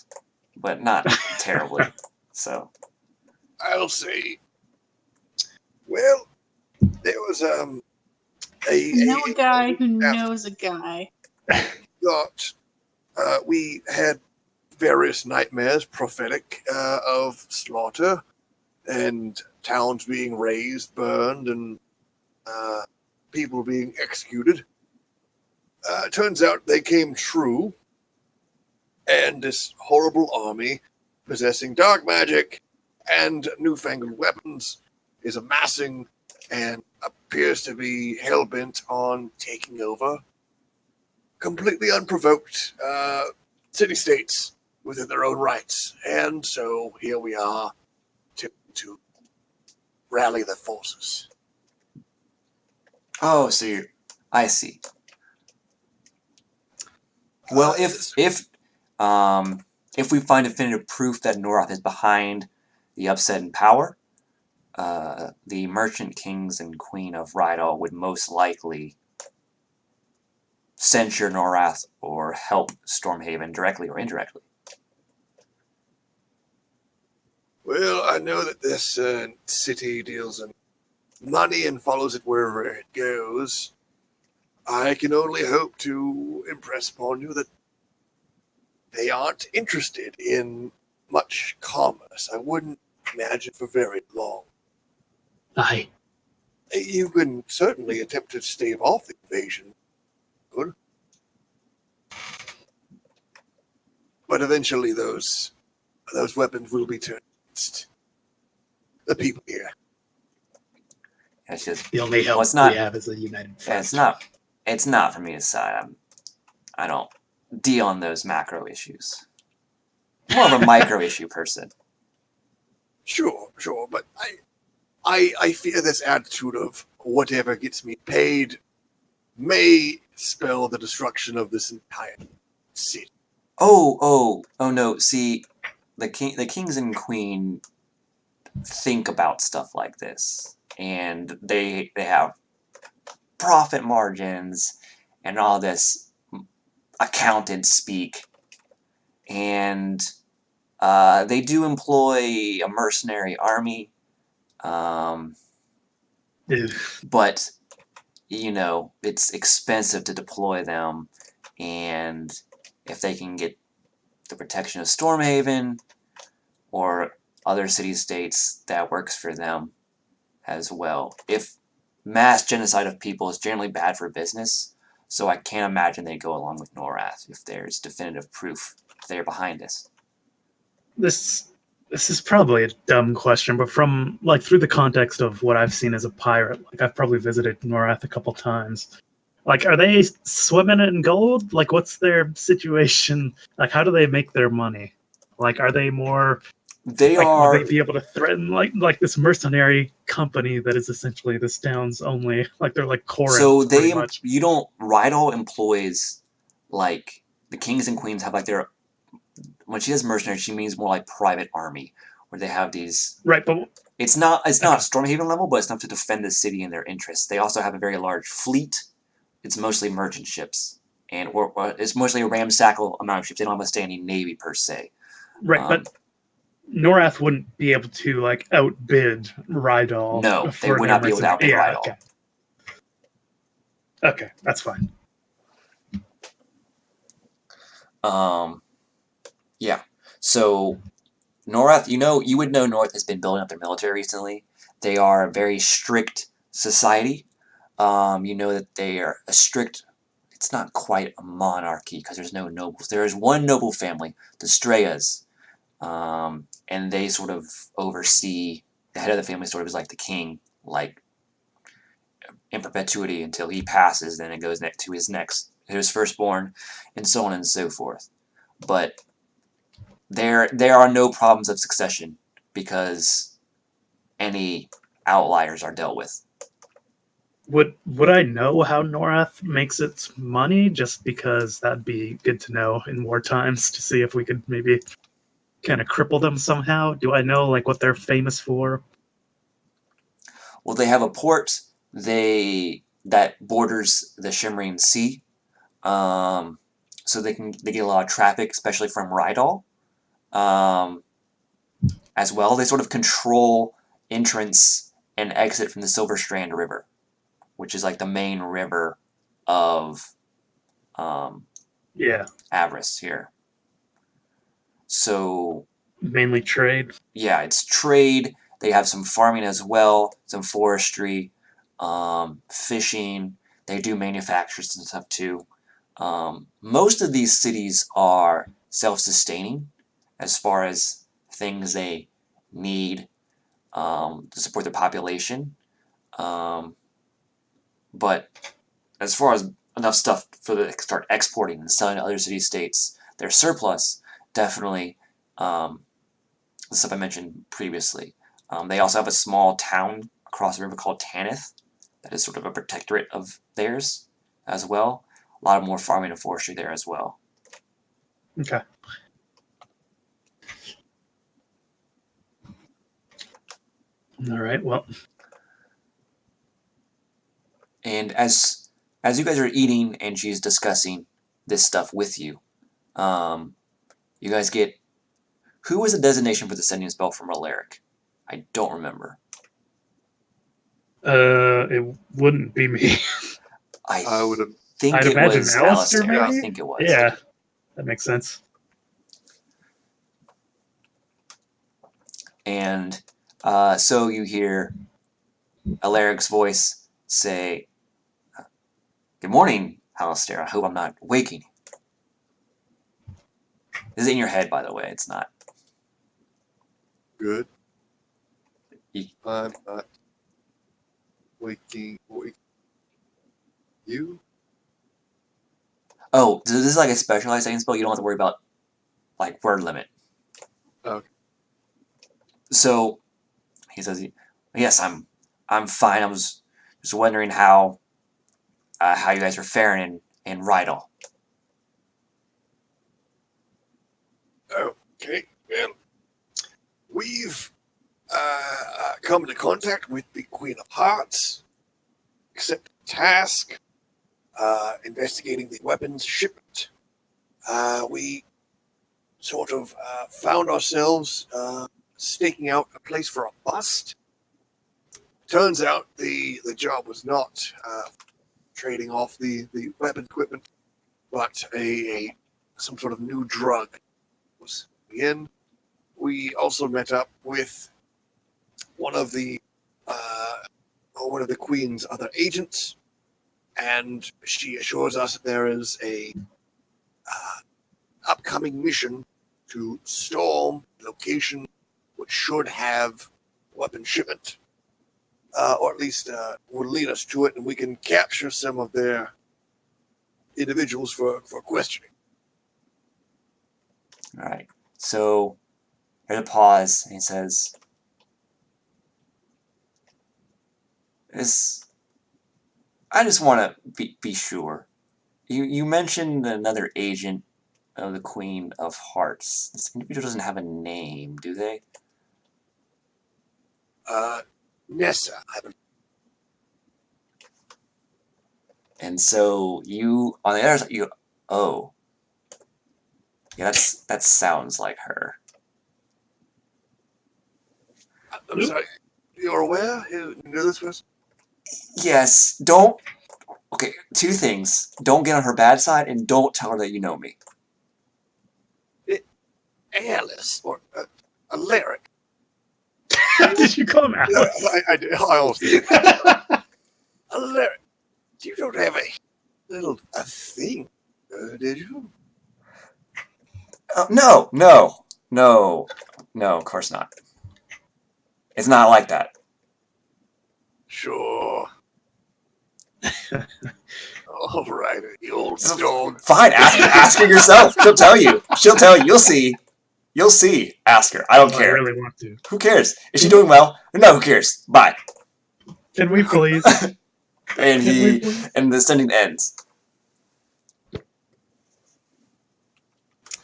but not terribly. So I'll say. Well, there was I know a guy who knows a guy. we had various nightmares prophetic of slaughter and towns being razed, burned, and people being executed. Turns out they came true, and this horrible army possessing dark magic and newfangled weapons is amassing and appears to be hell-bent on taking over completely unprovoked city-states within their own rights. And so here we are to rally the forces. oh, so I see. Well, if we find definitive proof that Norath is behind the upset in power, the merchant kings and queen of Rydal would most likely censure Norath or help Stormhaven directly or indirectly. Well, I know that this city deals in money and follows it wherever it goes. I can only hope to impress upon you that they aren't interested in much commerce. I wouldn't imagine for very long. Aye. You can certainly attempt to stave off the invasion. Good. But eventually those those weapons will be turned against the people here. It's just The only help well, it's not. we have is a united front. It's not. It's not for me to decide. I don't deal on those macro issues. More of a micro issue person. Sure, but I fear this attitude of whatever gets me paid may spell the destruction of this entire city. Oh no! See, the kings and queen think about stuff like this, and they have profit margins and all this accountant speak, and they do employ a mercenary army, but you know it's expensive to deploy them, and if they can get the protection of Stormhaven or other city-states, that works for them as well. If mass genocide of people is generally bad for business, so I can't imagine they'd go along with Norath if there's definitive proof they're behind this. This is probably a dumb question, but from like through the context of what I've seen as a pirate, like I've probably visited Norath a couple times. Like, are they swimming in gold? Like, what's their situation? Like, how do they make their money? Like, are they more They like are. would they be able to threaten like this mercenary company that is essentially this town's only like they're like Corinth So pretty much. you don't. Rydal employs like the kings and queens have like their. When she says mercenary, she means more like private army, where they have these. Right, but It's not okay. Stormhaven level, but it's enough to defend the city in their interests. They also have a very large fleet. It's mostly merchant ships, and or it's mostly a ramshackle amount of ships. They don't have a standing navy per se. Right, but Norath wouldn't be able to like outbid Rydal. No, they for would their not be able to outbid mercenary- Rydal. Okay, that's fine. Yeah. So Norath, you would know North has been building up their military recently. They are a very strict society. You know that they are a strict. It's not quite a monarchy because there's no nobles. There is one noble family, the Strayas, and they sort of oversee. The head of the family sort of is like the king, like in perpetuity until he passes. Then it goes to his firstborn, and so on and so forth. But there are no problems of succession because any outliers are dealt with. Would I know how Norath makes its money? Just because that'd be good to know in war times to see if we could maybe kind of cripple them somehow. Do I know like what they're famous for? Well, they have a port that borders the Shimmering Sea, so they get a lot of traffic, especially from Rydal. As well, they sort of control entrance and exit from the Silver Strand River, which is like the main river of Avarice here. So mainly trade. Yeah, it's trade. They have some farming as well, some forestry, fishing. They do manufacturers and stuff too. Most of these cities are self-sustaining as far as things they need to support their population. But as far as enough stuff for them to start exporting and selling to other city-states, their surplus definitely the stuff I mentioned previously. They also have a small town across the river called Tanith that is sort of a protectorate of theirs as well. A lot of more farming and forestry there as well. Okay. All right. Well. And as you guys are eating and she's discussing this stuff with you, you guys get. Who was the designation for the sending spell from Alaric? I don't remember. It wouldn't be me. I would have. I'd imagine was Alistair, Alistair. maybe? I think it was. Yeah, that makes sense. And so you hear Alaric's voice say, "Good morning, Alistair. I hope I'm not waking you." This is in your head, by the way. It's not. Good. You- I'm not waking you. Oh, this is like a specialized second spell. You don't have to worry about like word limit. Okay. So he says, "Yes, I'm fine. I was just wondering how you guys are faring in Rydal." Okay. Well, we've come into contact with the Queen of Hearts, accepted the task, investigating the weapons shipment. We sort of found ourselves staking out a place for a bust. Turns out the job was not trading off the weapon equipment, but some sort of new drug was in. We also met up with one of the Queen's other agents, and she assures us that there is a upcoming mission to storm a location which should have weapon shipment, or at least will lead us to it, and we can capture some of their individuals for questioning. All right. So there's a pause, and he says, I just want to be sure. You mentioned another agent of the Queen of Hearts. This individual doesn't have a name, do they? Nessa, I believe. And so you, on the other side, oh. Yeah, that sounds like her. I'm sorry. You're aware? You know this person? Yes, don't... Okay, two things. Don't get on her bad side, and don't tell her that you know me. Alice, or Alaric. Did you call him Alex? I almost did. Alaric, you don't have a thing, did you? No, of course not. It's not like that. Sure. All right, the old stone. Fine, ask her yourself. She'll tell you. You'll see. You'll see. Ask her. I don't care. I really want to. Who cares? Is she doing well? No, who cares? Bye. Can we please? And the sending ends.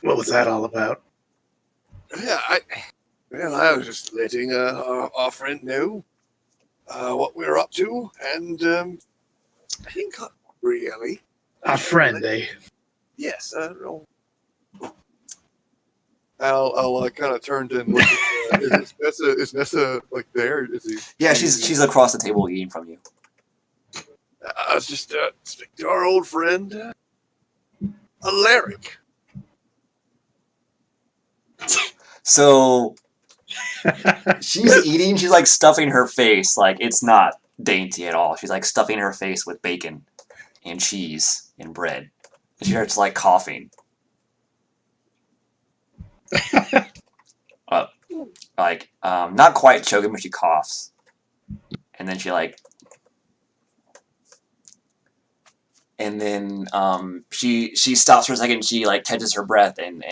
What was that all about? Yeah, I was just letting our friend know what we're up to, and I think really. Our friend, eh? Yes, no. I'll kind of turn and look. Is Nessa like there? Is he? Yeah, she's across the table eating from you. I was just speaking to our old friend, Alaric. So she's eating. She's like stuffing her face. Like it's not dainty at all. She's like stuffing her face with bacon and cheese and bread. And she starts like coughing. Not quite choking, but she coughs. And then she stops for a second. She like catches her breath and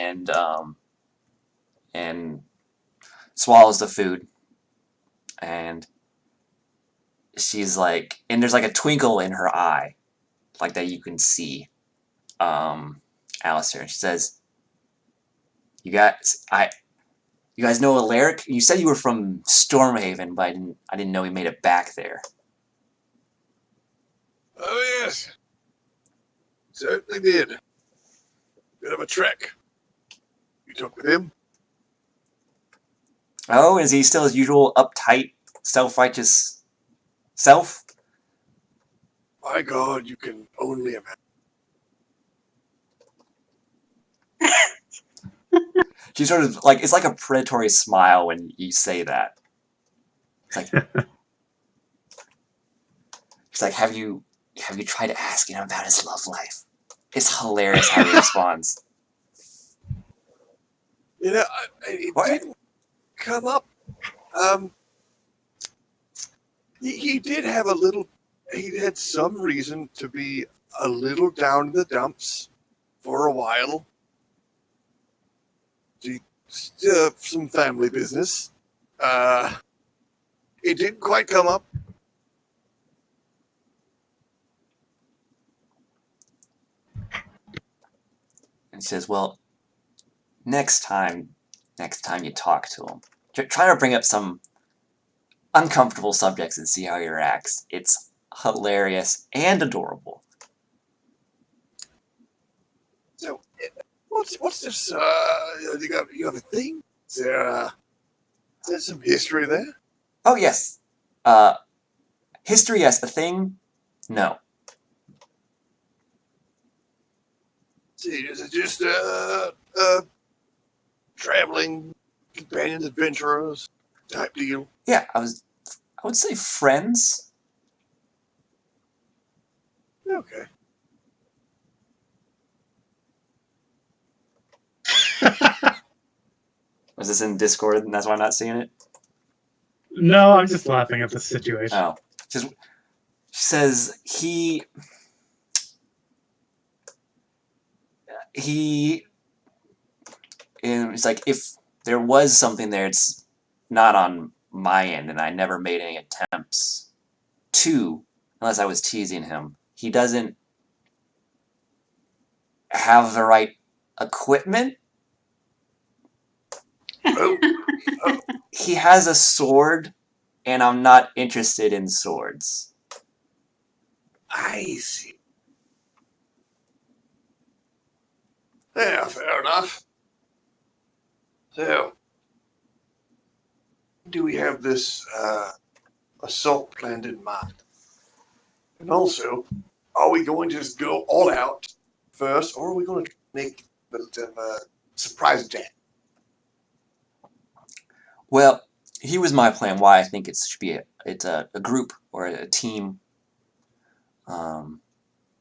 swallows the food. And she's like, and there's like a twinkle in her eye, like that you can see. Alistair. She says, You guys know Alaric? You said you were from Stormhaven, but I didn't know he made it back there. Oh yes, certainly did. Bit of a trek. You took with him? Oh, is he still his usual uptight, self-righteous self? My God, you can only imagine. She sort of like, it's like a predatory smile when you say that. It's like, she's like, have you tried asking him about his love life? It's hilarious how he responds. You know, it didn't come up He did have a little. He had some reason to be a little down in the dumps for a while. Some family business. It didn't quite come up. And says, well, next time you talk to him, try to bring up some uncomfortable subjects and see how he reacts. It's hilarious and adorable. So, what's this? You have a thing? Is there some history there? Oh yes, history as the thing. No. Is it just traveling companions, adventurers type deal? Yeah, I would say friends. Okay. Was this in Discord and that's why I'm not seeing it? No, I'm just laughing at the situation. Oh. She says he and it's like, if there was something there, it's not on my end, and I never made any attempts to, unless I was teasing him. He doesn't have the right equipment. He has a sword, and I'm not interested in swords. I see. Yeah, fair enough. So, do we have this assault planned in mind? And also, are we going to just go all out first, or are we going to make a little bit of a surprise attack? Well, here was my plan. Why I think it should be a group or a team. Now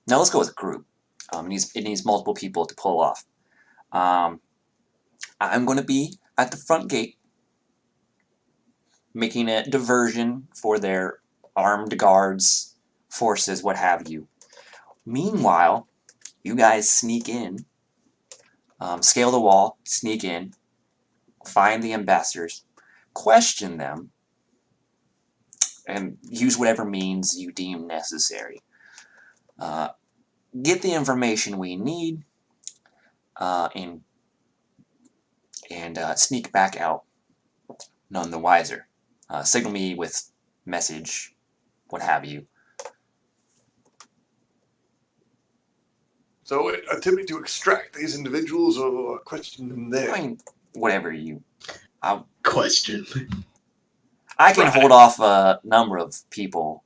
let's go with a group. It needs multiple people to pull off. I'm going to be at the front gate, making a diversion for their armed guards, forces, what have you. Meanwhile, you guys sneak in, scale the wall, sneak in, find the ambassadors, question them, and use whatever means you deem necessary. Get the information we need, and sneak back out, none the wiser. Signal me with message, what have you. So, attempting to extract these individuals or question them there? I mean, whatever you... Question. I can hold off a number of people.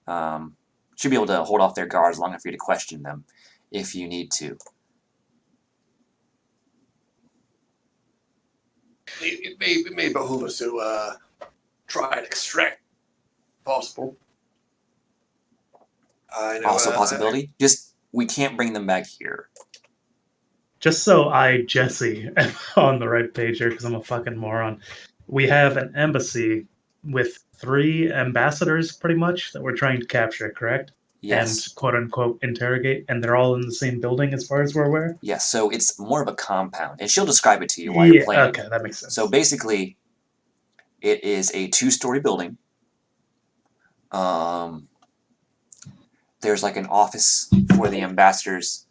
Should be able to hold off their guards long enough for you to question them, if you need to. It may behoove us to try and extract, if possible. I know, Also a possibility. Just, we can't bring them back here. Just so I, Jesse, am on the right page here, because I'm a fucking moron. We have an embassy with 3 ambassadors, pretty much, that we're trying to capture, correct? Yes. And quote-unquote interrogate, and they're all in the same building as far as we're aware? Yes, so it's more of a compound. And she'll describe it to you while you're playing. Okay, that makes sense. So basically, it is a 2-story building. There's like an office for the ambassadors.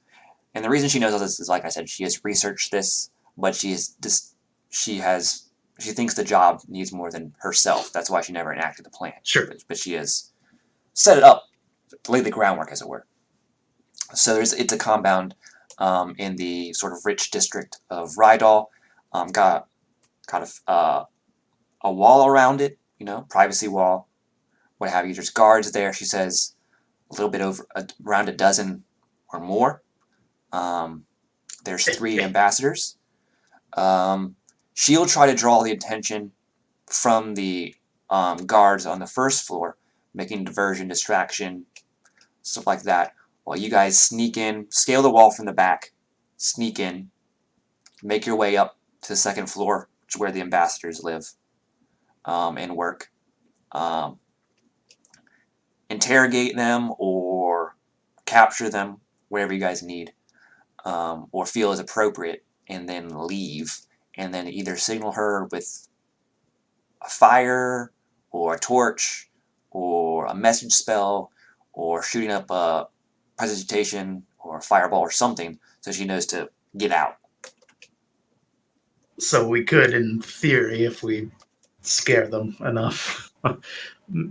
And the reason she knows all this is, like I said, she has researched this, but she thinks the job needs more than herself. That's why she never enacted the plan. Sure. But she has set it up, laid the groundwork, as it were. So it's a compound in the sort of rich district of Rydal. Got a wall around it, privacy wall, what have you. There's guards there. She says a little bit around a dozen or more. There's 3 ambassadors. She'll try to draw the attention from the guards on the first floor, making diversion, distraction, stuff like that, while you guys sneak in, scale the wall from the back, sneak in, make your way up to the 2nd floor, which is where the ambassadors live, and work. Interrogate them or capture them, wherever you guys need, or feel is appropriate, and then leave, and then either signal her with a fire or a torch or a message spell or shooting up a precipitation or a fireball or something so she knows to get out. So we could, in theory, if we scare them enough,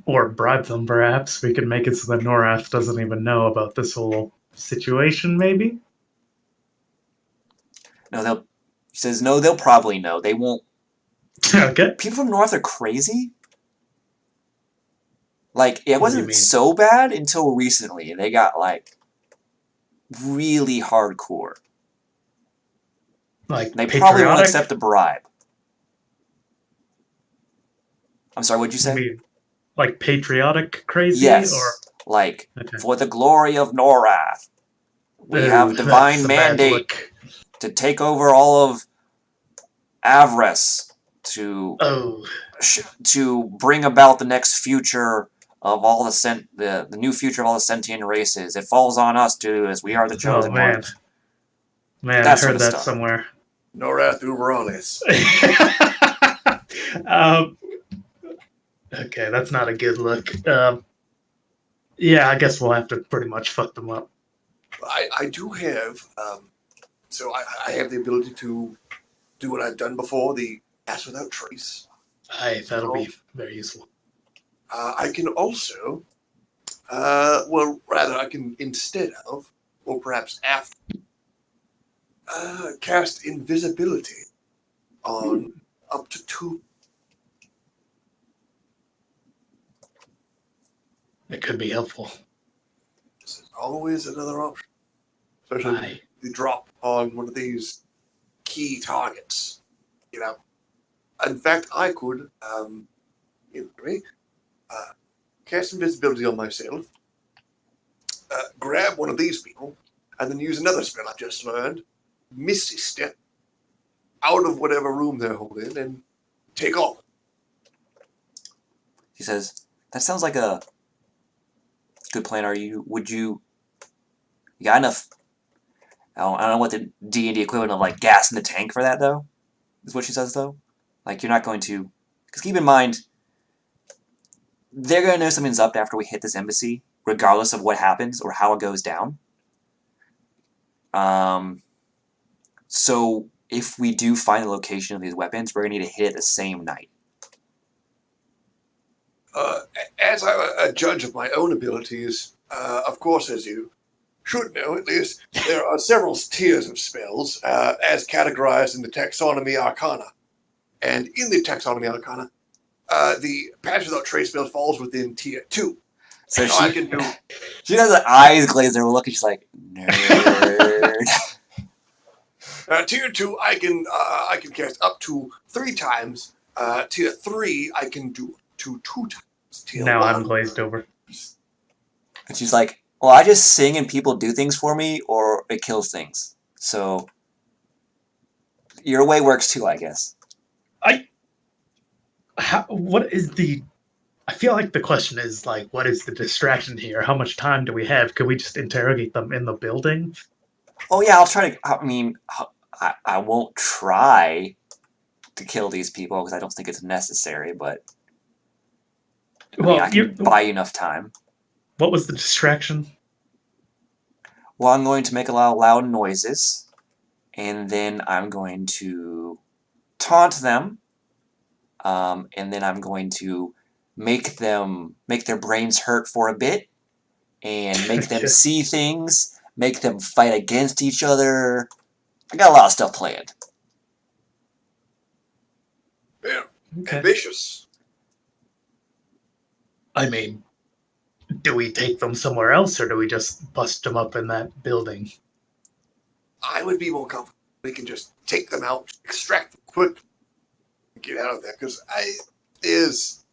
or bribe them, perhaps, we could make it so that Norath doesn't even know about this whole situation, maybe? No, he says, no, they'll probably know. They won't. Okay. People from North are crazy. Like, it What do you wasn't mean? so bad until recently. They got, like, really hardcore. Like, They probably won't patriotic? accept a bribe. I'm sorry, what'd you You say? mean, like, patriotic crazy? Yes. Or Like, okay. for the glory of Norath, we Ooh, have that's divine a bad mandate look. to take over all of Avarice to Oh, bring about the next future of all the new future of all the sentient races. It falls on us to do as we are the chosen man. ones. Man, That I sort heard of that stuff. somewhere. Norath Uberalis. Okay, that's not a good look. Yeah, I guess we'll have to pretty much fuck them up. I do have, so I have the ability to do what I've done before, the Pass Without Trace. That'll be very useful. I can also, well, rather, I can instead of, or perhaps after, cast invisibility on up to 2. It could be helpful. This is always another option, especially Aye. the drop on one of these key targets. You know, in fact, I could, cast invisibility on myself, grab one of these people, and then use another spell I just learned, Misty Step, out of whatever room they're holding, and take off. He says, that sounds like a good plan. You got enough, I don't know what the D&D equivalent of, like, gas in the tank for that, though, is what she says, though. Like, you're not going to, because keep in mind, they're going to know something's up after we hit this embassy, regardless of what happens or how it goes down. So if we do find the location of these weapons, we're going to need to hit it the same night. As a judge of my own abilities, of course, as you should know, at least, there are several tiers of spells, as categorized in the Taxonomy Arcana. And in the Taxonomy Arcana, the Pass Without Trace spell falls within tier 2. So I can do. she has the eyes glazed over look, and she's like, nerd. Tier 2, I can cast up to 3 times. Tier 3, I can do to 2 times. Tier Now 1, I'm glazed over. And she's like, well, I just sing and people do things for me, or it kills things. So your way works too, I guess. What is the... I feel like the question is, like, what is the distraction here? How much time do we have? Could we just interrogate them in the building? Oh yeah, I'll try to. I mean, I won't try to kill these people because I don't think it's necessary. But I can buy you enough time. What was the distraction? Well, I'm going to make a lot of loud noises, and then I'm going to taunt them, and then I'm going to make their brains hurt for a bit, and make them see things, make them fight against each other. I got a lot of stuff planned. Yeah, Okay. ambitious. I mean, do we take them somewhere else, or do we just bust them up in that building? I would be more comfortable. We can just take them out, extract them quick, and get out of there. Because there's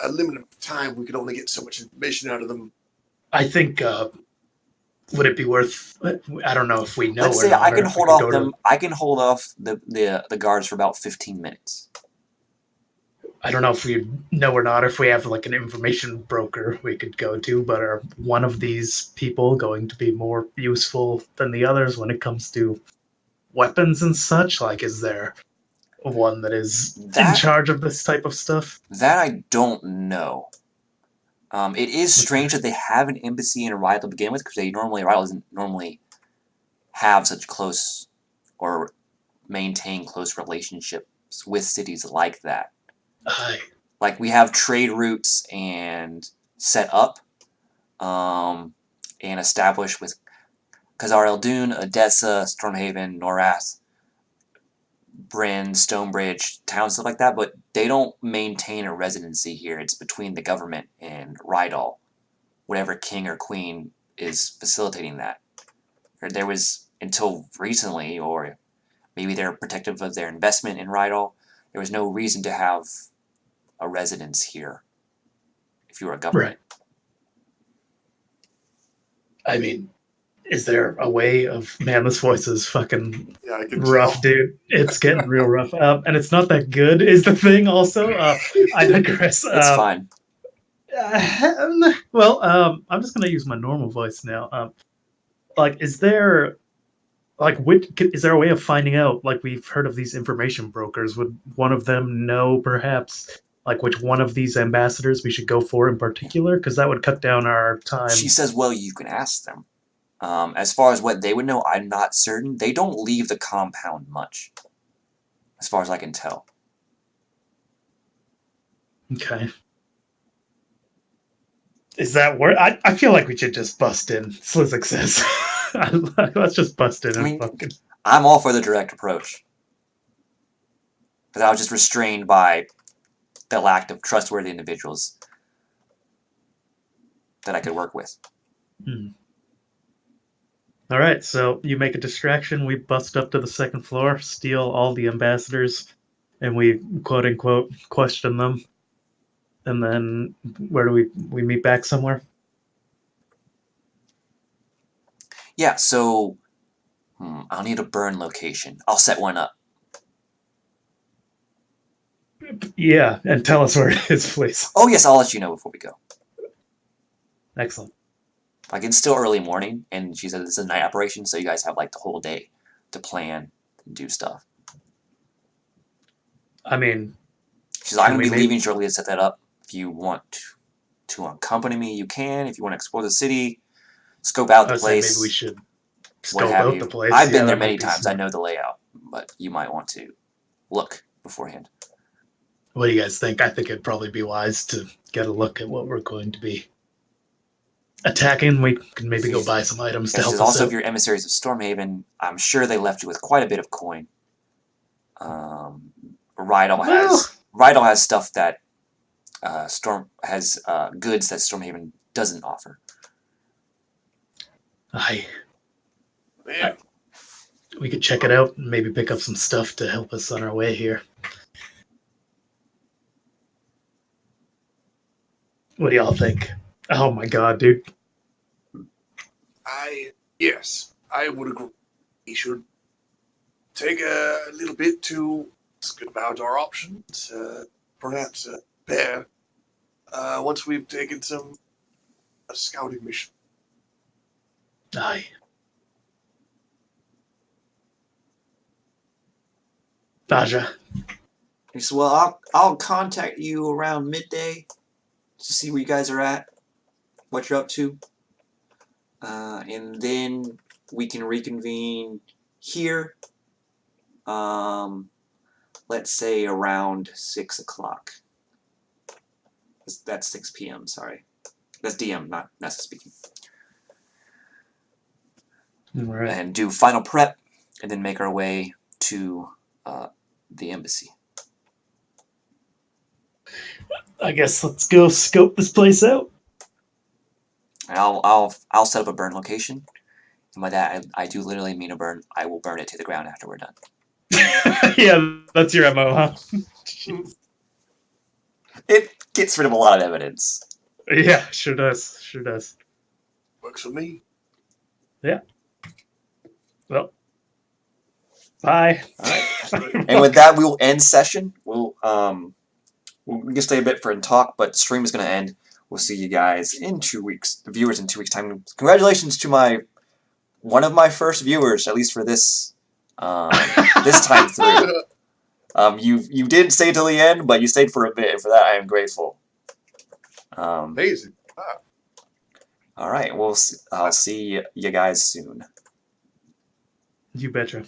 a limit of time. We could only get so much information out of them. I think, would it be worth... I don't know if we know Let's or say not. I can or if hold we could off go them. I can hold off the guards for about 15 minutes. I don't know if we know or not, or if we have like an information broker we could go to, but are one of these people going to be more useful than the others when it comes to weapons and such? Like, is there one that is in That charge of this type of stuff? that I don't know. It is strange that they have an embassy in Rydal to begin with, because Rydal doesn't normally have such close or maintain close relationships with cities like that. Aye. Like, we have trade routes and set up and established with Khazar el-Dun, Edessa, Stormhaven, Norath, Bryn, Stonebridge, towns, stuff like that, but they don't maintain a residency here. It's between the government and Rydal, whatever king or queen is facilitating that. There was, until recently, or maybe they're protective of their investment in Rydal, there was no reason to have a residence here if you were a government. Right. I mean, is there a way of... Man, this voice is fucking Yeah, I can rough, tell. dude. It's getting real rough. And it's not that good is the thing also. I digress. It's fine. Well, I'm just going to use my normal voice now. Like, is there... Like, is there a way of finding out? Like, we've heard of these information brokers. Would one of them know, perhaps, like, which one of these ambassadors we should go for in particular? Because that would cut down our time. She says, well, you can ask them. As far as what they would know, I'm not certain. They don't leave the compound much, as far as I can tell. Okay. Is that worth... I feel like we should just bust in. Slizik says. Let's just bust in and fucking... I'm all for the direct approach. But I was just restrained by the lack of trustworthy individuals that I could work with. All right, so you make a distraction. We bust up to the second floor, steal all the ambassadors, and we quote-unquote question them. And then where do we meet back somewhere? Yeah, so I'll need a burn location. I'll set one up. Yeah, and tell us where it is, please. Oh, yes, I'll let you know before we go. Excellent. Like, it's still early morning, and she said this is a night operation, so you guys have, like, the whole day to plan and do stuff. I mean... She's like, I'm going to be leaving shortly to set that up. If you want to accompany me, you can. If you want to explore the city, scope out the place. Maybe we should what scope have out you. the place. I've been Yeah, there that might many be times. smart. I know the layout, but you might want to look beforehand. What do you guys think? I think it'd probably be wise to get a look at what we're going to be attacking. We can maybe go buy some items to help us also, out. if you're emissaries of Stormhaven, I'm sure they left you with quite a bit of coin. Rydal has stuff that goods that Stormhaven doesn't offer. We could check it out and maybe pick up some stuff to help us on our way here. What do y'all think? Oh my god, dude. Yes, I would agree. We should take a little bit to think about our options. Perhaps prepare once we've taken a scouting mission. Aye. Daja. He said, well, I'll contact you around midday to see where you guys are at, what you're up to. And then we can reconvene here, let's say around 6 o'clock. That's 6 p.m., sorry. That's DM, not Nessa speaking. All right. And do final prep, and then make our way to the embassy. I guess let's go scope this place out. And I'll set up a burn location. And by that, I do literally mean a burn. I will burn it to the ground after we're done. Yeah, that's your MO, huh? It gets rid of a lot of evidence. Yeah, sure does. Sure does. Works for me. Yeah. Well, bye. All right. And with that, we will end session. We'll we can stay a bit for and talk, but the stream is going to end. We'll see you guys in 2 weeks. The viewers in 2 weeks' time. Congratulations to one of my first viewers, at least for this this time through. You didn't stay till the end, but you stayed for a bit, and for that I am grateful. Amazing. Wow. All right, I'll see you guys soon. You betcha.